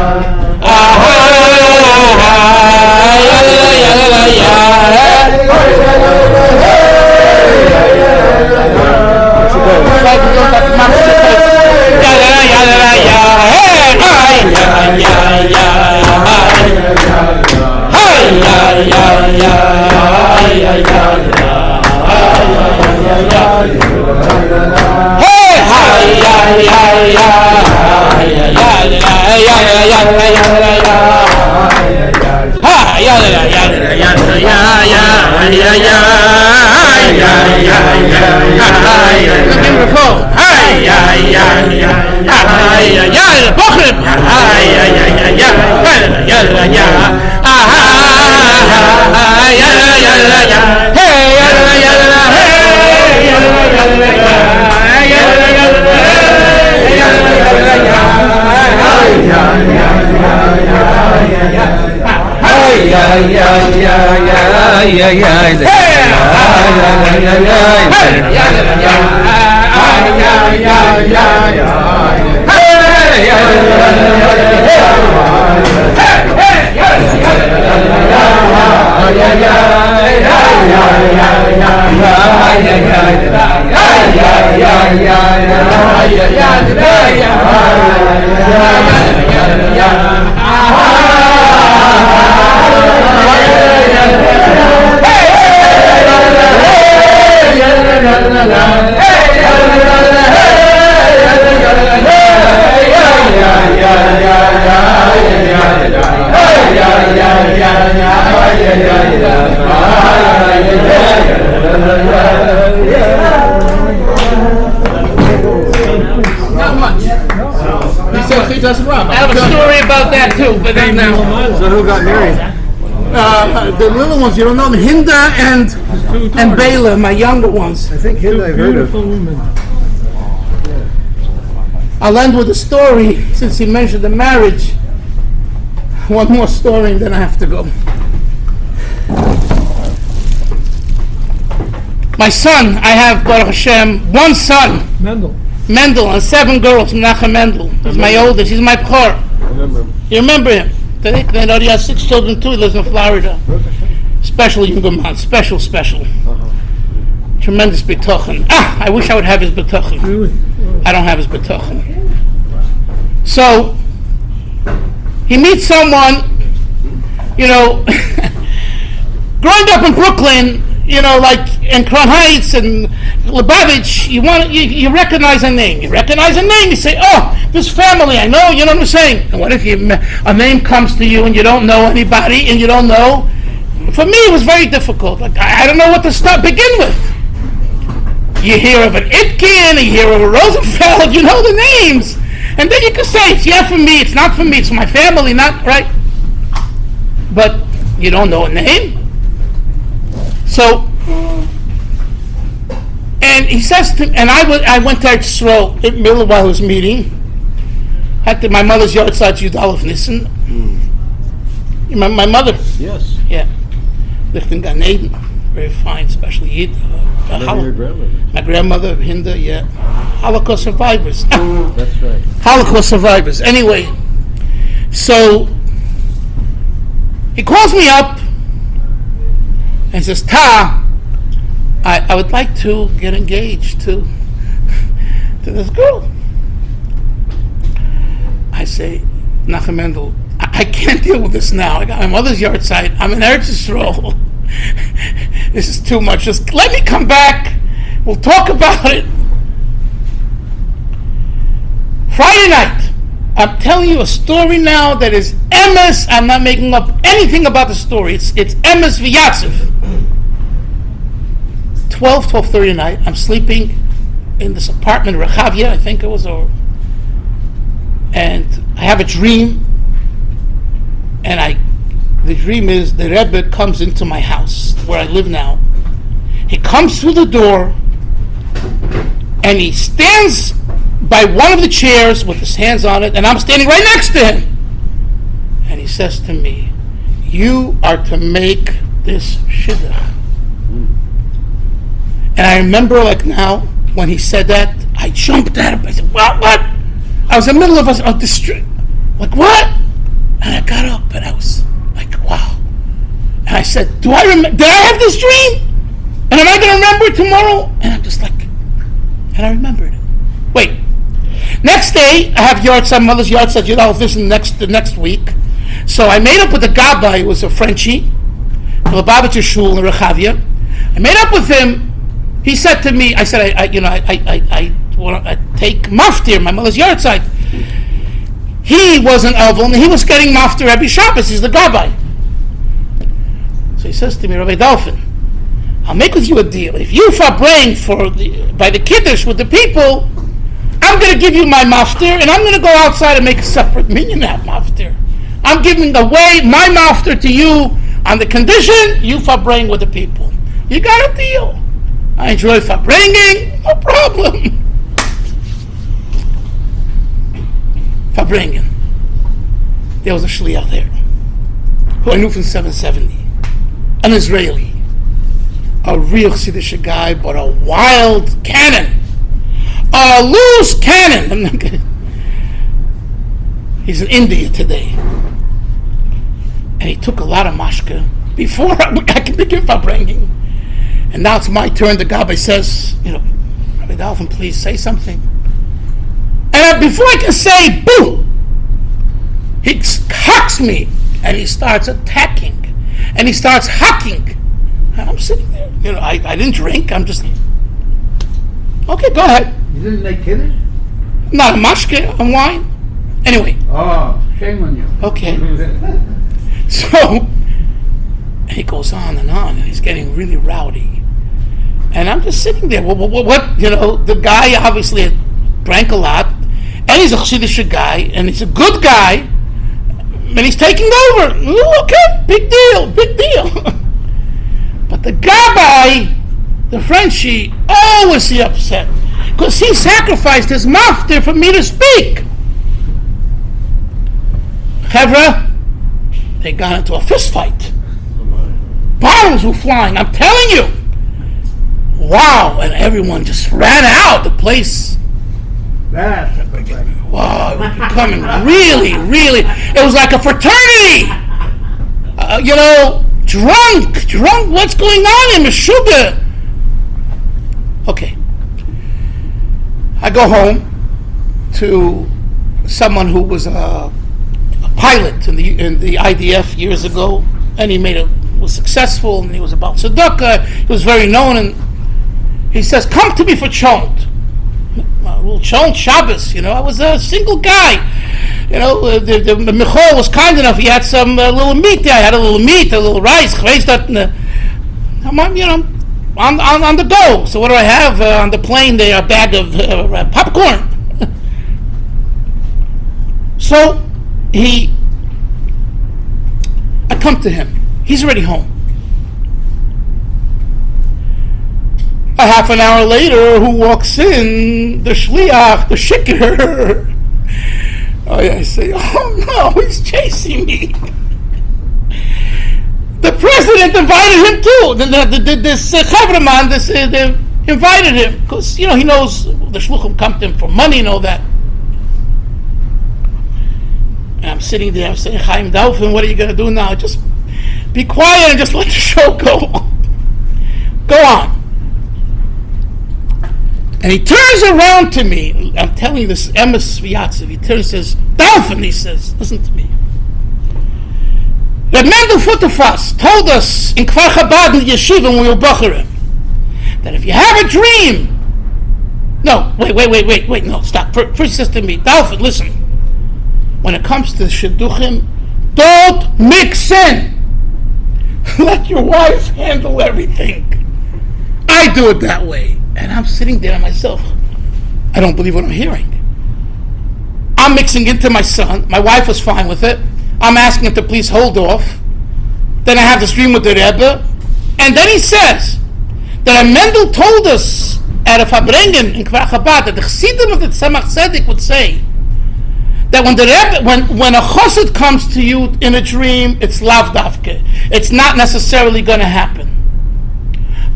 I have a story about that too, but then now. So who got married? The little ones, you don't know them, Hinda and Bela, my younger ones. I think him I've heard of. Beautiful women. I'll end with a story, since he mentioned the marriage. One more story and then I have to go. My son, I have, Baruch Hashem, one son, Mendel, and 7 girls, Menachem Mendel. He's my oldest, he's my core. I remember him. You remember him? He has 6 children too, he lives in Florida. Special younger man, special. Tremendous betochen. I wish I would have his betochen. Really? I don't have his betochen. So, he meets someone, growing up in Brooklyn, like in Crown Heights and Lubavitch, you recognize a name. You recognize a name, you say, oh, this family, I know, you know what I'm saying? And what if a name comes to you and you don't know anybody and you don't know? For me, it was very difficult. Like, I don't know what to begin with. You hear of an Itkin, you hear of a Rosenfeld, you know the names. And then you can say, it's for me, it's not for me, it's for my family, not, right? But you don't know a name. So, and he says to me, and I went to Eretz Yisrael in the middle while I was meeting. Had to my mother's yard side, Yudalef Nissen. You remember my mother? Yes. Yeah. Lived in Gan Eden. Very fine, especially Yid. Remember your grandmother? My grandmother, Hinda, yeah. Holocaust survivors. That's right. Holocaust survivors. Anyway, so he calls me up and says, Ta, I would like to get engaged to this girl. I say, Nachum Mendel, I can't deal with this now. I got my mother's yard site. I'm in Eretz Yisrael. This is too much. Just let me come back. We'll talk about it. Friday night, I'm telling you a story now that is emes. I'm not making up anything about the story. It's emes v'yatziv. 12:30 at night. I'm sleeping in this apartment, Rechavia, I think it was, and I have a dream. And the dream is the Rebbe comes into my house where I live now. He comes through the door and he stands by one of the chairs with his hands on it, and I'm standing right next to him. And he says to me, you are to make this shidduch. And I remember like now, when he said that, I jumped at him. I said, what? I was in the middle of a district. Like, what? And I got up and I was like, wow. And I said, did I have this dream? And am I going to remember it tomorrow? And I'm just like, and I remembered it. Wait. Next day, I have mother's yard side, the next week. So I made up with the Gabbai, who was a Frenchie, the Lubavitch Shul in Rechavia. I made up with him. He said to me, I said, I want to take maftir, my mother's yard side. He was an Elvel, and he was getting maftir every Shabbos. He's the Gabbai. So he says to me, Rabbi Dalfin, I'll make with you a deal. If you Farbrengen by the Kiddush with the people, I'm going to give you my maftir, and I'm going to go outside and make a separate minyan maftir. I'm giving away my maftir to you on the condition you Farbrengen with the people. You got a deal. I enjoy Farbrengen, no problem. Farbrengen. There was a shliach there who I knew from 770, an Israeli, a real Chassidic guy, but a wild cannon, a loose cannon. I'm not gonna. He's in India today, and he took a lot of mashka before I can begin Farbrengen. And now it's my turn. The Gabbai says, Rabbi Dalfin, please say something. And before I can say boo, he hucks me and he starts attacking and he starts hacking. And I'm sitting there. I didn't drink. I'm just, okay, go ahead. You didn't make kiddush? Not a mashke, a wine. Anyway. Oh, shame on you. Okay. So, and he goes on, and he's getting really rowdy. And I'm just sitting there. What? The guy obviously had drank a lot, and he's a Chassidic guy, and he's a good guy, and he's taking over. Okay, big deal. But the Gabbai, the Frenchie, always he upset, because he sacrificed his maftir for me to speak. Chevra, they got into a fist fight. Bottles were flying, I'm telling you. Wow, and everyone just ran out. The place, That's a good thing. wow, it was becoming really, it was like a fraternity. Drunk, what's going on in Meshuggah? Okay. I go home to someone who was a pilot in the IDF years ago, and he made a was successful, and he was about tzedakah. He was very known, and he says, "Come to me for cholent." Well, cholent Shabbos, I was a single guy. The Michal was kind enough. He had some little meat there. I had a little meat, a little rice. I'm on the go. So what do I have on the plane? There, a bag of popcorn. So I come to him. He's already home. A half an hour later, who walks in? The shliach, the shikr. I say, oh no, he's chasing me. The president invited him too. This Chavraman, they invited him because he knows the shluchim come to him for money and all that. And I'm sitting there. I'm saying, Chaim Dalfin, what are you going to do now? Just be quiet and just let the show go. Go on. And he turns around to me. I'm telling you this, Emes Vyatzev. He turns and says, Dalfin, he says, listen to me. Reb Mendel Futterfass told us in Kfar Chabad in Yeshiva when we were Bacharim that if you have a dream, wait, no, stop. First he says to me, Dalfin, listen, when it comes to shidduchim, don't mix in. Let your wife handle everything. I do it that way. And I'm sitting there myself. I don't believe what I'm hearing. I'm mixing into my son. My wife was fine with it. I'm asking him to please hold off. Then I have this dream with the Rebbe. And then he says that Mendel told us at a Farbrengen in Kfar Chabad that the Chassidim of the Tzemach Tzedek would say that when the Rebbe, when a chassid comes to you in a dream, it's lav davke. It's not necessarily going to happen.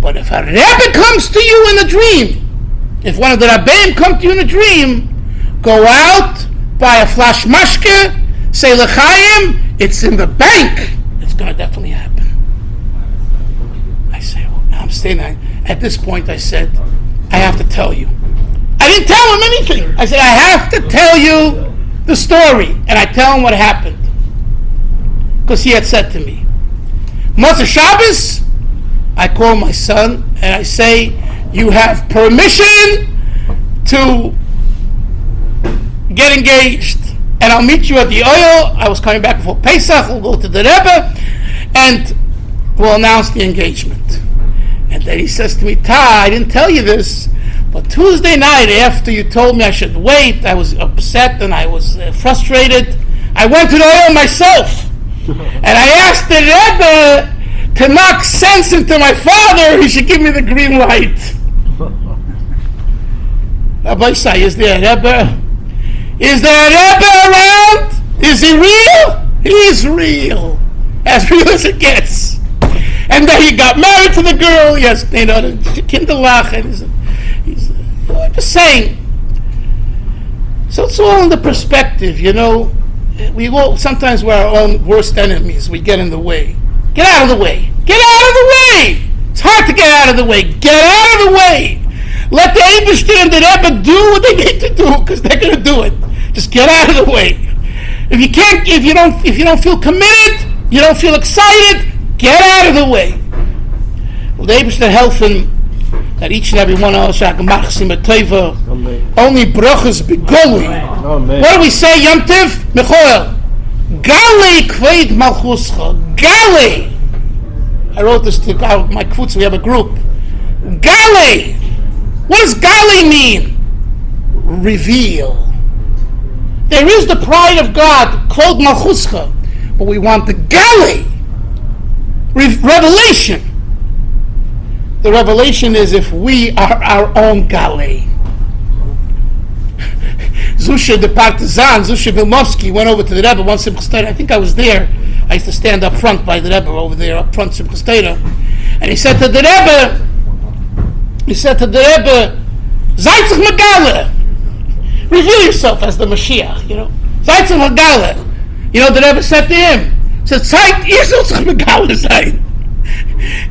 But if a Rebbe comes to you in a dream, if one of the Rabbeim come to you in a dream, go out, buy a flash mashke, say l'chaim, it's in the bank. It's going to definitely happen. I say, well, I'm staying there. At this point, I said, I have to tell you. I didn't tell him anything. I said, I have to tell you the story. And I tell him what happened. Because he had said to me, Motzei Shabbos, I call my son and I say, you have permission to get engaged. And I'll meet you at the oil. I was coming back before Pesach. We'll go to the Rebbe and we'll announce the engagement. And then he says to me, I didn't tell you this, but Tuesday night after you told me I should wait, I was upset and I was frustrated. I went to the oil myself. And I asked the Rebbe to knock sense into my father. He should give me the green light. Rabbi say, is there a Rebbe? Is there a Rebbe around? Is he real? He's real. As real as it gets. And then he got married to the girl. Yes, the kinderlach. I'm just saying. So it's all in the perspective, We all, sometimes we're our own worst enemies. We get in the way. Get out of the way. Get out of the way. It's hard to get out of the way. Get out of the way. Let the Eibishter and the Rebbe do what they need to do because they're going to do it. Just get out of the way. If you don't feel committed, you don't feel excited, get out of the way. Well, the Eibishter helfen that each and every one of us only brachas begoli. What do we say, Yom Tiv? Michoel. Gale kveid malchuscha. Gale. I wrote this to my kvutz. We have a group. Gale. What does gale mean? Reveal. There is the pride of God, kvod malchuscha, but we want the gale. Revelation. The revelation is if we are our own gale. Zusha the partisan, Zusha Vilmovsky went over to the Rebbe once in Simchas. I think I was there. I used to stand up front by the Rebbe over there, up front Simchas. And he said to the Rebbe, Zaytzich Megale, reveal yourself as the Mashiach, Zaytzich Megale. The Rebbe said to him, Zeit ihr sollt sich Megale sein.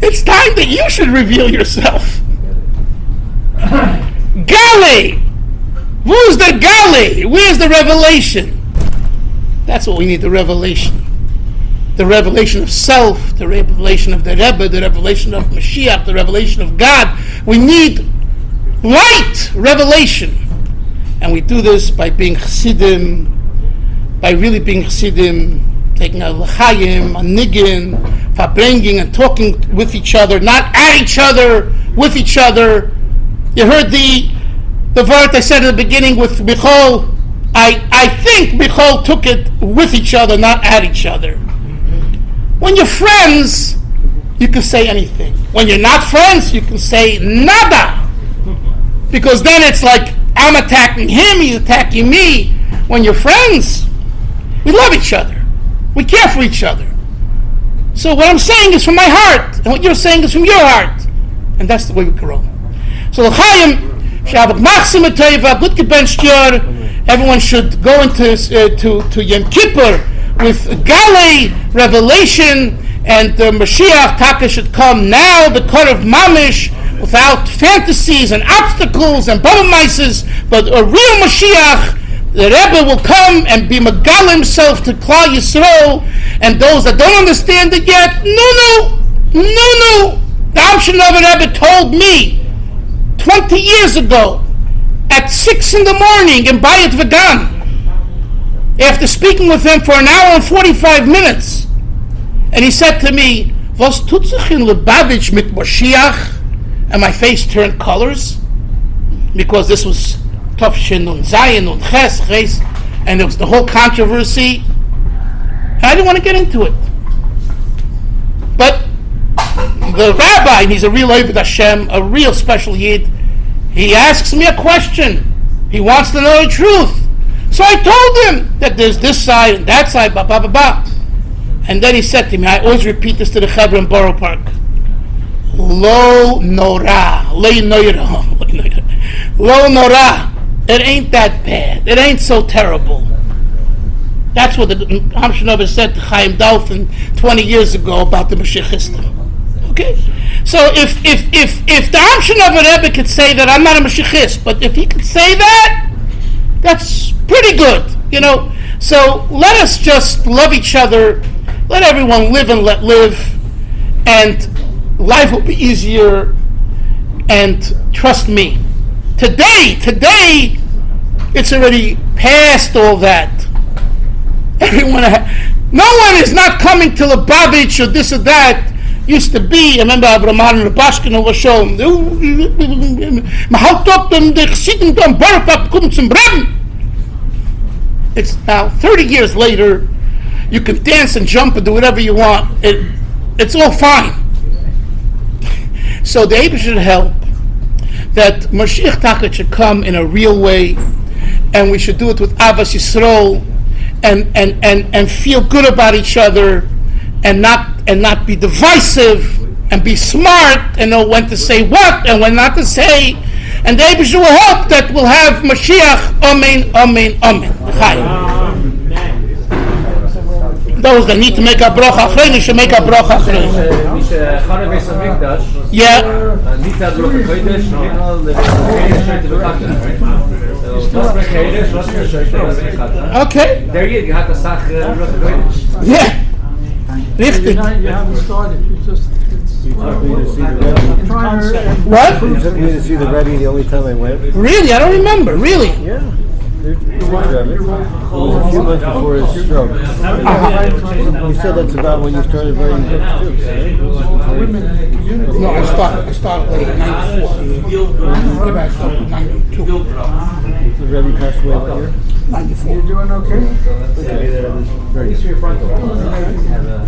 It's time that you should reveal yourself. Gale! Who's the Gale? Where's the revelation? That's what we need, the revelation. the revelation of self, the revelation of the Rebbe, the revelation of Mashiach, the revelation of God. We need light revelation. And we do this by being Chassidim, by really being Chassidim, taking a l'chaim, a niggin, Farbrengen, and talking with each other, not at each other, with each other. You heard the word I said at the beginning with Michal. I think Michal took it with each other, not at each other. When you're friends, you can say anything. When you're not friends, you can say nada. Because then it's like, I'm attacking him, he's attacking me. When you're friends, we love each other. We care for each other. So what I'm saying is from my heart, and what you're saying is from your heart. And that's the way we grow. So l'chaim, Shabbat Machsim Teva, good gebencht yor. Everyone should go into to Yom Kippur with Galei, revelation, and the Mashiach Taka should come now, the cut of Mamish, without fantasies and obstacles and bubble mices, but a real Mashiach. The Rebbe will come and be Megal himself to Klal Yisrael, and those that don't understand it yet, no. The Amshinover Rebbe told me 20 years ago at 6 in the morning in Bayit Vegan, after speaking with him for an hour and 45 minutes, and he said to me, "Was tut sich in Lubavitch mit Mashiach?" And my face turned colors, because this was Tafshin und Zayin und Ches, and it was the whole controversy. And I didn't want to get into it. But the rabbi, and he's a real Oved Hashem, a real special Yid, he asks me a question. He wants to know the truth. So I told him that there's this side and that side, blah, blah, blah, blah. And then he said to me, I always repeat this to the Chevron in Borough Park, Lo Nora, Lo Nora. It ain't that bad. It ain't so terrible. That's what the Amshinover said to Chaim Dalfin 20 years ago about the Mashiachistim. Okay? So if the Amshinover Rebbe could say that, I'm not a Mashiachist, but if he could say that, that's pretty good, you know. So let us just love each other, let everyone live and let live, and life will be easier, and trust me. Today, it's already past all that. No one is not coming to Lubavitch or this or that. Used to be, I remember Avraham and Bashkin was shown. It's now 30 years later. You can dance and jump and do whatever you want. It's all fine. So the Eibusher should help that Mashiach Taka should come in a real way, and we should do it with Avas Yisrael, and feel good about each other, and not be divisive, and be smart, and know when to say what and when not to say. And the Eibusher will help that we'll have Mashiach. Amen, amen, amen. Those that need to make a bracha achrei should make a bracha achrei. Yeah. Okay. There you had the Sach. Yeah. Richtig. You haven't started. You just. What? You took me to see the Rebbe the only time I went. Really? I don't remember. Really? Yeah. It was a few months before his stroke. You said that's about when you started writing books too. No, I started late in 94. Maybe I started in 92. The Rebbe passed away what year? 94. You doing okay?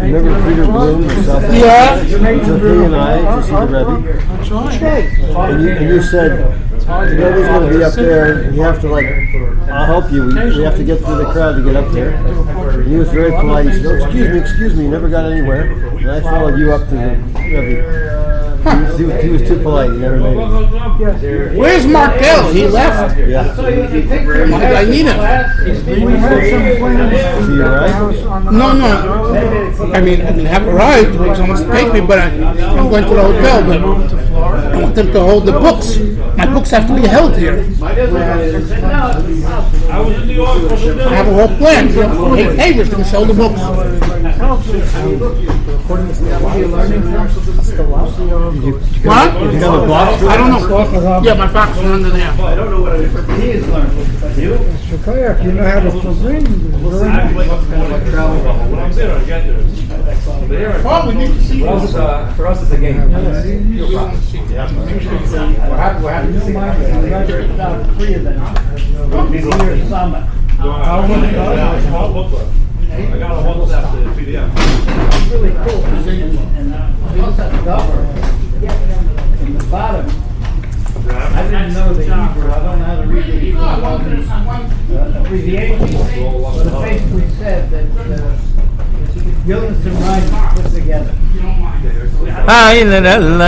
Remember Peter Bloom or something? Yeah. He took me and I to see the Rebbe. And you said, the Rebbe's going to be up there, and you have to I'll help you. We have to get through the crowd to get up there. And he was very polite. He said, oh, excuse me, never got anywhere. And I followed you up to the Rebbe. He was too polite. He never made it. Where's Markel? He left. Yeah. I need him. Is he alright? No. I mean, I didn't have a ride. Someone to take me, but I'm going to the hotel. But I want them to hold the books. My books have to be held here. I have a whole plan. Hey, we're going to sell the books. What? You have a box? I don't know. Yeah, my box is under there. It's okay if you know how to program. Oh, we need to see this. For us, it's a game. What happened to three of them. This year's summer. I got a WhatsApp to PDF. It's really cool. And we also have cover in the bottom. I didn't know the Hebrew. I don't know how to read the Hebrew abbreviation. But it basically said that Jonas and Ryan put together.